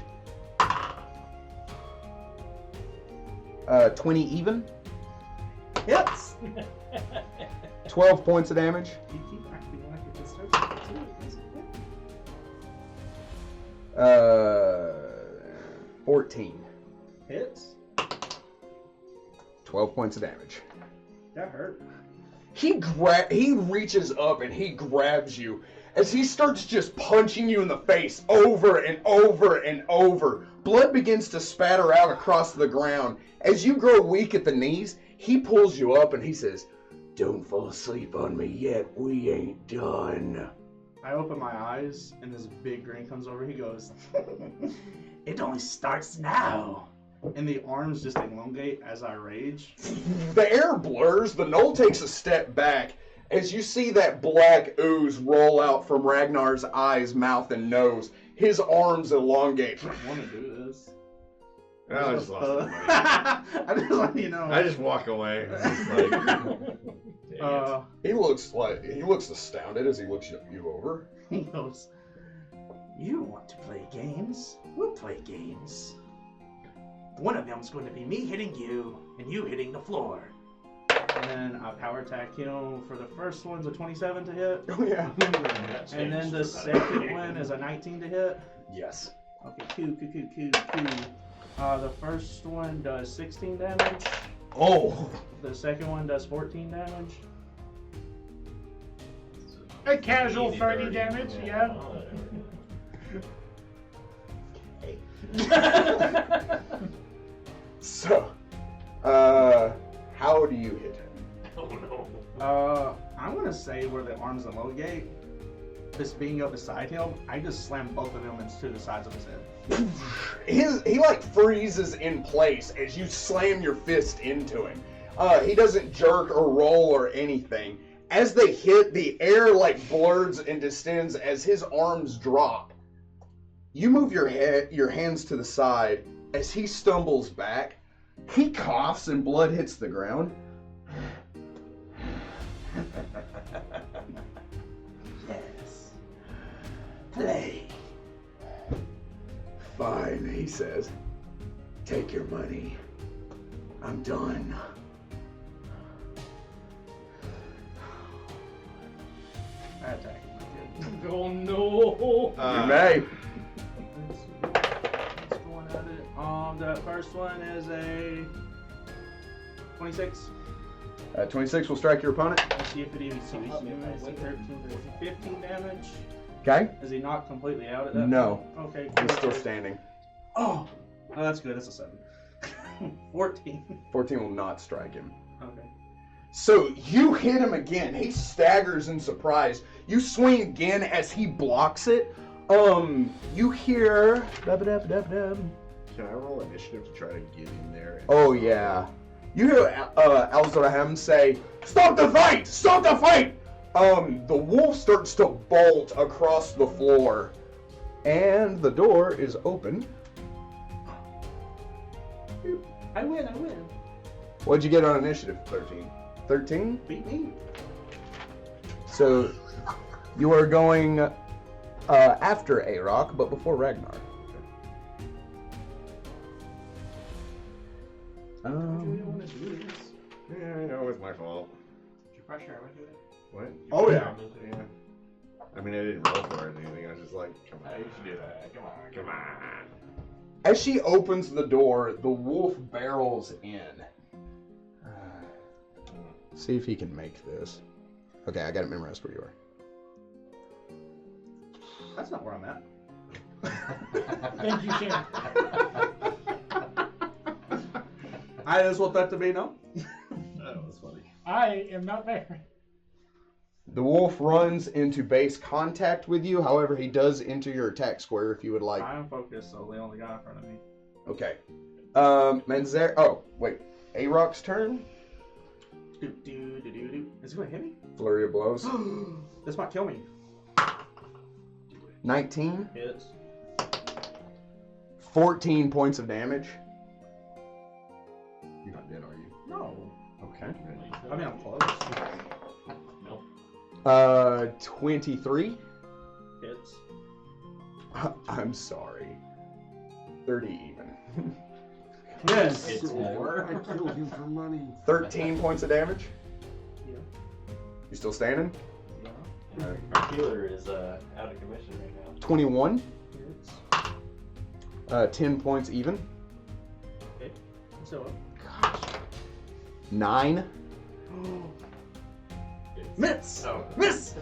20 even. Hits. 12 points of damage. You keep acting like it just starts. 14. Hits. 12 points of damage. That hurt. He reaches up and he grabs you as he starts just punching you in the face over and over and over. Blood begins to spatter out across the ground. As you grow weak at the knees, he pulls you up and he says, "Don't fall asleep on me yet. We ain't done." I open my eyes and this big grin comes over. He goes, "It only starts now." And the arms just elongate as I rage. The air blurs. The knoll takes a step back as you see that black ooze roll out from Ragnar's eyes, mouth, and nose. His arms elongate. I want to do this. I just lost the money. I just let you know. I just walk away. It's like, He looks astounded as he looks you over. He goes, "You want to play games? We'll play games. One of them's going to be me hitting you and you hitting the floor." And then I power attack him for the first one's a 27 to hit. Oh yeah. And then the second one is a 19 to hit. Yes. Okay, Q. The first one does 16 damage. Oh. The second one does 14 damage. A casual 30 damage, yeah. So, how do you hit him? Oh no. I'm gonna say where the arms elongate, just being up beside him, I just slam both of them into the sides of his head. He like freezes in place as you slam your fist into him. He doesn't jerk or roll or anything. As they hit, the air like blurs and distends as his arms drop. You move your hands to the side. As he stumbles back, he coughs and blood hits the ground. Yes. Play. Fine, he says. Take your money. I'm done. I attack him. Oh no. You may. Let's go at it. The first one is a 26. 26 will strike your opponent. Let's see if it even suits him. 15 damage. Okay. Is he not completely out at that No. point? Okay. He's still standing. Oh, that's good. That's a 7. 14. 14 will not strike him. Okay. So you hit him again. He staggers in surprise. You swing again as he blocks it. You hear. can I roll initiative to try to get in there? And Oh yeah. You hear Alzrahem say, "Stop the fight! Stop the fight!" The wolf starts to bolt across the floor, and the door is open. I win. What'd you get on initiative? 13. 13? Beat me. So you are going after Arok, but before Ragnar. I don't want to do this. Yeah, I know, it's my fault. Did you pressure him into it? What? Oh, yeah. Yeah. I mean, I didn't roll for it or anything. I was just like, come on. You should do that. Come on. As she opens the door, the wolf barrels in. See if he can make this. Okay, I got it memorized where you are. That's not where I'm at. Thank you, Shane. I just want that to be known. That was funny. I am not there. The wolf runs into base contact with you. However, he does enter your attack square if you would like. I'm focused solely on the guy in front of me. Okay. Manzer. Oh, wait. A-Rock's turn. Is he gonna hit me? Flurry of blows. This might kill me. 19. Hits. 14 points of damage. You're not dead, are you? No. Okay. I mean, I'm close. Nope. 23. Hits. I'm sorry. 30 even. Yes. It's more. I killed him for money. 13 points of damage. Yeah. You still standing? Our healer is out of commission right now. 21. Hits. 10 points even. Okay. So, 9. miss. Oh. Miss.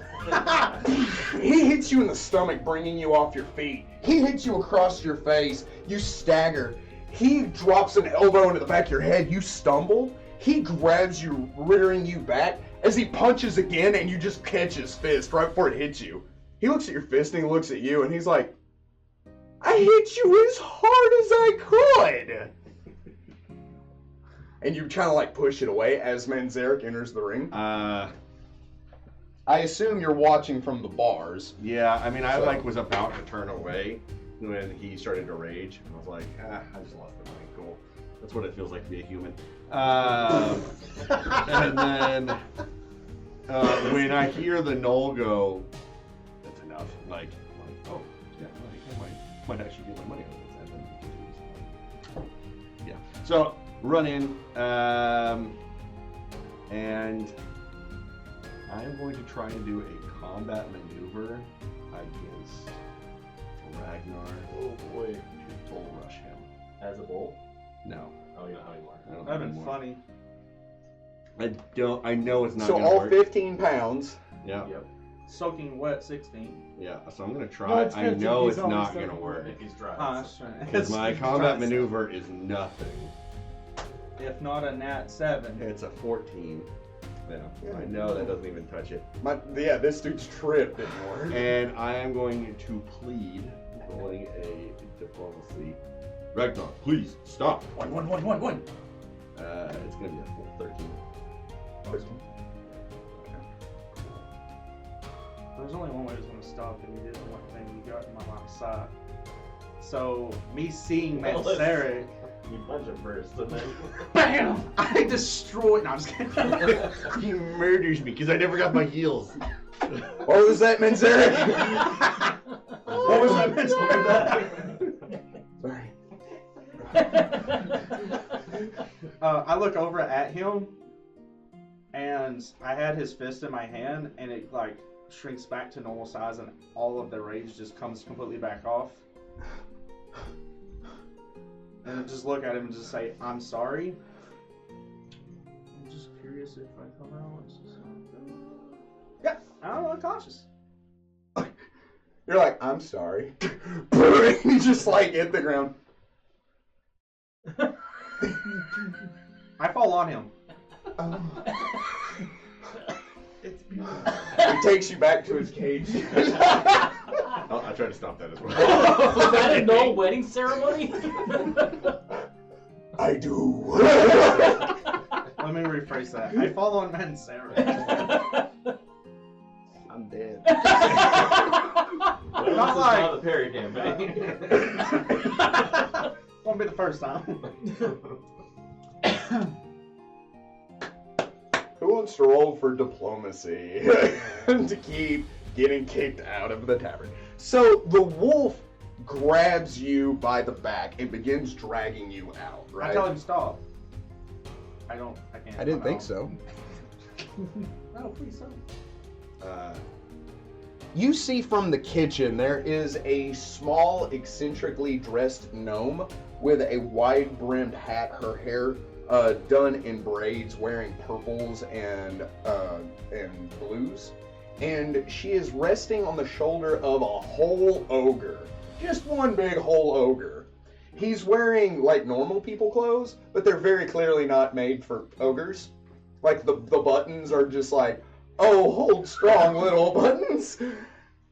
He hits you in the stomach, bringing you off your feet. He hits you across your face. You stagger. He drops an elbow into the back of your head. You stumble. He grabs you, rearing you back. As he punches again, and you just catch his fist right before it hits you. He looks at your fist and he looks at you, and he's like, I hit you as hard as I could. And you kind of like push it away as Manzarek enters the ring. I assume you're watching from the bars. Yeah, I mean, I So- like was about to turn away when he started to rage. And I was like, I just lost the money. Cool. That's what it feels like to be a human. And then when I hear the Knoll go, that's enough. Like, oh, yeah, I might actually get my money out of this. And then yeah. So run in, and I'm going to try and do a combat maneuver against Ragnar. Oh boy. To bull rush him. As a bull? No. Oh, you don't have any more. I don't That'd have been anymore. funny. I know it's not So gonna all work. 15 pounds. Yeah, Yep. Soaking wet 16. yeah. So I'm gonna No, try. it's I 15, know he's it's always not 17. gonna work If he's dry. That's right. because my combat maneuver is nothing. If not a nat 7. It's a 14. Yeah, I know that doesn't even touch it. This dude's trip didn't work. And I am going to plead, rolling a diplomacy. Ragnar, please stop. One. It's gonna be a full 13. There's only one way it was going to stop, and you did one thing. You got in my line of sight. So, me seeing Well, Manzarek, You punch him first, and then. BAM! I destroyed. No, I'm just kidding. He murders me because I never got my heals. What was that, Manzarek? What was that Manzarek? Sorry. I look over at him, and I had his fist in my hand, and it like shrinks back to normal size, and all of the rage just comes completely back off. And I just look at him and just say, "I'm sorry." I'm just curious if I come out. Yeah, I'm unconscious. You're like, I'm sorry. You just like hit the ground. I fall on him. It's beautiful. He takes you back to his cage. I tried to stop that as well. Was that a no wedding ceremony? I do. Let me rephrase that. I fall on Manzarek. I'm dead. Well, this is Not like- not the Perry campaign. Won't be the first time. Who wants to roll for diplomacy to keep getting kicked out of the tavern? So the wolf grabs you by the back and begins dragging you out, right? I tell him stop. I can't. I didn't I'm think out. so. No, please don't. You see from the kitchen there is a small, eccentrically dressed gnome with a wide-brimmed hat, her hair done in braids, wearing purples and blues. And she is resting on the shoulder of a whole ogre. Just one big whole ogre. He's wearing, like, normal people clothes, but they're very clearly not made for ogres. Like, the buttons are just like, oh, hold strong, little buttons.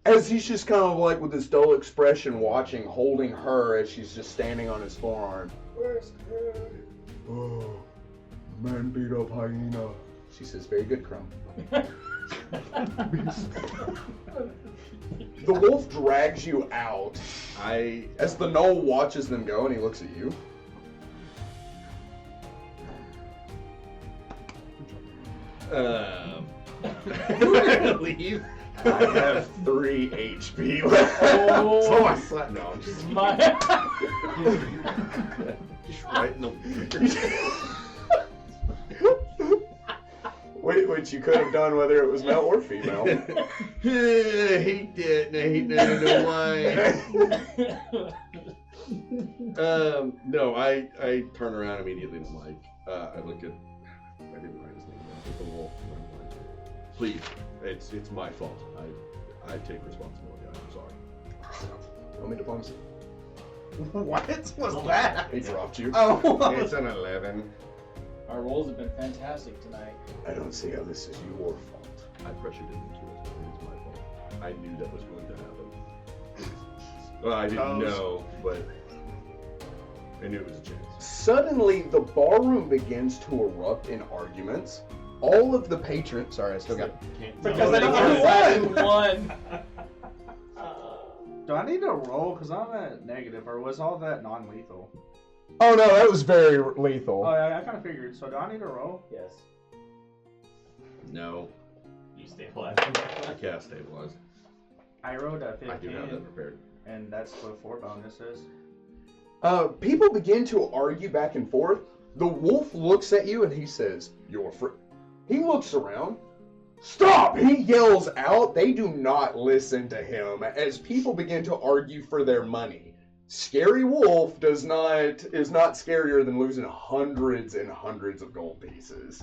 As he's just kind of like with this dull expression watching, holding her as she's just standing on his forearm. Where's Kid? Oh, man beat up hyena. She says, very good, Crumb. The wolf drags you out. As the gnoll watches them go and he looks at you. Leave. I have 3 HP left. Oh, so I slept. No, I'm just just right in the. Which you could have done whether it was male or female. I hate that. I don't know why. No, I turn around immediately and I'm like, I look at. I didn't write his name down. The wolf. And I'm like, please, it's my fault. I take responsibility. I'm sorry. Roll me diplomacy. What was that? He dropped you. Oh. It's an 11. Our rolls have been fantastic tonight. I don't see how this is your fault. I pressured him into it. It's my fault. I knew that was going to happen. Well, I didn't know, but I knew it was a chance. Suddenly, the barroom begins to erupt in arguments. All of the patrons... Sorry, I still got... Because I Only one. Do I need to roll? Because I'm at negative, or was all that non-lethal? Oh no, that was very lethal. Oh, yeah, I kind of figured. So do I need to roll? Yes. No, You stabilize. I can't stabilize. I rolled a 15. I do have that prepared. And that's what 4 bonuses. People begin to argue back and forth. The wolf looks at you and he says, "You're free." He looks around. "Stop!" He yells out. They do not listen to him as people begin to argue for their money. Scary Wolf is not scarier than losing hundreds and hundreds of gold pieces.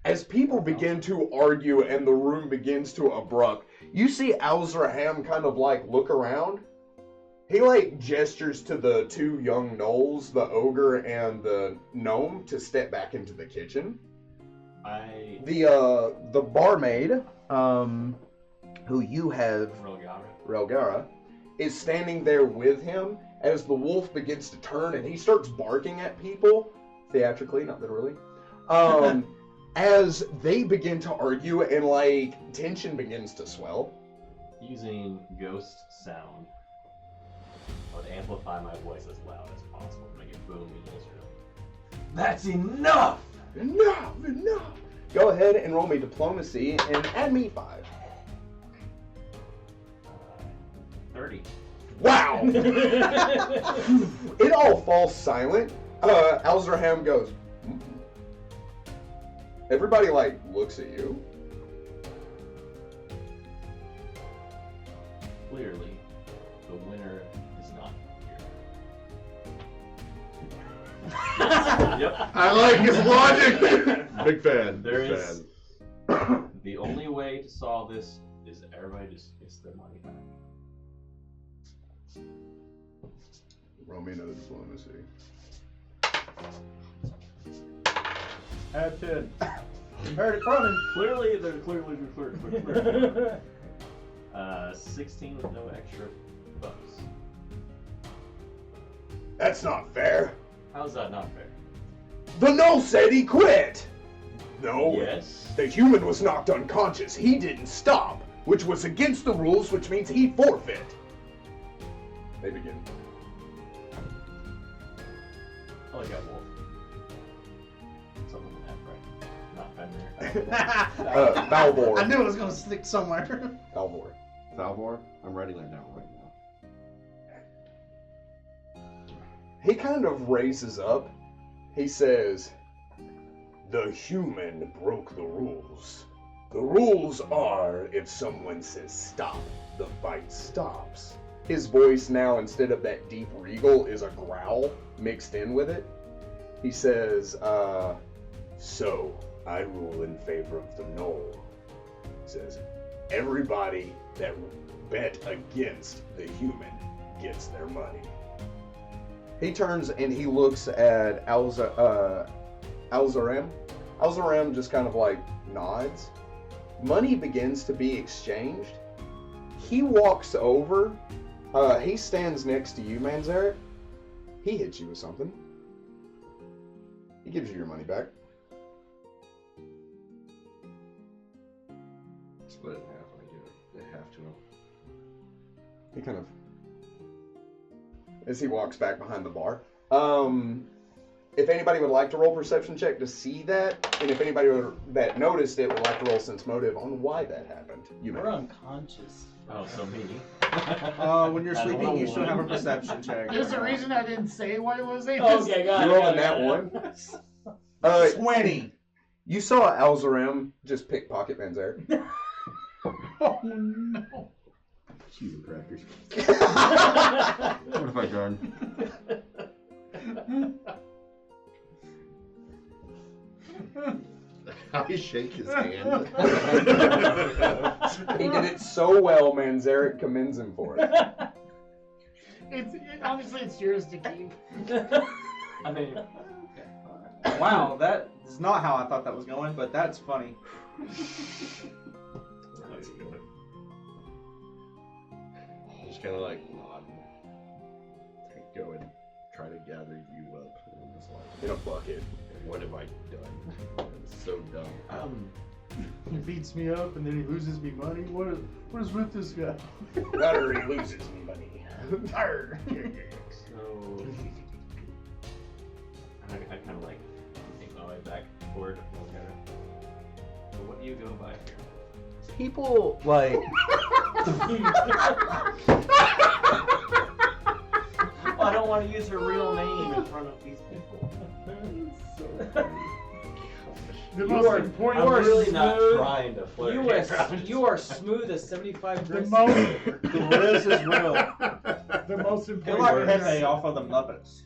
As people begin to argue and the room begins to erupt, you see Alzraham kind of like look around. He like gestures to the 2 young gnolls, the ogre and the gnome, to step back into the kitchen. The barmaid, who you have, Relgara, is standing there with him as the wolf begins to turn and he starts barking at people, theatrically, not literally, as they begin to argue and like tension begins to swell. Using ghost sound, I would amplify my voice as loud as possible to make it boom in this room. That's enough! Enough! Go ahead and roll me diplomacy and add me 5. 30. Wow! It all falls silent. Alzraham goes, "Mm." Everybody like looks at you. Clearly, the winner is not here. Yep. I like his logic. Big fan. There big is- fan. The only way to solve this is everybody just gets their money back. Roll me another diplomacy. Add 10. You heard it coming. Clearly. 16 with no extra bucks. That's not fair. How's that not fair? The gnoll said he quit. No. Yes. The human was knocked unconscious. He didn't stop, which was against the rules, which means he forfeit. They begin. I like that wolf. Something with that, right? Not Fenrir. Balvor. I knew it was gonna stick somewhere. Balvor. Valvor, I'm writing that down right now. He kind of raises up. He says, "The human broke the rules. The rules are if someone says stop, the fight stops. His voice now, instead of that deep regal, is a growl mixed in with it. He says, so I rule in favor of the knoll. He says, everybody that bet against the human gets their money. He turns and he looks at Alzaram. Alzaram just kind of like nods. Money begins to be exchanged. He walks over. He stands next to you, Manzarek. He hits you with something. He gives you your money back. Split it in half and I give it half to him. He kind of, as he walks back behind the bar. If anybody would like to roll perception check to see that, and if anybody that noticed it would like to roll sense motive on why that happened, you may. We're unconscious. Oh, so me. When you're I don't sleeping, you know. should have a perception check. There's a reason I didn't say what it was. Okay, got You it. rolling got that it. one? 20. You saw Alzaram just pickpocket Manzarek. Oh no. Cheese and crackers. What have I done? I shake his hand. He did it so well, Manzarek commends him for it. Honestly, it's yours to keep. I mean, Wow, that is not how I thought that was going, but that's funny. that's good. Just kind of like nod. Go and try to gather you up. And just like, In a bucket. what have I done? I'm so dumb. He beats me up and then he loses me money. What is with this guy? Or he loses me money. Arr. So, I kind of like think my way back forward. Okay. So what do you go by here? People like I don't want to use her real name in front of these people. The You most are- important. I'm are really not smooth. trying to flirt. You are smooth as 75 The dresses. most, The Riz is real. the most Feel important. like Pepe off of the Muppets.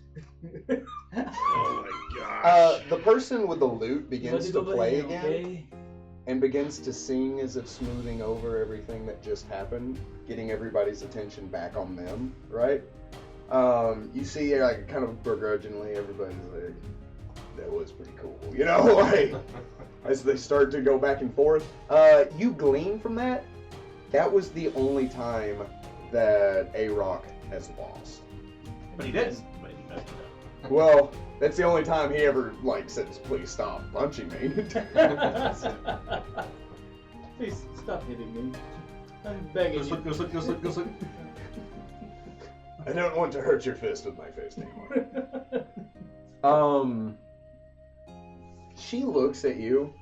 Oh my gosh. The person with the lute begins to play again and begins to sing as if smoothing over everything that just happened, getting everybody's attention back on them, right? You see, like, kind of begrudgingly, everybody's like, that was pretty cool, you know, like, as they start to go back and forth. You glean from that, that was the only time that A-Rock has lost. But he didn't. But he messed it up. Well, that's the only time he ever, like, says, please stop punching me. Please stop hitting me. I'm begging you. Go look. I don't want to hurt your fist with my fist anymore. She looks at you.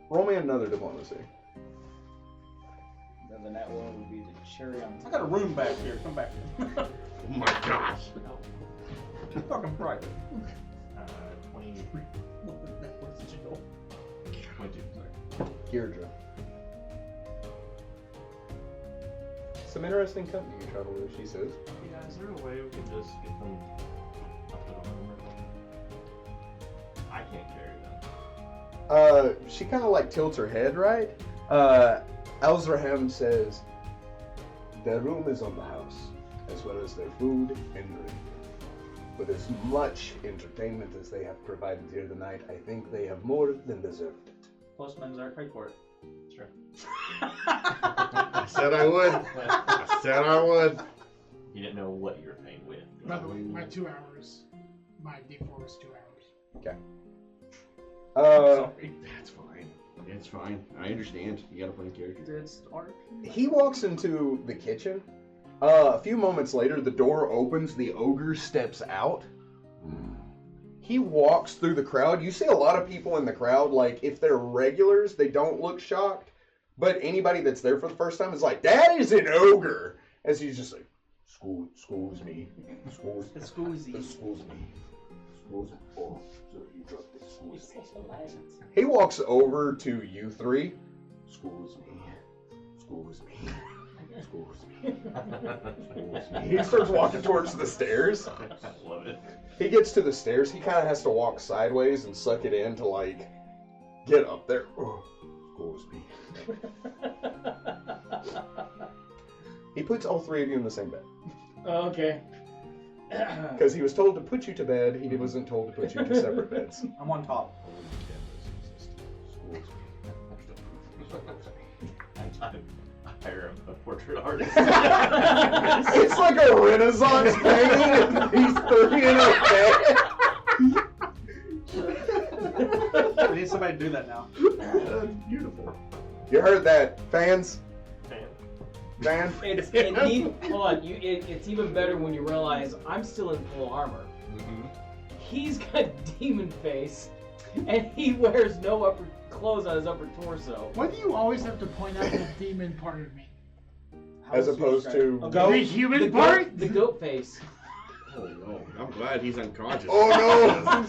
Roll me another diplomacy. Then that one would be the cherry on I top. got a room back here. Come back here. Oh my gosh. I'm fucking private. 23. Where's the jingle? 22, sorry. Deirdre. Some interesting company you travel with, she says. Yeah, is there a way we can just get them up to the room or something? I can't carry them. She kind of like tilts her head, right? Elzraham says, their room is on the house, as well as their food and drink. With as much entertainment as they have provided here tonight, I think they have more than deserved it. Postmen's are paid for it. Sure. I said I would. I said I would. You didn't know what you were paying with. By the way, my 2 hours, my D4 is 2 hours. Sorry. That's fine. It's fine. I understand. You gotta play character. It's dark. He walks into the kitchen. A few moments later, the door opens, the ogre steps out. He walks through the crowd. You see a lot of people in the crowd, like, if they're regulars, they don't look shocked. But anybody that's there for the first time is like, that is an ogre! As he's just like, excuse me. Excuse me. Excuse me. Oh, so you dropped it. Excuse me. He walks over to you three. Excuse me. Excuse me. Excuse me. Excuse me. He starts walking towards the stairs. I love it. He gets to the stairs. He kind of has to walk sideways and suck it in to like get up there. Oh, Excuse me. He puts all three of you in the same bed Okay. because he was told to put you to bed. He wasn't told to put you to separate beds. I'm on top. Excuse I hire a portrait artist. It's like a Renaissance painting. And these three in a bed. I need somebody to do that now. That's beautiful. You heard that, fans? Man. Fan? Hold on. It's even better when you realize I'm still in full armor. He's got demon face, and he wears no upper clothes on his upper torso. Why do you always have to point out the demon part of me? As opposed to A goat? The human part? The goat face. Oh no, I'm glad he's unconscious. Oh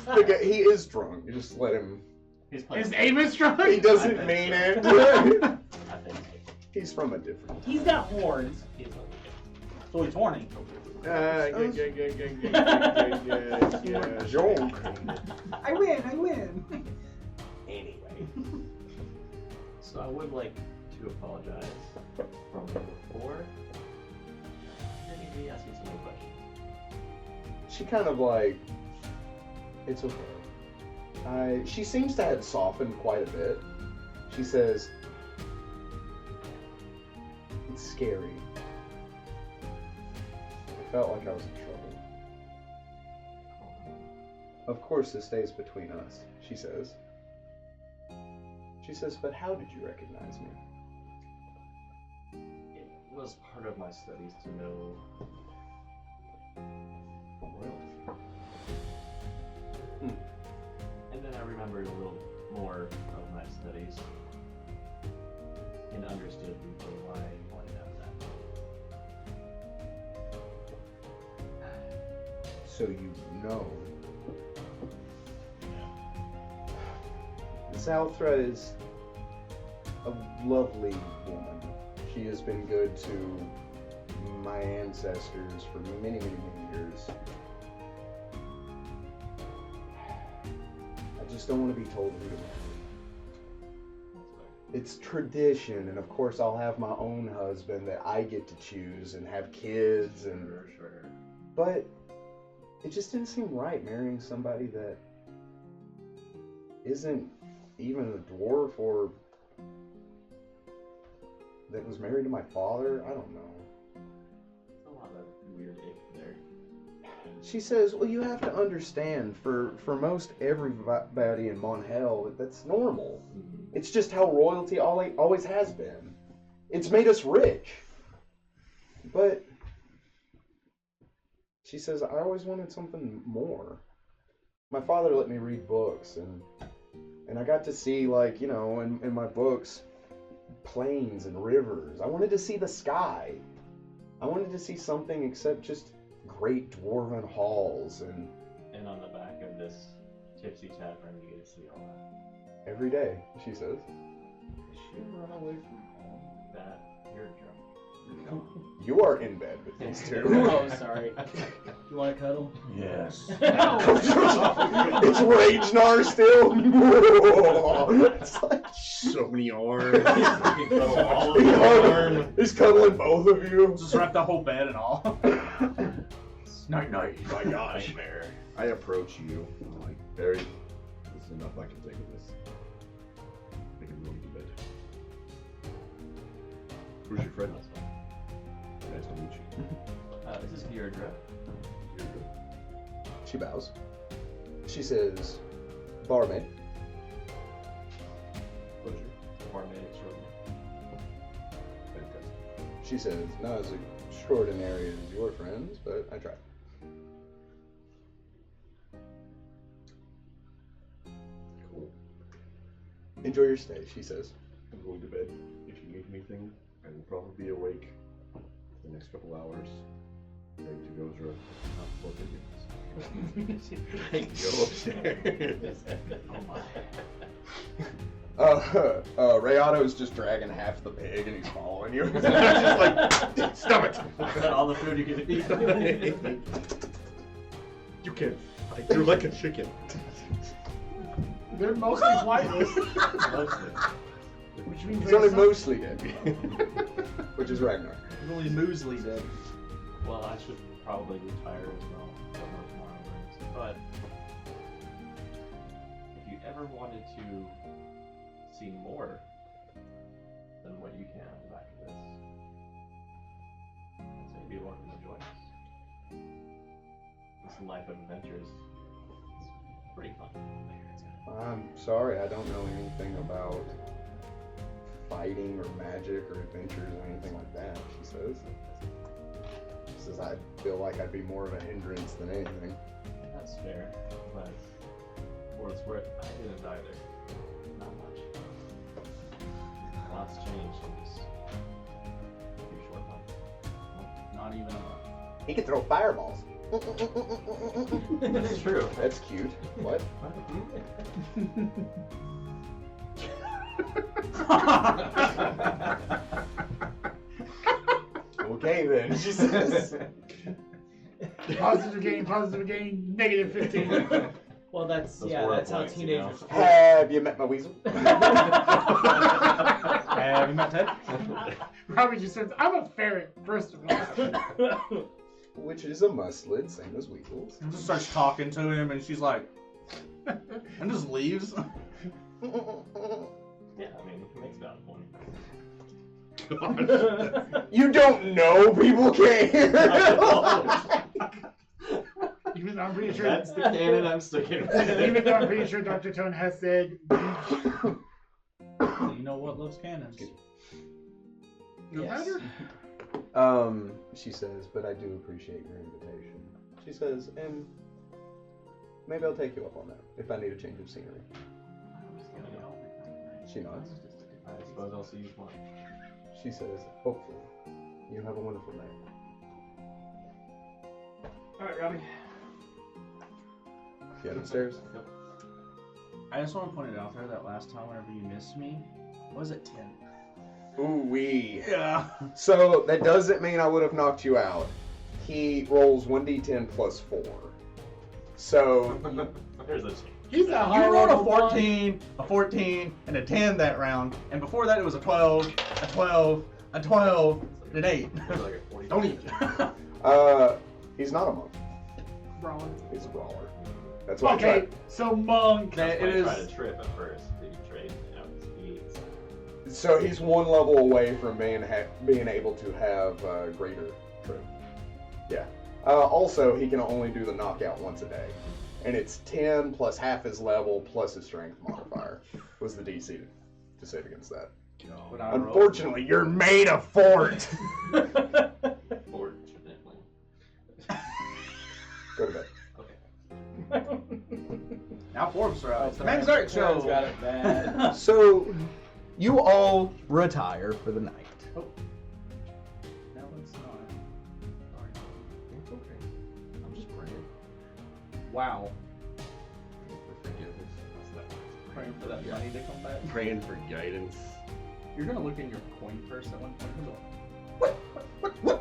no! He is drunk. You just let him. He's playing. Is Amos drunk? He doesn't mean it. I think He's from a different. He's got horns. he's not So he's horny. Junk. I win. Anyway. So I would like to apologize from before. I think he asked me some more questions. She kind of like, it's okay. She seems to have softened quite a bit. She says, it's scary. I felt like I was in trouble. Of course this stays between us, she says. She says, but how did you recognize me? It was part of my studies to know royalty. And then I remembered a little more of my studies and understood deeper why I wanted out of that. So you know. Zalthra is a lovely woman. She has been good to my ancestors for many, many, many years. I just don't want to be told who to marry. It's tradition, and of course I'll have my own husband that I get to choose and have kids, and Sure. but it just didn't seem right marrying somebody that isn't even a dwarf or that was married to my father. I don't know. There's a lot of weird ick there. She says, well, you have to understand, for most everybody in Monhel, that's normal. It's just how royalty always has been. It's made us rich. But she says, I always wanted something more. My father let me read books, and I got to see, like, you know, in my books, plains and rivers. I wanted to see the sky. I wanted to see something except just great dwarven halls, and And on the back of this Tipsy Tavern, you get to see all that. every day, she says. Did she run away from home? That you're drunk. You are in bed with these two. Oh, sorry. You want to cuddle? Yes. It's Ragnar still. It's like So many arms. he's cuddling both of you. Just wrap the whole bed and all. Night. My gosh. Nightmare. I approach you. I'm like, Barry, this is enough. I can take of this. I can really do bed. Who's your friend? That's fine. Nice to meet you. This is Deirdre. You're good. She bows. She says, barmaid. Pleasure. Barmaid extraordinary. Fantastic. She says, not as extraordinary as your friends, but I tried. Cool. Enjoy your stay, she says. I'm going to bed. If you need anything, I will probably be awake for the next couple hours. Take to go through. Not both of you. Take Go upstairs. Oh my. Rayato's just dragging half the pig and he's following you. Just like, stop it! All the food you can eat. You can't fight. You're like a chicken. They're mostly flightless, which means He's they're only some- mostly dead. Which is Ragnar. Only Muesli dead. Well, I should probably retire as well. Don't know tomorrow brings. But if you ever wanted to see more than what you can back at this, I'd say you'd be welcome to join us. This life of adventures is pretty fun. I'm sorry, I don't know anything about fighting or magic or adventures or anything like that, she says. She says, I feel like I'd be more of a hindrance than anything. That's fair, but for what it's worth, I didn't either. Not much. Lots changed in this few short months. Not even a He can throw fireballs. That's true. That's cute. What? Okay then, she says. positive gain, negative 15. Well, that's Those yeah, were that's how points, you teenagers. know. Have you met my weasel? Have you met Ted? Probably just says, I'm a ferret, first of all. Which is a mustlid, same as weasels. Just starts talking to him, and she's like, and just leaves. Yeah, I mean, it makes valid point. You don't know people can't hear. Even though I'm pretty sure That's the canon I'm sticking with. even though I'm pretty sure Dr. Tone has said You know what loves cannons? no Yes. matter. She says, but I do appreciate your invitation. She says, and maybe I'll take you up on that if I need a change of scenery. She nods. I suppose I'll see you tomorrow. She says, hopefully. You have a wonderful night. Alright, Robbie. You head upstairs? I just want to point it out there that last time whenever you missed me, was it 10? Ooh-wee. Yeah. So that doesn't mean I would have knocked you out. He rolls 1d10 plus 4. So, There's a change. He's a high You rolled a level one. 14, and a 10 that round, and before that it was a 12, a 12, a 12, and an 8. There's like a 40. Don't even. he's not a monk. Brawling. He's a brawler. That's why I Okay, tried. so monk. That's It why I is- tried to trip at first. Did you trade out his feet? So he's one level away from being able to have greater trip. Yeah. Also, he can only do the knockout once a day. And it's 10 plus half his level plus his strength modifier was the DC to save against that. But I rolled- Unfortunately, you're made of fort. Fortunately. Go to bed. Now Forbes are out. It's the Man's Art Show. Someone's got it bad. So, you all retire for the night. No, it's not. It's okay. I'm just praying. Wow. For forgiveness. Praying for that money to come back. Praying for guidance. You're gonna look in your coin purse at one point and go,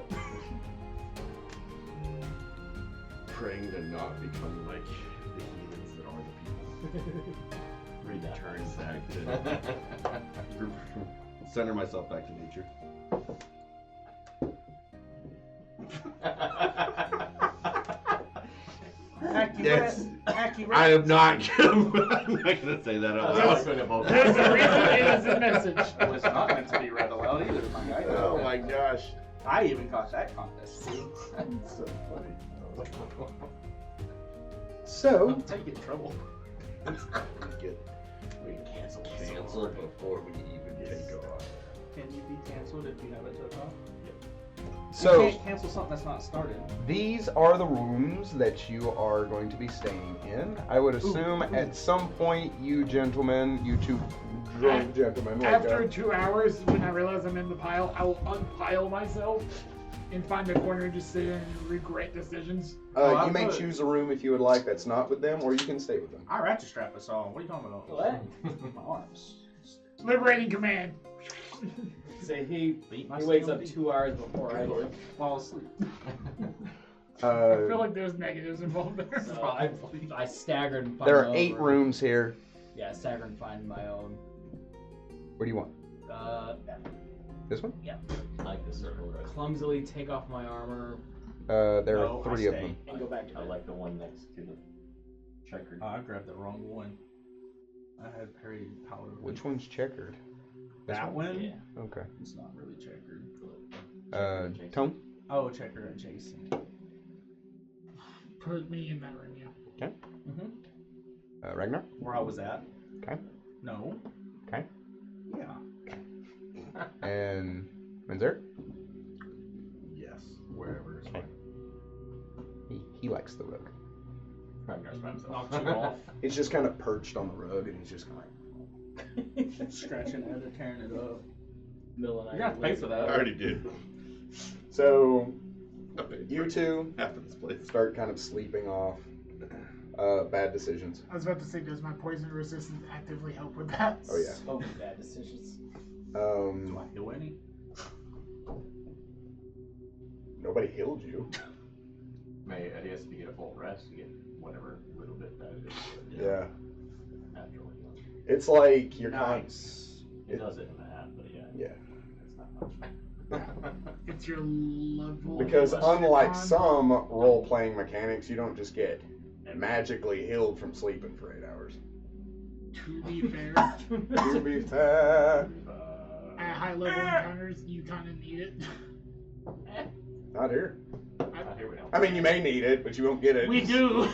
Praying to not become like the heathens that are the people. Read that. Turn back to center myself back to nature. Yes. I am not. I'm not gonna say that out I was loud. going to vote. There's a reason it is a message. well, it's not meant to be read aloud either, my guy. Oh my gosh. I even caught that contest too. That's so funny. So, That's how you get in trouble. We cancel before we even take off. Can you be canceled if you haven't took off? You So, can't cancel something that's not started. these are the rooms that you are going to be staying in. I would assume at some point, you gentlemen, you two drunk gentlemen, like After 2 hours, when I realize I'm in the pile, I will unpile myself and find a corner and just sit in and regret decisions. You may choose a room if you would like that's not with them, or you can stay with them. I ratchet strap us all. What are you talking about? What? My arms. Liberating command. Say he Beat my wakes up CLD. 2 hours before I do. Fall asleep. I feel like there's negatives involved there. So I staggered and find There my are own 8 room. rooms here. Yeah, I staggered and find my own. What do you want? Yeah. This one? I like the circle right. Clumsily take off my armor There No, are I 3 of stay. them. and go back to I bed. like the one next to the checkered. I grabbed the wrong one. I had Perry powder. Which one's checkered? This That one? Yeah. Okay. It's not really checkered. Tone? Oh, checker adjacent. Put me in that room, yeah. Mm-hmm. Ragnar? Where I was at. Okay. No. Okay. Yeah. And Manzer? Yes, wherever is fine. He likes the rug. Ragnar's by himself. Knocked you off. He's just kind of perched on the rug, and he's just kind of like... Scratching at it, tearing it up. Middle of the You night. got to pay for I that. already did. So, I paid you for two half of this place. start kind of sleeping off. Bad decisions. I was about to say, does my poison resistance actively help with that? Oh, yeah. So many bad decisions. Do I heal any? Nobody healed you. I guess if you get a full rest, you get whatever little bit that is. Yeah. After what you want. It's like you're Nice. It does it in the half, but yeah. Yeah. It's not much. It's your level. Because plus unlike your con. some role-playing mechanics, you don't just get magically healed from sleeping for 8 hours. To be fair, To be fair. at high level encounters, you kind of need it. Not here. Here we go. I mean, you may need it, but you won't get it. We do.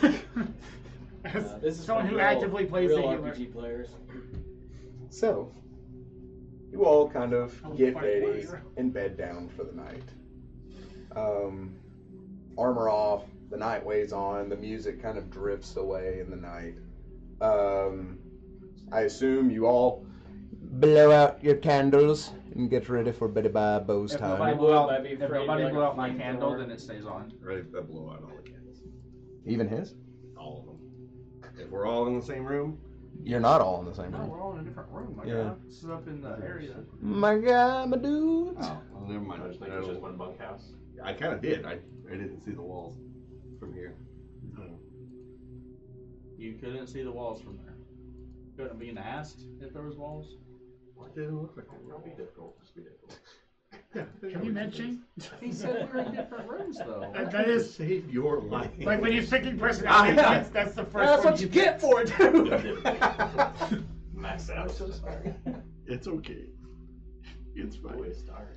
As This is someone for who real- actively plays the real healer. RPG players. So, you all kind of I will get fight ready warrior. and bed down for the night. Armor off, the night weighs on, the music kind of drifts away in the night. I assume you all blow out your candles and get ready for Betty Bo's If time. nobody I blew would, out, I'd be if afraid nobody to be blew like out my a candle, flamethrower. then it stays on. Ready to blow out all the candles. Even his? All of them. If we're all in the same room, You're not all in the same No, room. we're all in a different room. My Yeah. God. This is up in the area. My guy, my dude. oh, well, never mind. I just think it's just one bunkhouse. I kind of did. I didn't see the walls from here. You couldn't see the walls from there. Couldn't be asked if there was walls. What did it look like? It'll be difficult. Just be difficult. Can you mention? He said we were in different rooms though. That is Save your life. like when you're picking personality traits. That's the first one you get for it, dude. Max out. I'm so sorry. It's okay. It's fine. It's dark.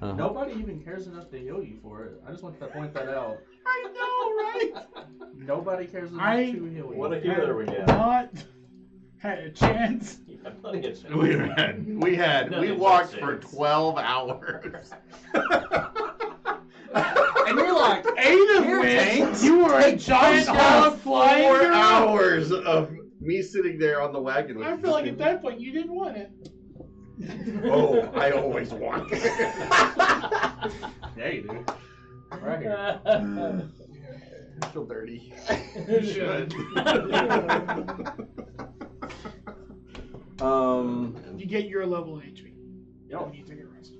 Uh-huh. Nobody even cares enough to heal you for it. I just want to point that out. I know, right? Nobody cares enough I- to heal you. What a healer we get. Not had a chance. You have plenty of chance. We walked for 12 hours. And you're like, 8 of Here, which tanks. you were a giant hog flying 4 through. hours of me sitting there on the wagon with I feel like at that point you didn't want it. Oh, I always want it. yeah, you do. Right here. I feel dirty. You should. You get your level in HP. Yo, When you take a rest.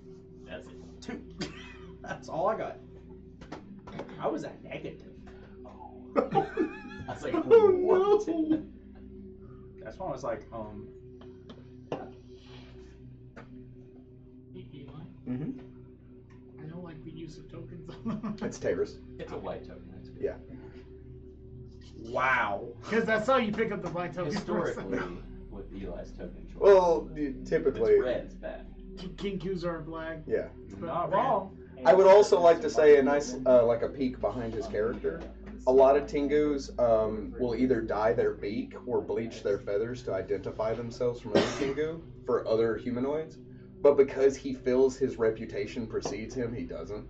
That's it. 2. That's all I got. I was at negative. I was like, what? That's why I was like, Eli, Mm-hmm. I don't like the use of tokens. It's Tavis. It's a white token. That's good. Yeah. wow. Because that's how you pick up the black tokens. Historically, with Eli's token choice, Well, if typically, it's red, it's bad. Kinkus are black. yeah. Not wrong. I would also like to say a nice, like a peek behind his character. A lot of Tengus will either dye their beak or bleach their feathers to identify themselves from other Tengu for other humanoids. But because he feels his reputation precedes him, he doesn't.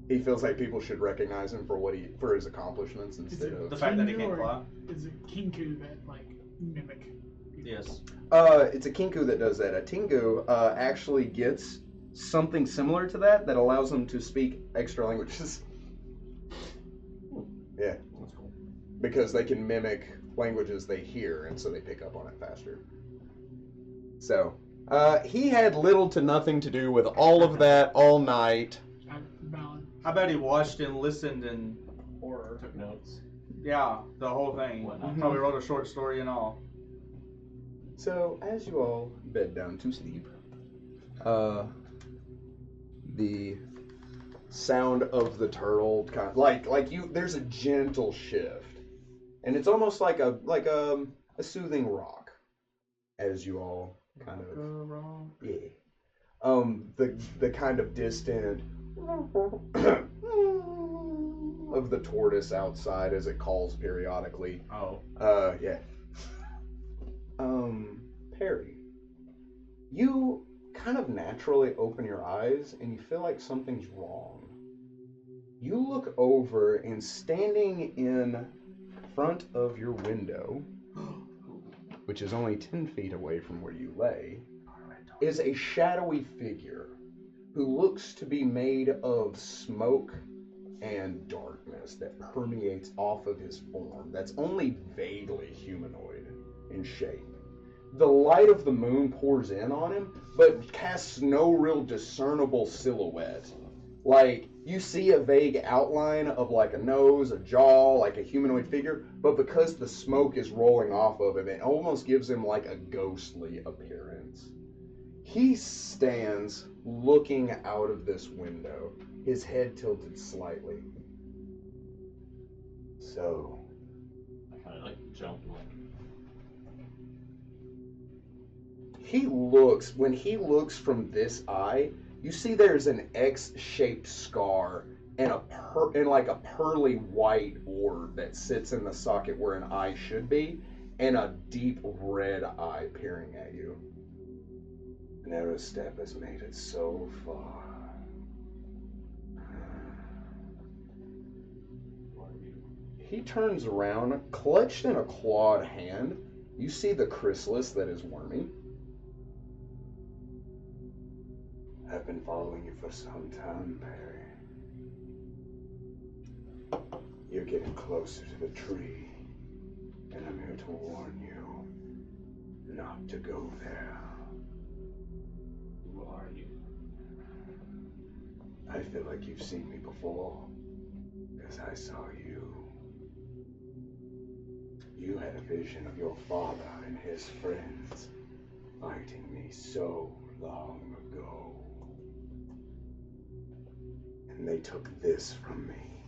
He feels like people should recognize him for his accomplishments instead The of. fact that he Kingu can't or fly. Is it Kinku that like mimic? Yes. It's a Kinku that does that. A Tengu actually gets something similar to that allows them to speak extra languages. Yeah. That's cool. Because they can mimic languages they hear, and so they pick up on it faster. So, he had little to nothing to do with all of that all night. Valid. I bet he watched and listened and Horror. Took notes. yeah, the whole thing. Whatnot. Probably wrote a short story and all. So, as you all bed down to sleep, the sound of the turtle kind of like you, there's a gentle shift, and it's almost like a soothing rock as you all kind of the kind of distant of the tortoise outside as it calls periodically. Oh. Yeah. Perry, you kind of naturally open your eyes and you feel like something's wrong. You look over, and standing in front of your window, which is only 10 feet away from where you lay, is a shadowy figure who looks to be made of smoke and darkness that permeates off of his form that's only vaguely humanoid in shape. The light of the moon pours in on him, but casts no real discernible silhouette. Like, you see a vague outline of like a nose, a jaw, like a humanoid figure, but because the smoke is rolling off of him, it almost gives him like a ghostly appearance. He stands looking out of this window, his head tilted slightly. So, I kind of like jump and like. when he looks from this eye, you see there's an X-shaped scar and like a pearly white orb that sits in the socket where an eye should be, and a deep red eye peering at you. An arrow step has made it so far. He turns around, clutched in a clawed hand. You see the chrysalis that is wormy. I've been following you for some time, Perry. You're getting closer to the tree, and I'm here to warn you not to go there. Who are you? I feel like you've seen me before, because I saw you. You had a vision of your father and his friends fighting me so long ago. And they took this from me.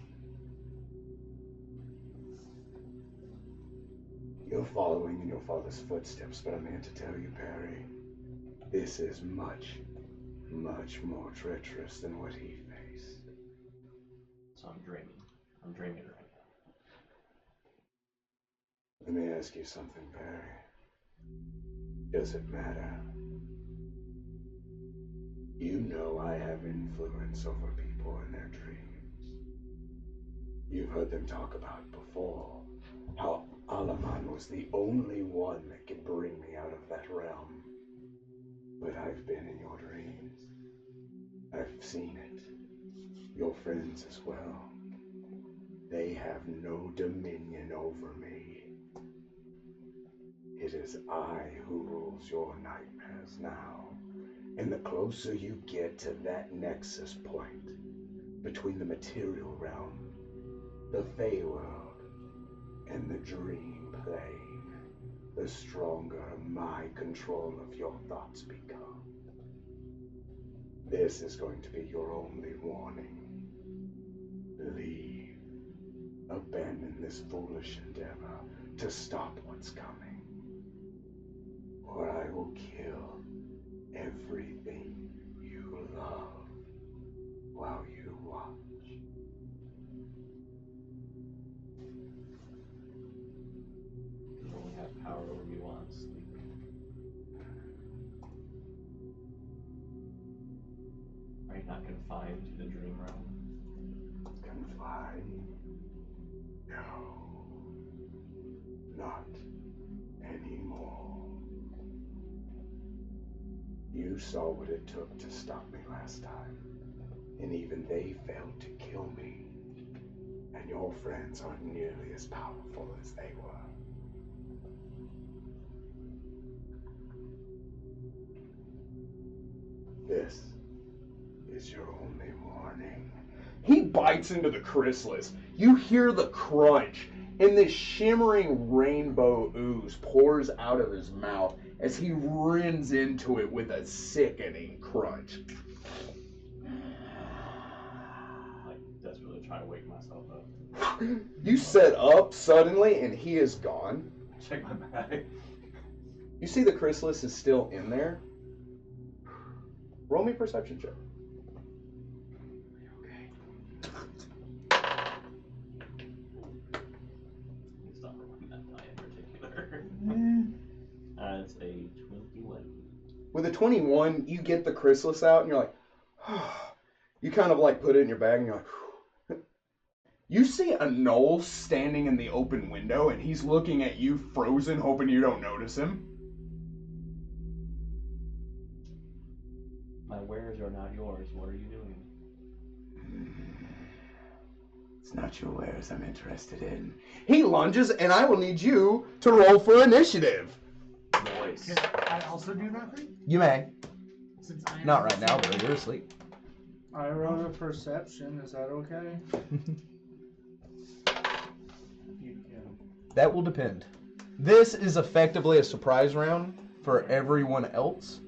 You're following in your father's footsteps, but I'm here to tell you, Perry, this is much, much more treacherous than what he faced. So I'm dreaming. I'm dreaming right Let me ask you something, Perry. Does it matter? You know I have influence over people in their dreams. You've heard them talk about before how Alaman was the only one that could bring me out of that realm. But I've been in your dreams. I've seen it. Your friends as well. They have no dominion over me. It is I who rules your nightmares now. And the closer you get to that nexus point between the material realm, the Feyworld, and the dream plane, the stronger my control of your thoughts become. This is going to be your only warning. Leave. Abandon this foolish endeavor to stop what's coming, or I will kill everything you love while you watch. You only have power over me once. Are you not confined to the dream realm? Confined? No. Not anymore. You You saw what it took to stop me last time, and even they failed to kill me. And your friends aren't nearly as powerful as they were. This is your only warning. He bites into the chrysalis. You hear the crunch, and this shimmering rainbow ooze pours out of his mouth as he rins into it with a sickening crunch. Like, desperately try to wake myself up. You set up suddenly, and he is gone. Check my bag. You see the chrysalis is still in there. Roll me a perception check. Stop rolling that die in particular. It's a 21. With a 21, you get the chrysalis out, and you're like, you kind of like put it in your bag, and you're like, you see a Knoll standing in the open window, and he's looking at you frozen, hoping you don't notice him. My wares are not yours. What are you doing? It's not your wares I'm interested in. He lunges, and I will need you to roll for initiative. Noise. Can I also do that thing? You may. Since I am Not right now, but you're asleep. I rolled a perception. Is that okay? You can. That will depend. This is effectively a surprise round for everyone else.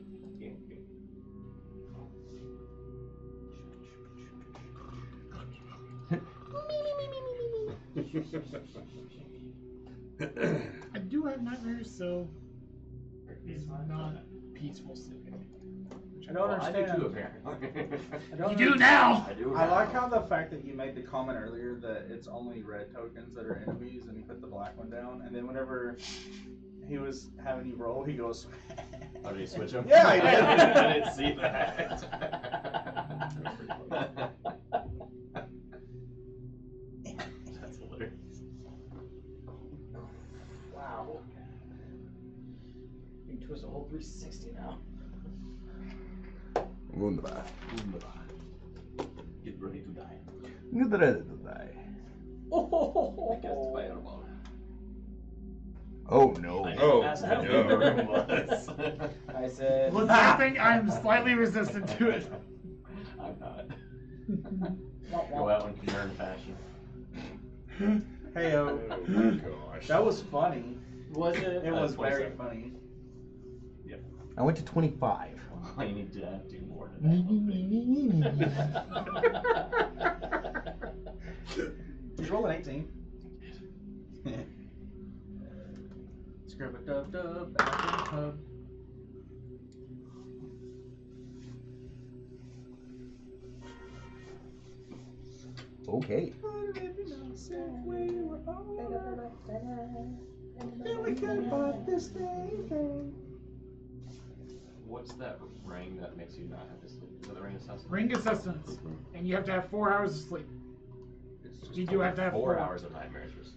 I do have nightmares, so it's not peaceful sleeping. I don't I understand. do too, apparently. I don't You do now! I do. I like now. how the fact that you made the comment earlier that it's only red tokens that are enemies, and you put the black one down, and then whenever he was having you roll, he goes. Oh, did he switch him? Yeah, he did. I didn't see that. That's hilarious. Wow. You can twist a whole 360 now. Wunderbar. Get ready to die. Get ready to die. I cast a fireball. Oh no. I didn't ask how big the room was. I said. Well, that thing, I'm slightly resistant to it. I'm not. Go out in Kern fashion. Hey, oh, Gosh. that was funny. Was it? It was very 27. funny. I went to 25. I need to do more than that. He's rolling 18. Scrub a dub dub back in the pub. Okay. What's that ring that makes you not have to sleep? Is that the ring of sustenance? Ring of sustenance. And you have to have 4 hours of sleep. You do have to have 4 hours of nightmares versus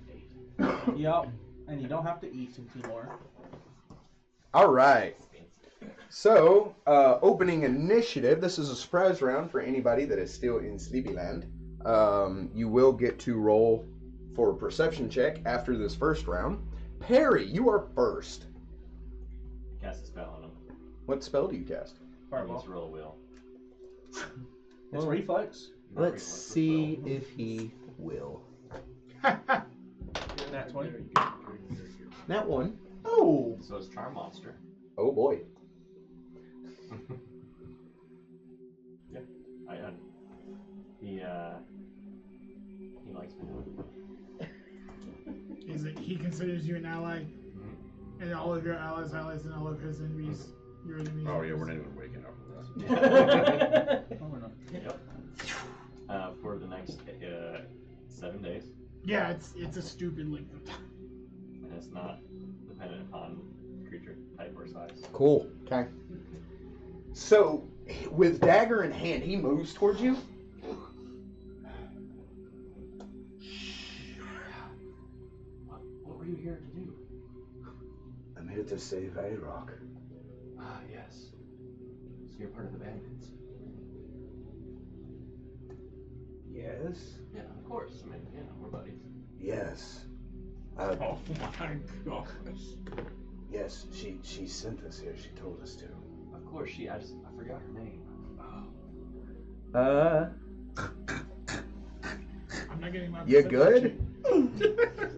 8. Yep. And you don't have to eat anymore. All right. So, opening initiative. This is a surprise round for anybody that is still in Sleepyland. You will get to roll for a perception check after this first round. Perry, you are first. Cast a spell on him. What spell do you cast? Fireball. Let's roll a wheel. It's reflex. Let's see if he will. Nat 20. That one. Oh. So it's Charm Monster. Oh boy. Yeah, he likes me. He considers you an ally, and all of your allies, and all of his enemies, your enemies. Oh yeah, we're not even waking up from this. Oh, no. Yep. For the next 7 days, Yeah, it's a stupid length of time. and it's not dependent upon creature type or size. Cool. Okay. So, with dagger in hand, he moves towards you. What were you here to do? I'm here to save A-Rock. Ah, yes. So you're part of the bandits. Yes. Yeah, of course. I mean, yeah, we're buddies. Yes. Oh my gosh. Yes, she sent us here. She told us to. Of course, I forgot her name. I'm not getting my. You good?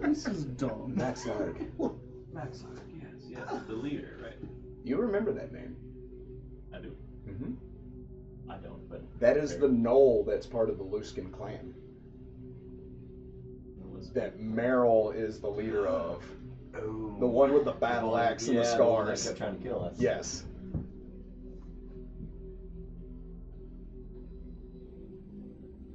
This is dumb. Maxarg. Maxarg, yes, the leader, right? You remember that name? I do. Mm-hmm. I don't, but That is the knoll that's part of the Luskin clan. That Meryl is the leader of. Oh. The one with the battle axe and the the one that scars. kept trying to kill us. Yes.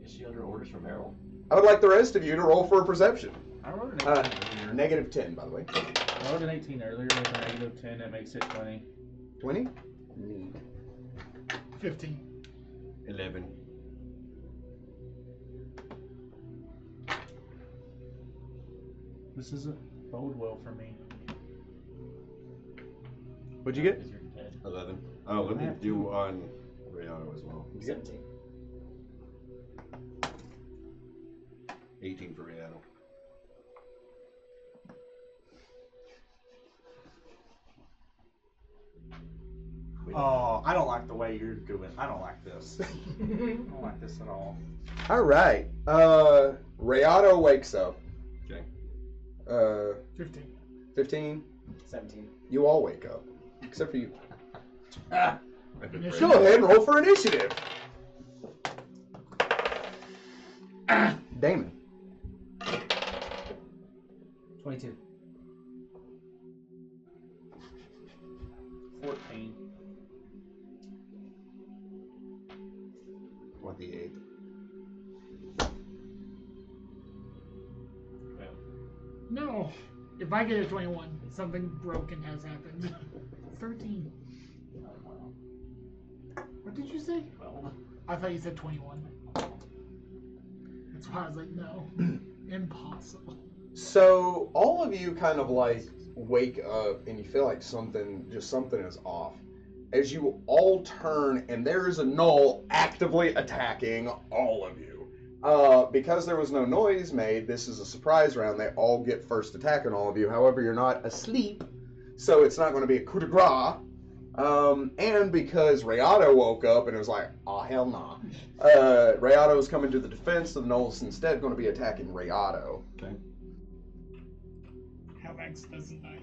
Is she under orders from Meryl? I would like the rest of you to roll for a perception. I rolled an 18 earlier. Negative 10, by the way. I rolled an 18 earlier with a negative 10. That makes it 20. 20? 15. 11. This doesn't bode well for me. What'd you get? Is your head? 11. Oh, let me do on Rayano as well. 17. 18 for Rayano. Oh, I don't like the way you're doing. I don't like this. I don't like this at all. All right. Rayado wakes up. Okay. 15. 15. 17. You all wake up. Except for you. I've been Go Go praying. ahead and roll for initiative. Damon. 22. 14. 28. Well, No. If I get a 21, something broken has happened. 13. What did you say? well, I thought you said 21. That's why I was like, no. Impossible. So all of you kind of like wake up and you feel like something is off. As you all turn and there is a gnoll actively attacking all of you. Because there was no noise made, this is a surprise round. They all get first attack on all of you. However, you're not asleep, so it's not going to be a coup de grace. And because Rayado woke up and it was like, oh hell nah. Rayado is coming to the defense, so the gnoll's instead going to be attacking Rayado. Okay. How Max doesn't I?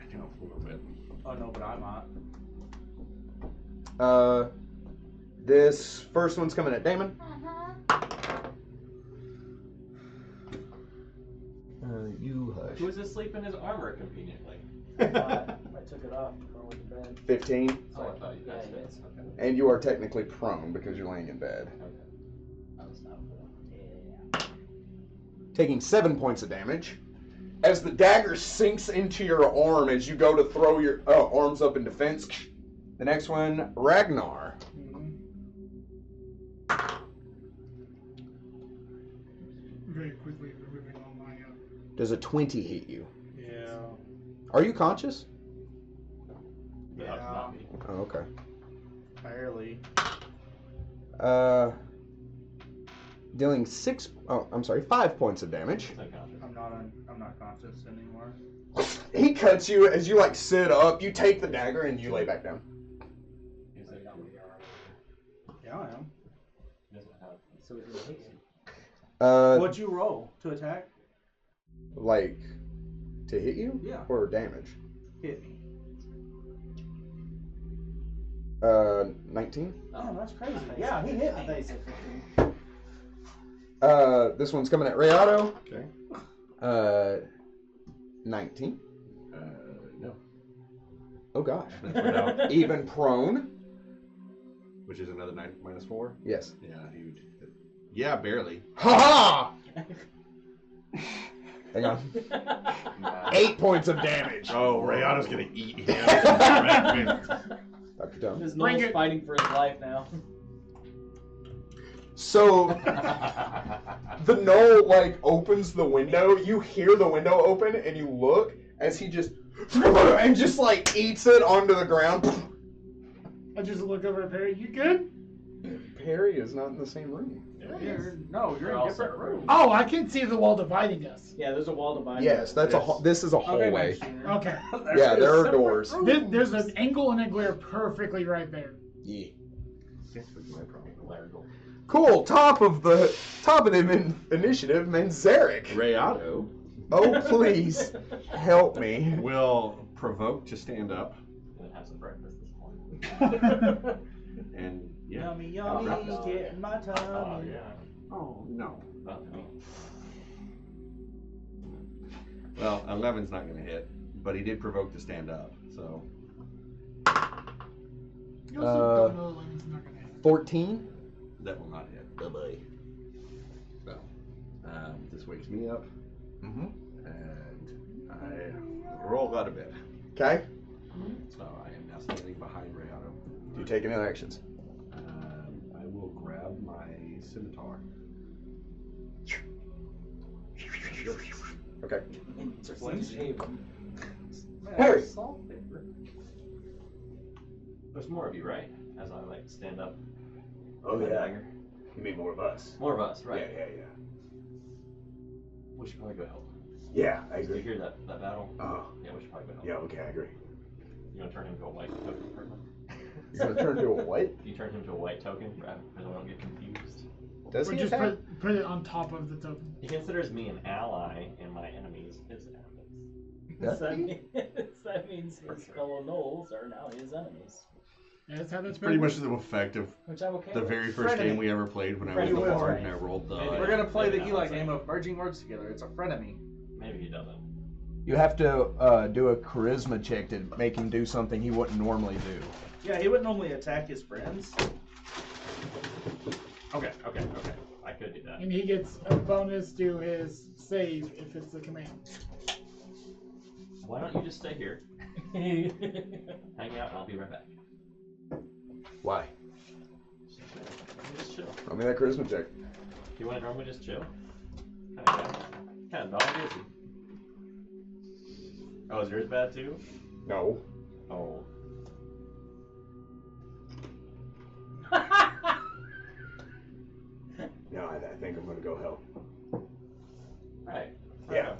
I know a little bit. Oh no, but I might. This first one's coming at Damon. You hush. who is asleep in his armor conveniently? I took it off before I went to bed. 15. Oh, I thought you guys Yeah, did. yes. Okay. And you are technically prone because you're laying in bed. Okay. I was not for Taking 7 points of damage. As the dagger sinks into your arm as you go to throw your arms up in defense. The next one, Ragnar. Very quickly removing all my. Does a 20 hit you? Yeah. Are you conscious? But that was not me. Oh, okay. Barely. Dealing 5 points of damage. It's unconscious. I'm not conscious anymore. He cuts you as you like sit up. You take the dagger and you lay back down. He's like, Yeah, I am. he doesn't have. So it really hits you. What'd you roll to attack? Like to hit you? Yeah. Or damage? Hit me. 19. Oh, that's crazy. Yeah, he hit I me. thought you said 15. This one's coming at Rayado. Okay. 19. No. Oh gosh. That's right out. Even prone. Which is another 9 minus 4? Yes. Yeah, he would. Yeah, barely. Ha ha! Hang on. 8 points of damage. Oh, Rayano's gonna eat him. Dr. Tone. This Bring Noel's it. fighting for his life now. So the gnoll like opens the window. You hear the window open and you look as he just and just like eats it onto the ground. I just look over at Perry. You good? Perry is not in the same room. No, you're They're in all different separate. rooms. Oh, I can see the wall dividing us. Yeah, there's a wall dividing. Yes, that's this is a hallway. Okay. Yeah, there are doors. There's an angle and a glare perfectly right there. Yeah. Guess what's my problem? Cool. Top of the initiative, Manzarek. Rayado Oh, please help me. will provoke to stand up, Gonna have some breakfast this morning. and yeah. Yummy, yummy, getting my tummy. Oh yeah. Oh no. About to be. Well, 11's not gonna hit, but he did provoke to stand up, so You also don't know when it's not gonna happen. 14. that will not hit. Bye-bye. So, this wakes me up, Mm-hmm. and I roll out of bed. Okay. So I am now standing behind Rayado. Do you take any actions? I will grab my scimitar. Okay. Harry. There's more of you, right? As I like stand up. Oh, with my yeah. dagger. You mean more of us? More of us, right? Yeah. We should probably go help. Yeah, I Did you agree. hear that battle? Oh, Yeah, we should probably go help. yeah, okay, I agree. You want to turn him into a white token for him? You're gonna turn into a what? You turn him to a white token for so I don't get confused. Does Or he just attack? put it on top of the token. He considers me an ally and my enemies his enemies. Does that, he? that means his fellow gnolls are now his enemies. Yeah, that's how that's It's pretty much the effect of Which I'm okay the with. very first Frenemy. game we ever played when I was Frenemy the was bard right. and I rolled the. Maybe. We're gonna play the Maybe Eli not. game of merging words together. It's a frenemy. Maybe he doesn't. You have to do a charisma check to make him do something he wouldn't normally do. Yeah, he wouldn't normally attack his friends. Okay. I could do that. And he gets a bonus to his save if it's a command. Why don't you just stay here, hang out, and I'll be right back. Why? Just chill. Roll me that charisma check. You want to normally just chill? Kind of dog is he? Oh, is yours bad too? No. Oh. No, I think I'm gonna go help. Right. Yeah.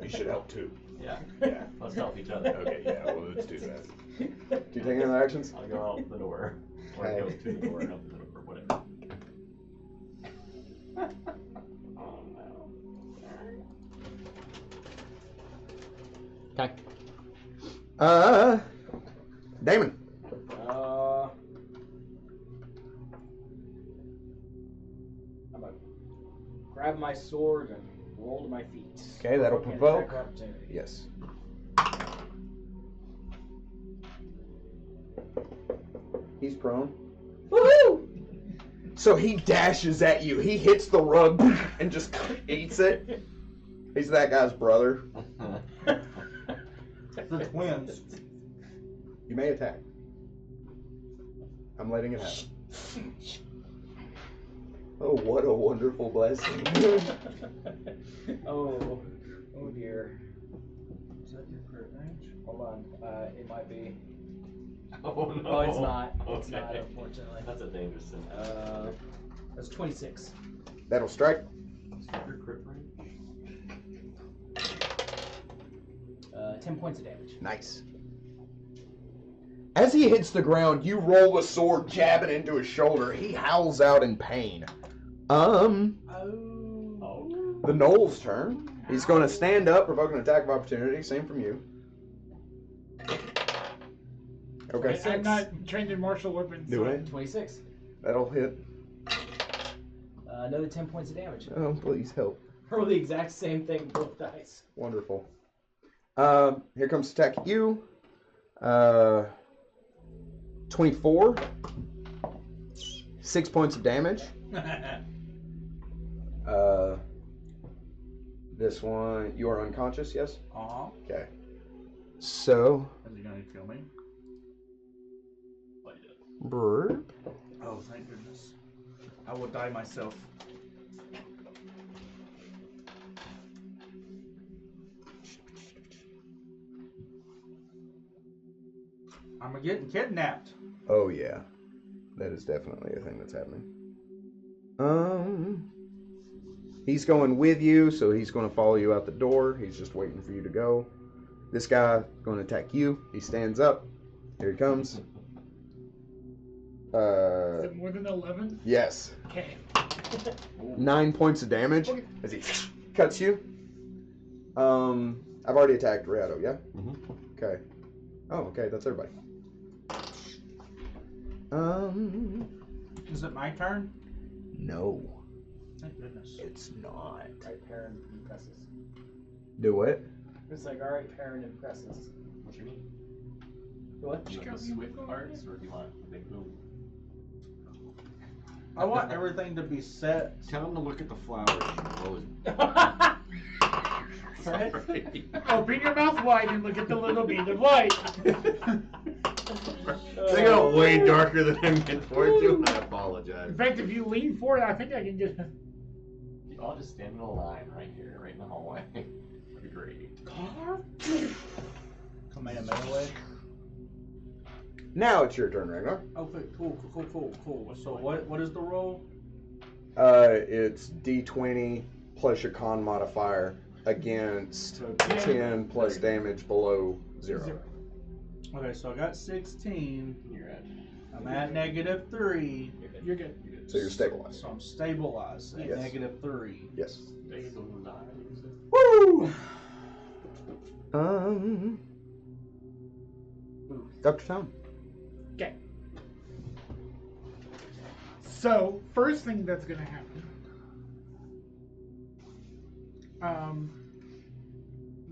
You should help too. Yeah. Yeah. Let's help each other. Okay, yeah, well, let's do that. Do you take any other actions? I'll go out the door. Or Okay. go to the door and open the door, whatever. Oh no. Okay. Damon. I'm gonna grab my sword and roll to my feet. Okay, that'll Provoke an provoke. attack of opportunity. Yes. He's prone. Woohoo! So he dashes at you. He hits the rug and just eats it. He's that guy's brother. The twins. You may attack. I'm letting it happen. Oh, what a wonderful blessing. Oh dear. Is that your crit range? Hold on. It might be. Oh no. Oh, it's not. It's Okay. not, unfortunately. That's a dangerous sin. That's 26. That'll strike. Your crit range? 10 points of damage. Nice. As he hits the ground, you roll the sword, jab it into his shoulder. He howls out in pain. Oh. The Knoll's turn. He's going to stand up, provoke an attack of opportunity. Same from you. Okay. I'm not trained in martial weapons. Do so- it. 26. That'll hit. Another 10 points of damage. Oh, please help. Roll the exact same thing, both dice. Wonderful. Here comes to attack you. 24. 6 points of damage. This one, you are unconscious, yes? Uh-huh. Okay. So, Is he gonna kill me? brr. Oh, thank goodness. I will die myself. I'm getting kidnapped. Oh yeah, that is definitely a thing that's happening. He's going with you, so he's going to follow you out the door. He's just waiting for you to go. This guy going to attack you. He stands up. Here he comes. Is it more than 11? Yes. Okay. 9 points of damage Okay. as he cuts you. I've already attacked Riato, yeah? Mhm. Okay. Oh, okay, that's everybody. Is it my turn? No, Thank goodness. it's not. Right, Perrin impresses. Do what? It's like, all right, Perrin impresses. What you mean? What? Do you want the swift parts, or do you want the big boom? I want everything to be set. Tell him to look at the flowers. Right? Sorry. Open your mouth wide and look at the little bead of light. They got way darker than I meant for it to. I apologize. In fact, if you lean forward, I think I can just. You all just stand in a line right here, right in the hallway. That'd be great. Kamehameha. Now it's your turn, Ragnar. Okay, cool. So what is the roll? It's D20 plus your con modifier against So 10 plus damage below 0. Okay, so I got 16. You're at. I'm at -3. You're good. So you're stabilized. So I'm stabilized at Yes. -3. Yes. Woo! Dr. Tom. Okay. So, first thing that's gonna happen.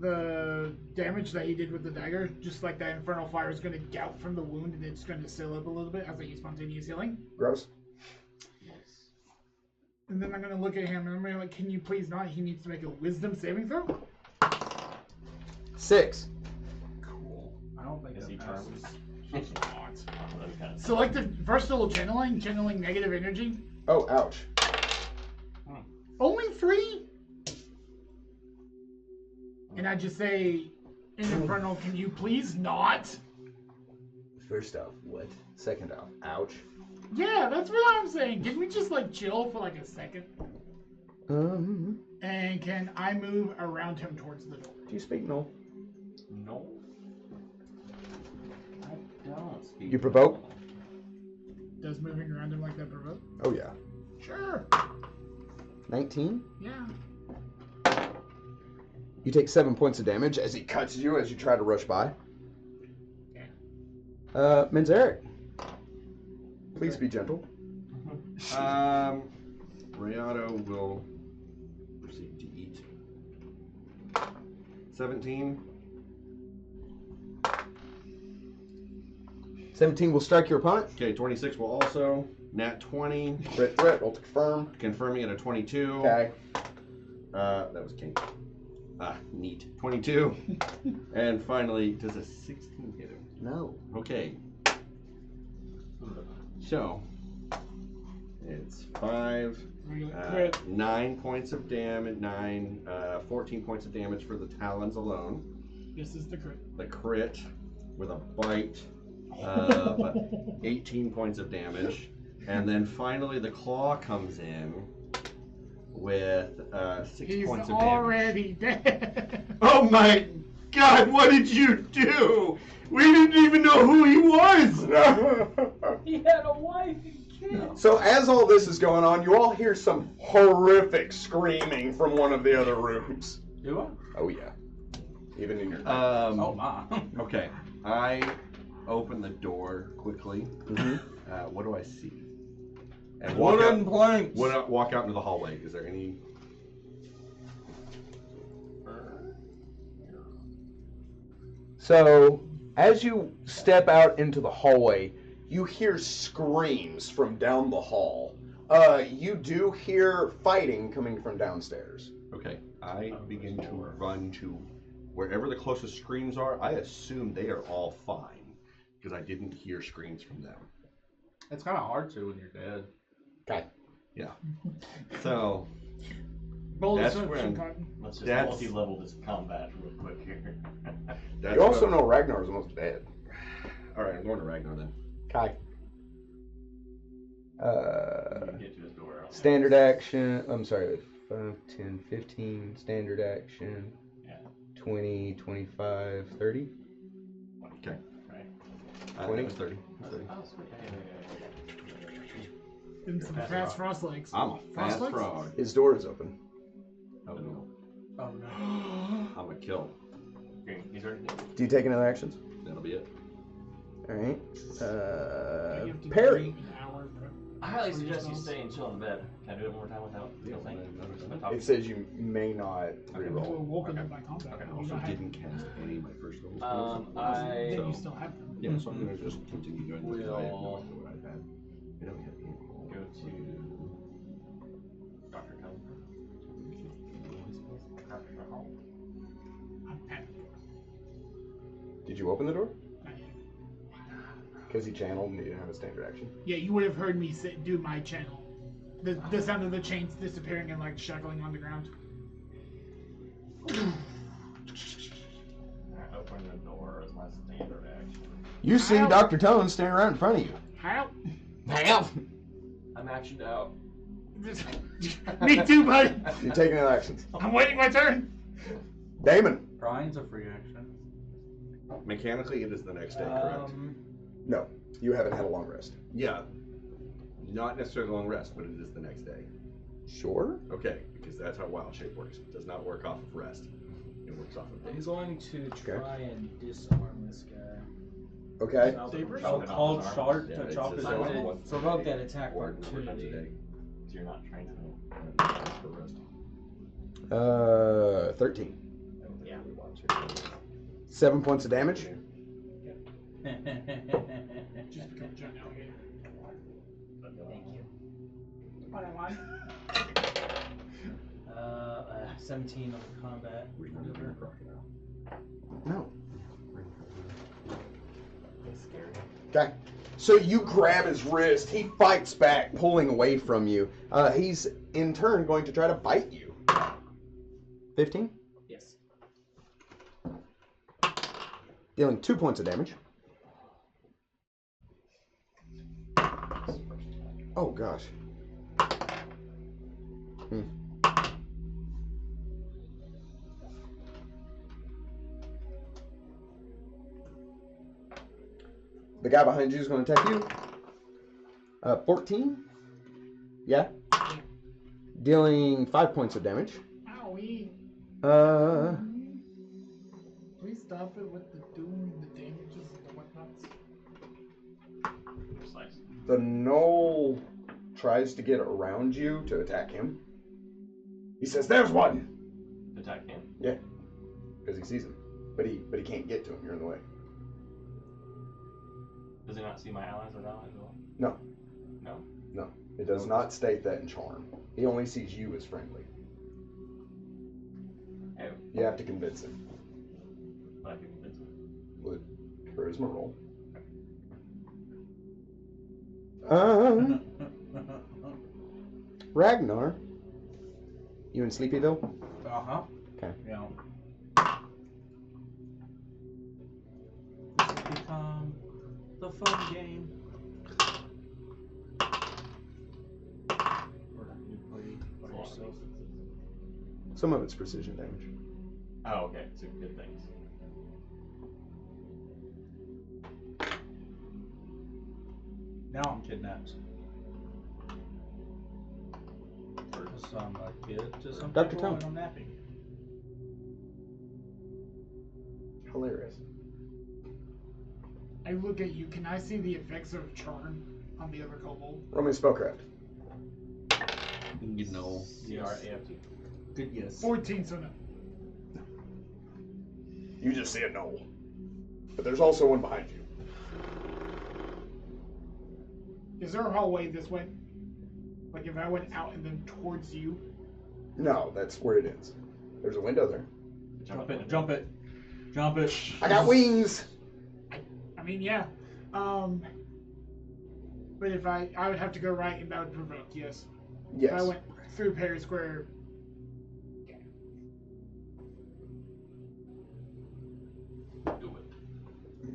The damage that he did with the dagger, just like that infernal fire, is gonna gout from the wound, and it's gonna seal up a little bit as I use spontaneous healing. Gross. And then I'm gonna look at him and I'm gonna be like, "Can you please not? He needs to make a wisdom saving throw." 6. Cool. I don't think Is that he passes. charmed? Select the versatile channeling negative energy. Oh, ouch. Only 3? And I just say, in infernal, can you please not? First off, what? Second off, ouch. Yeah, that's what I'm saying. Can we just like chill for like a second? And can I move around him towards the door? Do you speak no? No. I don't speak. You provoke? Does moving around him like that provoke? Oh, yeah. Sure. 19? Yeah. You take 7 points of damage as he cuts you as you try to rush by. Menzeric. Please be gentle. Riato will proceed to eat. 17. 17 will strike your opponent. Okay, 26 will also. Nat 20. Crit threat, roll to confirm. Confirming at a 22. Okay. That was king. Neat. 22. And finally, does a 16 hit him? No. Okay. So, it's 5, Crit. 9 points of damage, 14 points of damage for the talons alone. This is the crit. The crit with a bite, 18 points of damage. And then finally the claw comes in with 6 He's points of damage. already dead. Oh my god, what did you do? We didn't even know who he was! He had a wife and kids. So as all this is going on, you all hear some horrific screaming from one of the other rooms. Do I? Oh yeah. Even in your Oh my. Okay, I open the door quickly. Mhm. What do I see? And Wooden planks. walk out into the hallway. Is there any? So as you step out into the hallway, you hear screams from down the hall. You do hear fighting coming from downstairs. Okay, I begin to run to wherever the closest screams are. I assume they are all fine because I didn't hear screams from them. It's kind of hard to when you're dead. Okay. Yeah. So Bold That's assumption, when- Cotton. Let's just That's- multi-level this combat real quick here. that's You also what- know Ragnar's almost dead. All right, I'm going to Ragnar then. Okay. Get to his door. Standard action. I'm sorry. 5, 10, 15. Standard action. Yeah. 20, 25, 30. Okay. Right. 20? That was 30. Oh, sweet. Then some fast frost legs. I'm a Frost fast legs? frog. His door is open. Oh no. Oh no. I'm a kill. Okay, he's already dead. Do you take another actions? That'll be it. All right. You have to Parry. wait an hour, bro. I highly For your suggest you spells. stay and chill in the bed. Can I do it one more time without Yeah, no thing? another It says you may not We're reroll. woken up by combat. Okay, You Also don't have- didn't cast any of my first level Um, spells. I- Then So- you still have them. Yeah, so I'm gonna just continue doing this because I have no Will- idea what I've had. I don't have any. Go to Dr. Cullen. Dr. Hall. I'm at the door. Did you open the door? Not yet. Because he channeled and he didn't have a standard action. Yeah, you would have heard me do my channel. The sound of the chains disappearing and like shackling on the ground. I open the door as my standard action. You see Ow. Dr. Tone standing right in front of you. How? I'm actioned out. Me too, buddy. You take another actions. I'm waiting my turn. Damon. Prying's a free action. Mechanically, it is the next day, correct? No, you haven't had a long rest. Yeah. Not necessarily a long rest, but it is the next day. Sure. Okay, because that's how wild shape works. It does not work off of rest. It works off of I'm days. going to try and disarm this guy. Okay. Sabers? I'll call Shard Yeah, to it's chop just his like arm. that. once a Provoke day, that attack or a number of times a opportunity. day. So you're not trained to For rest. 13. Yeah. 7 points of damage. Just become a giant alligator. Thank you. On that line. 17 on combat. Maneuver. No. That's scary. Okay. So you grab his wrist. He fights back, pulling away from you. He's in turn going to try to bite you. 15. Yes. Dealing 2 points of damage. Oh gosh. The guy behind you is going to attack you. 14. Yeah. Dealing 5 points of damage. Owie. Uh, Please stop it with the doing the damages and the whatnots. Precise. the gnoll tries to get around you to attack him. He says, "There's one," Attack him. because he sees him, but he can't get to him. You're in the way. Does he not see my allies as allies at all? No. No? No, it does not state that in Charm. He only sees you as friendly. Oh, You have to convince him but I can convince him. with charisma roll. Ragnar, you in Sleepyville? Uh-huh. Okay. Yeah. This has become the fun game. Or you play by yourself. Some of it's precision damage. Oh, okay. So good things. Now I'm kidnapped. Because I'm a kid to some Dr. people Tone. and I'm napping. Hilarious. I look at you. Can I see the effects of charm on the other kobold? Roll me spellcraft. You know. CRAFT. Good guess. 14, so no. You just see a gnoll. But there's also one behind you. Is there a hallway this way? Like if I went out and then towards you? No, that's where it ends. There's a window there. Jump it, jump it. Jump it. I got wings! I mean, yeah. But if I would have to go right and that would provoke, yes. If I Yes. went through Perry Square. Do it.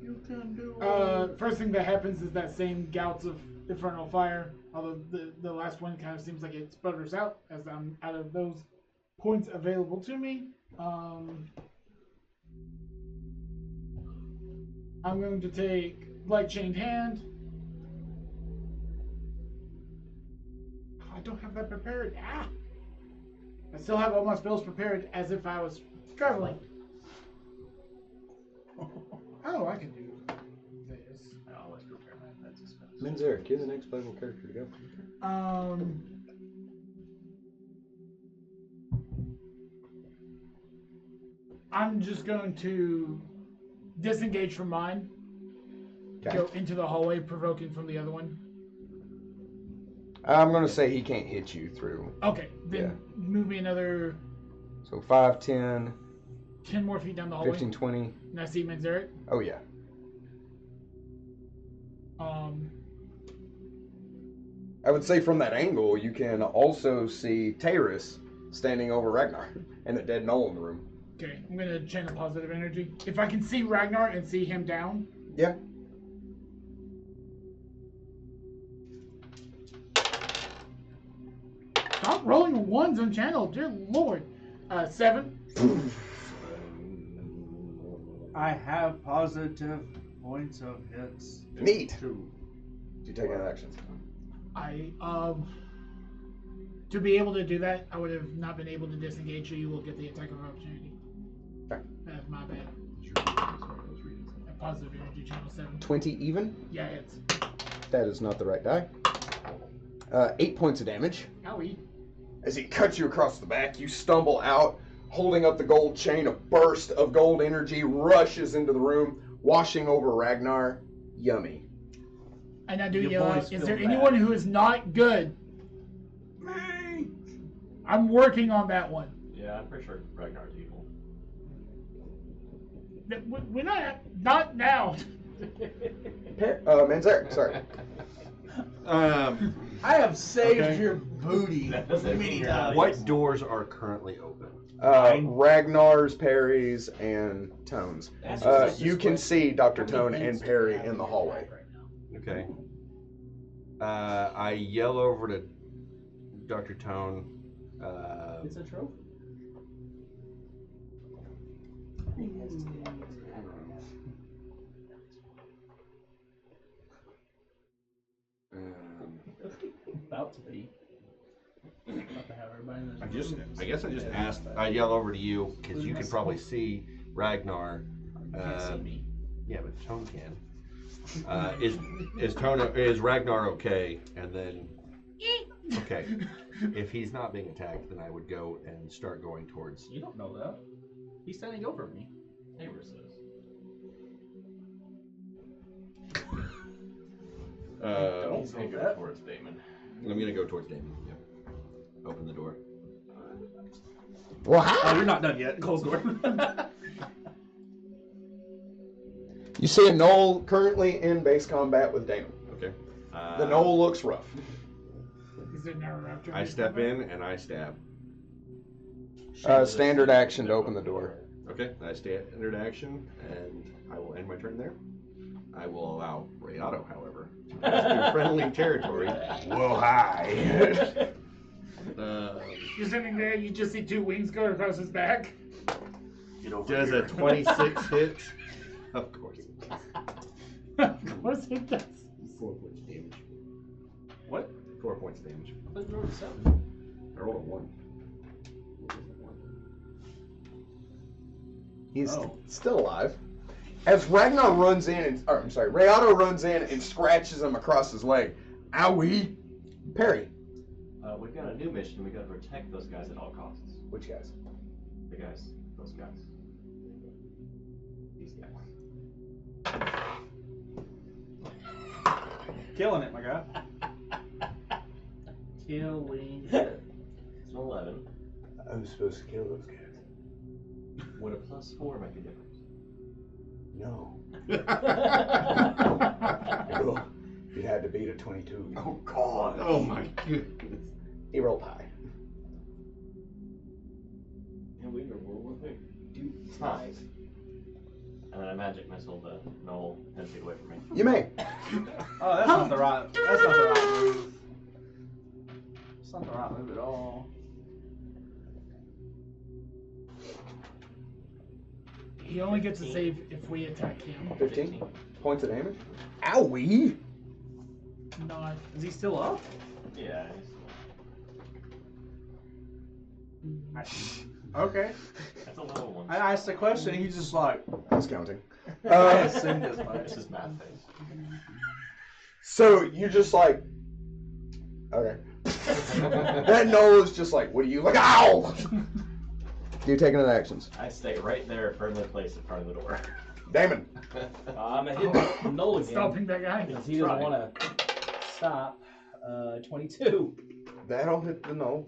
You can do First thing that happens is that same gouts of Infernal Fire, although the last one kind of seems like it sputters out as I'm out of those points available to me. I'm going to take Blight Chained Hand. Oh, I don't have that prepared. I still have all my spells prepared as if I was traveling. Oh, I can do this. I always prepare my defensive spells. Menzeric, you're the next playable character to go. I'm just going to disengage from mine. Okay. Go into the hallway, provoking from the other one. I'm going to say he can't hit you through. Okay, then move me another So 5, 10, 10 more feet down the hallway. 15, 20. And I see Menzeric. Oh, yeah. I would say from that angle, you can also see Taris standing over Ragnar and a dead Knoll in the room. Okay, I'm going to channel positive energy. If I can see Ragnar and see him down. Yeah. Stop rolling ones on channel, dear lord. 7. I have positive points of hits. Neat. 2. Do you take any actions? To be able to do that, I would have not been able to disengage, so you will get the attack of opportunity. Okay. That's my bad. A positive energy channel 7. 20 even? Yeah, it's. That is not the right die. 8 points of damage. Owie. As he cuts you across the back, you stumble out, holding up the gold chain. A burst of gold energy rushes into the room, washing over Ragnar. Yummy. And I do Your yell boys out, is feel there bad. anyone who is not good? Me! I'm working on that one. Yeah, I'm pretty sure Ragnar's evil. We're not now. Menzeric, sorry. I have saved Okay. your booty many times. What doors are currently open? Ragnar's, Perry's, and Tone's. That's You can see Dr. Tone and Perry in the hallway. Okay. I yell over to Dr. Tone. It's a trophy. About to be. About to have everybody in this room. I guess I just asked. I yell over to you because you can probably see Ragnar. You can't see me. Yeah, but Tone can. Is Ragnar okay? And then, okay, if he's not being attacked, then I would go and start going towards. You don't know that. He's standing over me. Neighbor says. He's gonna go towards Damon. I'm gonna go towards Damon. Yeah. Open the door. Oh, you're not done yet. Close door. You see a Knoll currently in base combat with Damon. Okay. The Knoll looks rough. Is there now after I step in and I stab. Standard action to open the door. Okay, I standard action, and I will end my turn there. I will allow Rayato, however, to pass through friendly territory. Whoa, hi. You're sitting there, you just see 2 wings going across his back. Get over Does here. a 26 hit? Of course. Of course it does. 4 points damage. What? 4 points damage. I thought you rolled a 7. I rolled a 1. He's still alive. As Ragnar runs in, Rayato runs in and scratches him across his leg. Owie! Perry. We've got a new mission. We gotta protect those guys at all costs. Which guys? The guys. Those guys. These guys. Killing it, my guy. Killing. It's an 11. I'm supposed to kill those guys. Would a +4 make a difference? No. You had to beat a 22. Oh, God. Oh, my goodness. He rolled high. And we were rolling big. 5. And then a magic missile to Noel 10 feet away from me. You may. Oh, that's not the right. That's not the right move. It's not the right move at all. He only gets to save if we attack him. 15 points of damage. Owie! Not. Is he still up? Yeah. Okay. That's a little one. I asked the question. He's just like. I was counting. I assumed as much. This is math face. So you just like, okay. Then Noel is just like, what are you like? Ow! Do you take any actions? I stay right there, firmly placed in front of the door. Damon. I'm gonna hit Noel again. Stopping that guy. Because he doesn't want to stop. 22. That'll hit the Noel.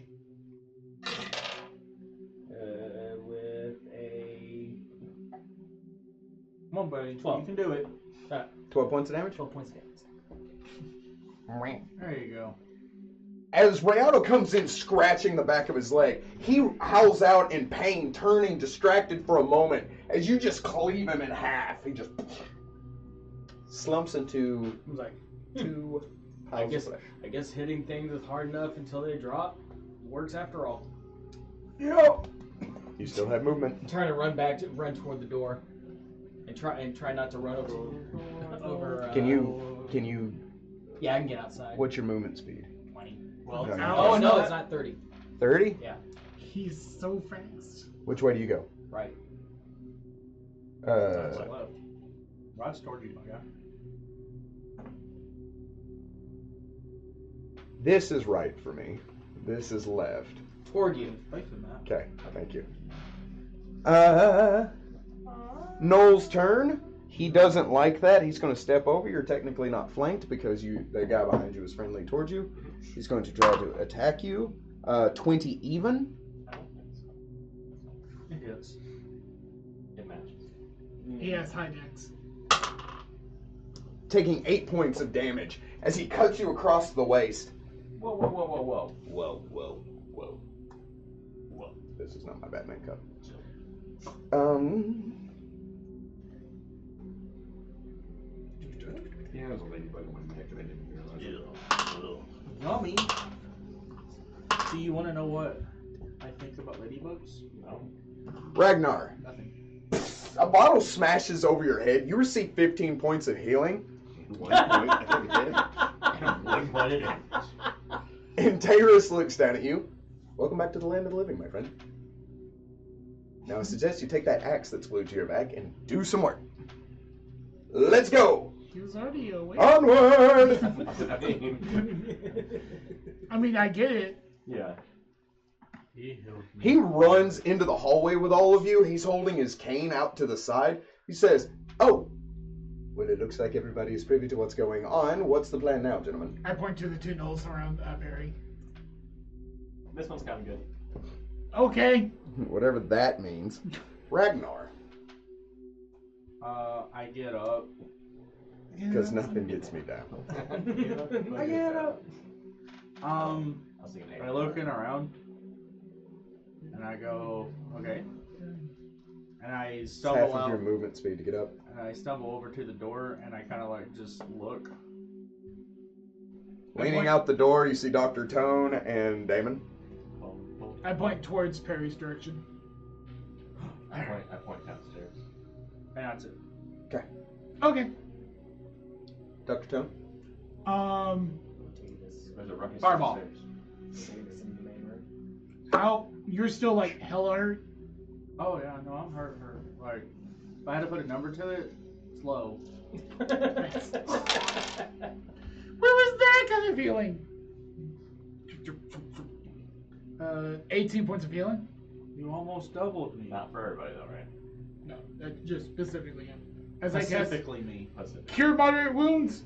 With a Come on, buddy. 12. You can do it. 12 points of damage. 12 points of damage. There you go. As Rayado comes in scratching the back of his leg, he howls out in pain, turning distracted for a moment. As you just cleave him in half, he just slumps into I was like, 2 I piles guess of flesh. I guess hitting things is hard enough until they drop works after all. Yep. You still have movement. I'm trying to run toward the door, and try not to run over. Can you? Yeah, I can get outside. What's your movement speed? 20. Well, Okay. Oh no, it's not 30. 30? Yeah, He's so fast. Which way do you go? right. Uh, Left. Right's toward you, my guy. this is right for me. This is left. Toward you. Facing that. Okay, thank you. Noel's turn. He doesn't like that. He's going to step over. You're technically not flanked because the guy behind you is friendly towards you. He's going to try to attack you. 20 even. I don't think so. It hits. It matches. He has high dex. Taking 8 points of damage as he cuts you across the waist. Whoa, whoa, whoa, whoa, whoa. Whoa, whoa, whoa. Whoa. This is not my Batman cup. Chill. Yeah, there's a ladybug in my neck and I didn't realize it. Ew. Yummy. Do you want to know what I think about ladybugs? No. Ragnar. Nothing. A bottle smashes over your head. You receive 15 points of healing. 1 point, I think it did. 1 point of damage. And Tyrus looks down at you. Welcome back to the land of the living, my friend. Now I suggest you take that axe that's glued to your back and do some work. Let's go! He was already awake. Onward! I mean, I get it. Yeah. He runs into the hallway with all of you. He's holding his cane out to the side. He says, oh, well, it looks like everybody is privy to what's going on. What's the plan now, gentlemen? I point to the 2 Knolls around Barry. This one's kind of good. Okay. Whatever that means. Ragnar. I get up. Because nothing gets me down. I get up. I was thinking I look in around, and I go, okay. And I It's stumble half of your out, movement speed to get up. and I stumble over to the door, and I kind of like just look. Leaning out the door, you see Dr. Tone and Damon. I point towards Perry's direction. I point downstairs. And that's it. Okay. Dr. Tone? There's a ruckus Fireball. downstairs. How? You're still like hell hurt? Oh yeah, no, I'm hurt. Like, if I had to put a number to it, it's low. Where was that kind of feeling? 18 points of healing? You almost doubled me. Not for everybody though, right? No, that just specifically him. As I cast Specifically me. Pacific. Cure Moderate Wounds.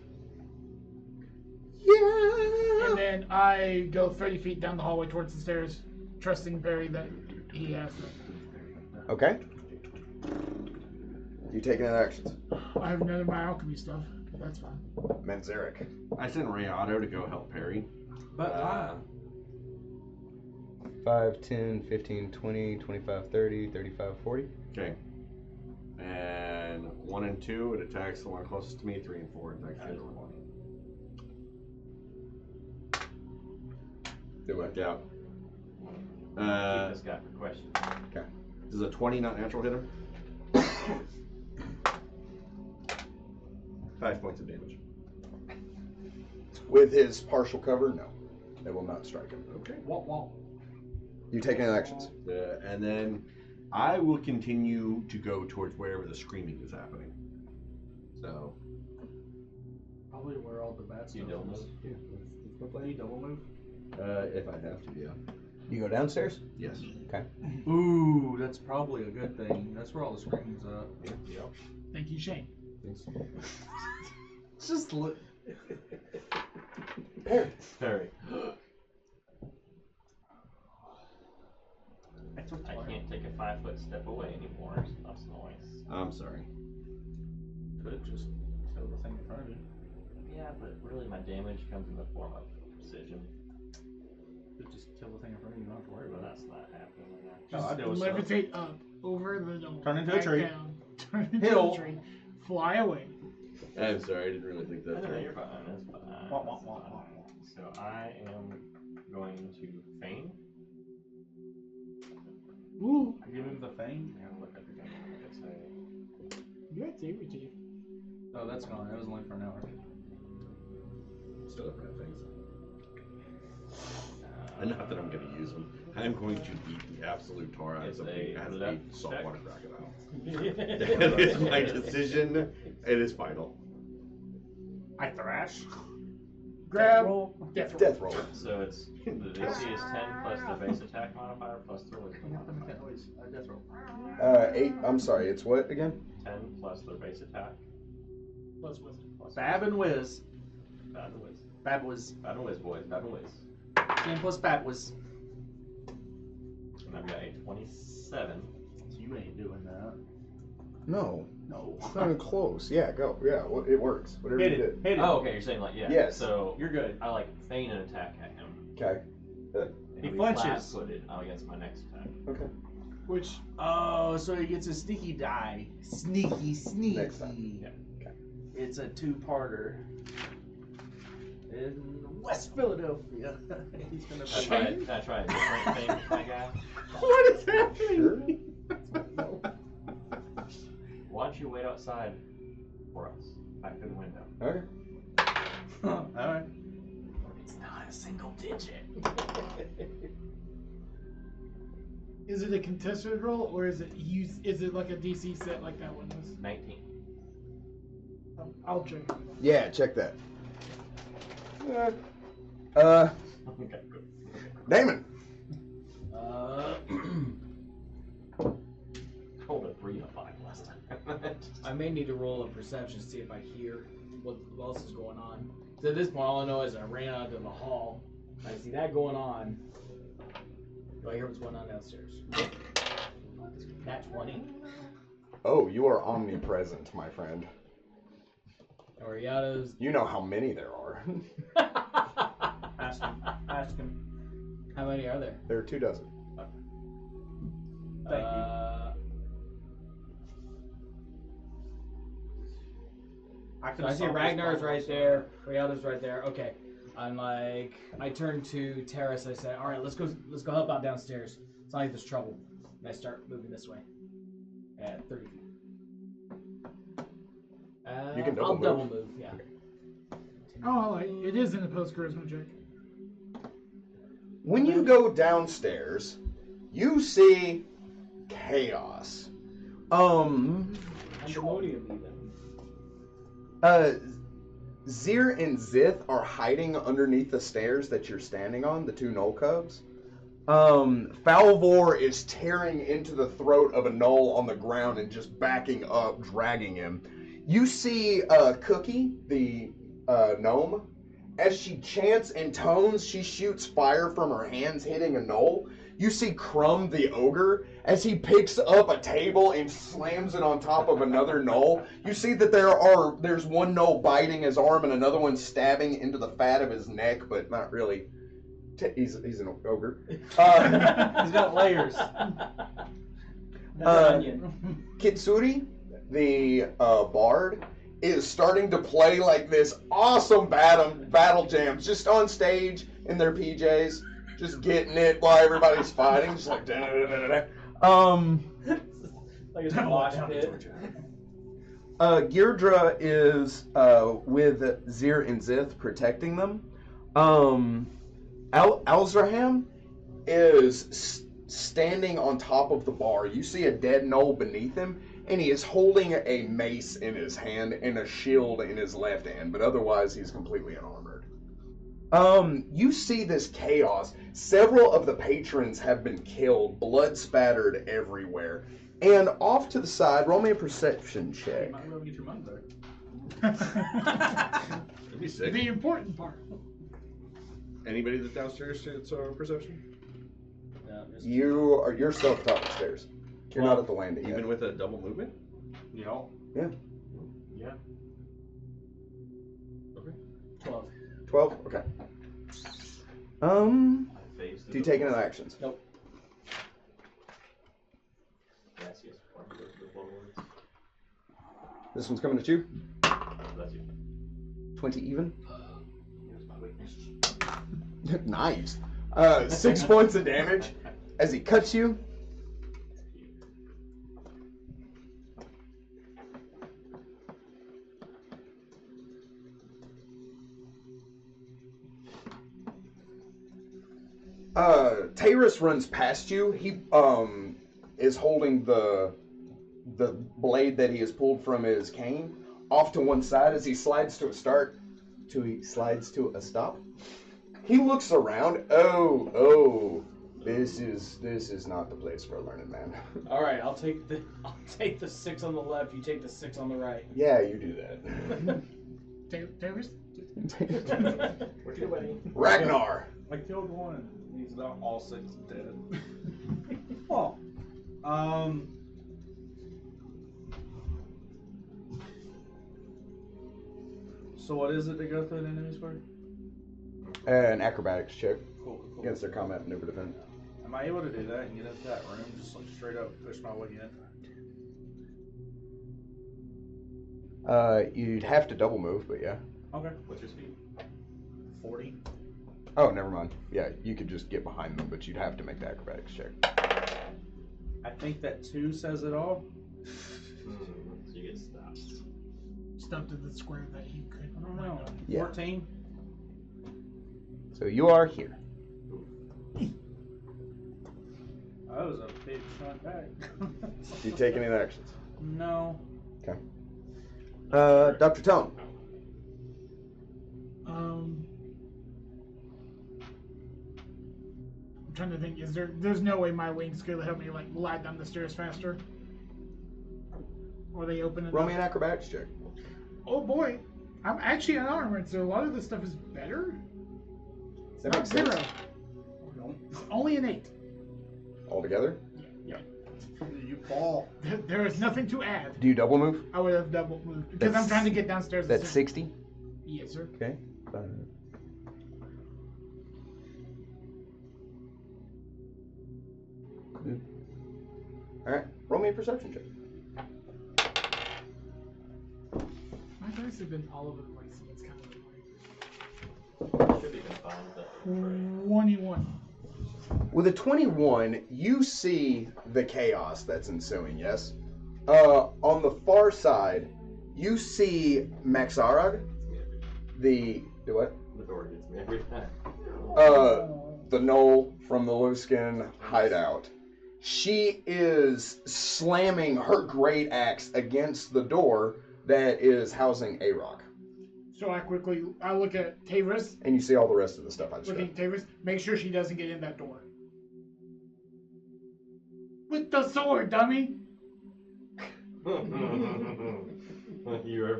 Yeah! And then I go 30 feet down the hallway towards the stairs, trusting Barry that he has it. Okay. You taking any actions? I have none of my alchemy stuff. That's fine. Manzarek. I sent Rayado to go help Perry. But 5, 10, 15, 20, 25, 30, 35, 40. Okay. And 1 and 2, it attacks the one closest to me. 3 and 4, it attacks the other one. Do it. Yeah. Keep this guy for questions. Okay. Does a 20 not natural hit him? 5 points of damage. With his partial cover, no. It will not strike him. Okay. You take any actions? And then I will continue to go towards wherever the screaming is happening. So. Probably where all the bad stuff You double is. move? You double move? If I have to, yeah. You go downstairs? Yes. Okay. Ooh, that's probably a good thing. That's where all the screaming's at. Yeah. Thank you, Shane. Thanks. Just look. Perry. I took I can't take a 5-foot step away anymore. That's noise. I'm sorry. Could just kill the thing in front of you. Yeah, but really my damage comes in the form of precision. Could just kill the thing in front of you. You don't have to worry But about that's not happening right now. No, I Just do it, so. levitate up, over the dome. Turn into a back tree. Down, turn into Hill. a tree. Fly away. I'm sorry, I didn't really think that No, through. you're fine. That's fine. Wah, wah, That's wah, fine. wah. So I am going to feign. Ooh, Give him the thing. I'm gonna look at the gun. It's a you had saber teeth. Oh, that's gone. That was only for an hour. Still have red things. And not that I'm going to use them. I'm going to eat the absolute tar out of It's something a as a left saltwater check. crocodile. That is my decision. It is final. I thrash. Grab. Roll. Death roll. So it's the DC is 10 plus the base attack modifier plus the wisdom modifier. Death roll. 8. I'm sorry, it's what again? 10 plus their base attack Plus wisdom. plus Bab and whiz. Bad and whiz. Bab whiz. Bad and whiz, boys. Bad and whiz. 10 plus bab whiz. And I've got a 27. You ain't doing that. No. No. It's not even close. Yeah, go. Yeah, it works. Whatever Hit you it. did. Hit it. Oh, okay. You're saying like yeah. Yes. So You're good. I like feign an attack at him. Okay. And He he'll be flinches. flat-footed against my next attack. Okay. Which, Oh, so he gets a sneaky die. Sneaky, sneaky. Next time. Yeah. Okay. It's a 2-parter. In West Philadelphia. He's gonna Can I try a different thing with my guy? What is happening? Why don't you wait outside for us? Back to the window. Okay. Alright. It's not a single digit. is it a contested roll or is it like a DC set like that one was? 19. I'll check. Yeah, check that. Okay, good. Damon. Hold a 3 and a 5 last time. I may need to roll a perception to see if I hear what else is going on. So at this point, all I know is I ran out to the hall. I see that going on. Do I hear what's going on downstairs? Nat 20. Oh, you are omnipresent, my friend. Oriana's. You know how many there are. Ask him. Ask him. How many are there? There are 2 dozen. Thank you. So I see Ragnar's right there. Oriana's right there. Okay. I'm like, I turn to Terrace. I say, all right, let's go help out downstairs. It's not like there's trouble. And I start moving this way at 30 feet. You can I'll double double move. Yeah. Oh, like, it is in the post charisma check. When you go downstairs, you see chaos. Pandemonium even. Zir and Zith are hiding underneath the stairs that you're standing on, the 2 Gnoll cubs. Falvor is tearing into the throat of a Gnoll on the ground and just backing up, dragging him. You see Cookie, the gnome. As she chants and tones, she shoots fire from her hands, hitting a Gnoll. You see Crumb, the ogre, as he picks up a table and slams it on top of another Gnoll. You see that there's one Gnoll biting his arm and another one stabbing into the fat of his neck, but not really. He's an ogre. He's got layers. That's an onion. Kitsuri, the bard is starting to play like this awesome battle jams just on stage in their PJs, just getting it while everybody's fighting, just like da-da-da-da-da. Like it's a mosh pit. Girdra is with Zir and Zith protecting them. Alzraham is standing on top of the bar. You see a dead gnoll beneath him, and he is holding a mace in his hand and a shield in his left hand, but otherwise he's completely unarmored. You see this chaos. Several of the patrons have been killed, blood spattered everywhere. And off to the side, roll me a perception check. You might be able to get your money back. That'd be sick. The important part. Anybody that's downstairs gets perception? No, You're still at the top of the stairs. You're not at the landing Even yet. with a double movement? Yeah. Yeah. Yeah. 12. 12? Okay. I phased Do you take any actions? Nope. Yes, yes. One of the warlords. This one's coming at you. That's you. 20 even. Here's my weakness. Nice. 6 points of damage as he cuts you. Taurus runs past you. He is holding the blade that he has pulled from his cane off to one side as he slides to a stop. He looks around. Oh, this is not the place for a learned man. All right, I'll take the 6 on the left. You take the 6 on the right. Yeah, you do that. Tavis? We're too many. Ragnar. I killed one. And he's about all 6 dead. Well, so what is it to go through an enemy's square? An acrobatics check Cool. against their combat maneuver defense. Am I able to do that and get into that room, just like straight up push my way in? You'd have to double move, but yeah. Okay. What's your speed? 40. Oh, never mind. Yeah, you could just get behind them, but you'd have to make the acrobatics check. I think that 2 says it all. So you get stopped. Stuff to the square that he could. I don't know. Yeah. 14. So you are here. That was a big front back. Do you take any actions? No. Okay. Dr. Tone. I'm trying to think. There's no way my wings could help me like glide down the stairs faster? Or they open it Roll up? me an acrobatics check. Oh boy, I'm actually unarmored, so a lot of this stuff is better. That Not makes sense. 0. It's only an 8. Altogether? You fall. There is nothing to add. Do you double move? I would have double moved because I'm That's- trying to get downstairs. That's 60. Yes, sir. Okay. Alright, roll me a perception check. My dice have been all over the place. So it's kind of annoying. Should be confined with that. 21. With a 21, you see the chaos that's ensuing, yes? On the far side, you see Maxarag, the what? The door gets me every time. The gnoll from the Luskin hideout. She is slamming her great axe against the door that is housing Arok. So I look at Tavis. And you see all the rest of the stuff I just Looking read. at Tavis. Make sure she doesn't get in that door. With the sword, dummy.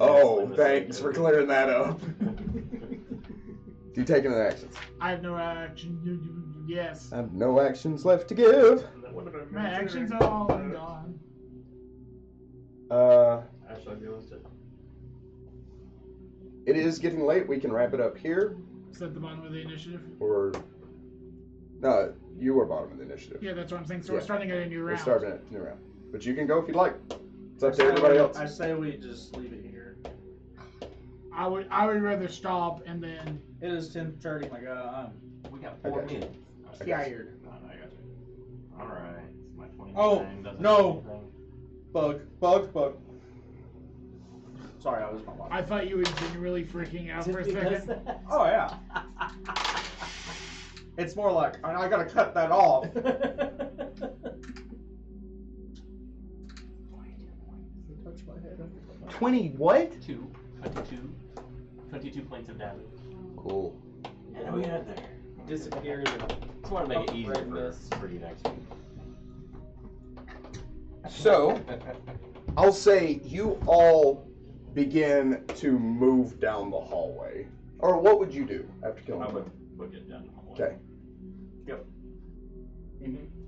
Oh, thanks for clearing that up. Do you take any actions? I have no action. Yes. I have no actions left to give. My actions are all gone. Actually, I'd be honest. It is getting late. We can wrap it up here. Is that the bottom of the initiative? Or no, you were bottom of the initiative. Yeah, that's what I'm saying. So Yeah. we're starting at a new We're round. starting at new round. But you can go if you'd like. It's up to everybody else. I say we just leave it here. I would rather stop and then. It is 10:30, my God. We got 4 Okay. minutes. I'm tired. I got you. Alright. So my 29 Oh, doesn't no. do anything. Bug. Sorry, I was my watch. I thought you were genuinely freaking out for a second. Oh, yeah. It's more like, I gotta cut that off. 20 what? 22 points of damage. Cool. And we had there. Disappears and Just want to make it easier redness. for you next week. So, I'll say you all begin to move down the hallway. Or what would you do after killing I him? would book it down the hallway. Okay.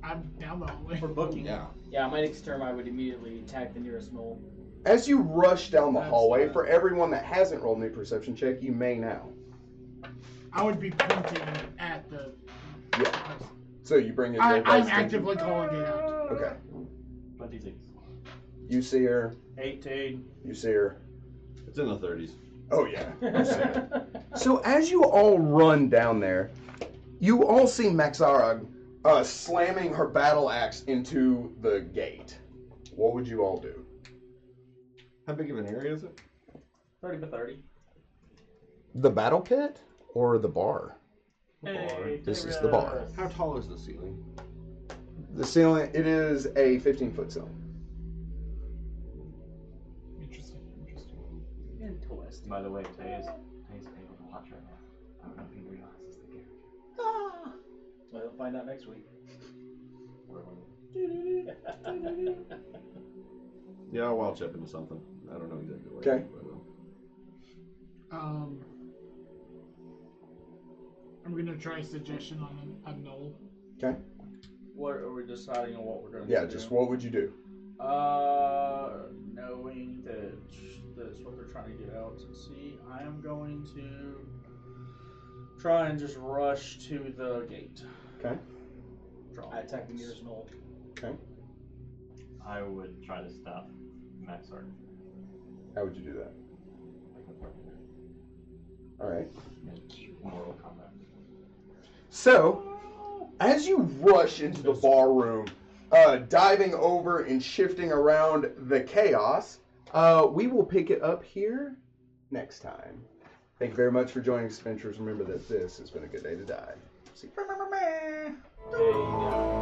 I'm down the hallway. For booking. Yeah. Yeah, my next turn I would immediately attack the nearest knoll. As you rush down the That's hallway, fine. for everyone that hasn't rolled any perception check, you may now. I would be pointing at the. Yeah. So you bring in your I'm dice thing. actively calling it out. Okay. 26. You see her. 18. You see her. It's in the 30s. Oh, yeah. You see her. So as you all run down there, you all see Maxara slamming her battle axe into the gate. What would you all do? How big of an area is it? 30 by 30. The battle pit or the bar? Hey, This is the bar. How tall is the ceiling? The ceiling, it is a 15-foot ceiling. Interesting. Interesting. By the way, Tay's able to watch right now. I don't know if he realizes the character. Well, he'll find out next week. Yeah, I'll wild chip into something. I don't know exactly what. Okay. But I will. I'm gonna try suggestion on a knoll. Okay. What are we deciding on what we're going to Yeah, do? just what would you do? Knowing that that's what they're trying to get out to see, I am going to try and just rush to the gate. Okay. I attack the nearest knoll. Okay. I would try to stop Maxar. How would you do that? All right. Mortal combat. So, as you rush into the bar room, diving over and shifting around the chaos, we will pick it up here next time. Thank you very much for joining us, adventurers. Remember that this has been a good day to die. See. Hey,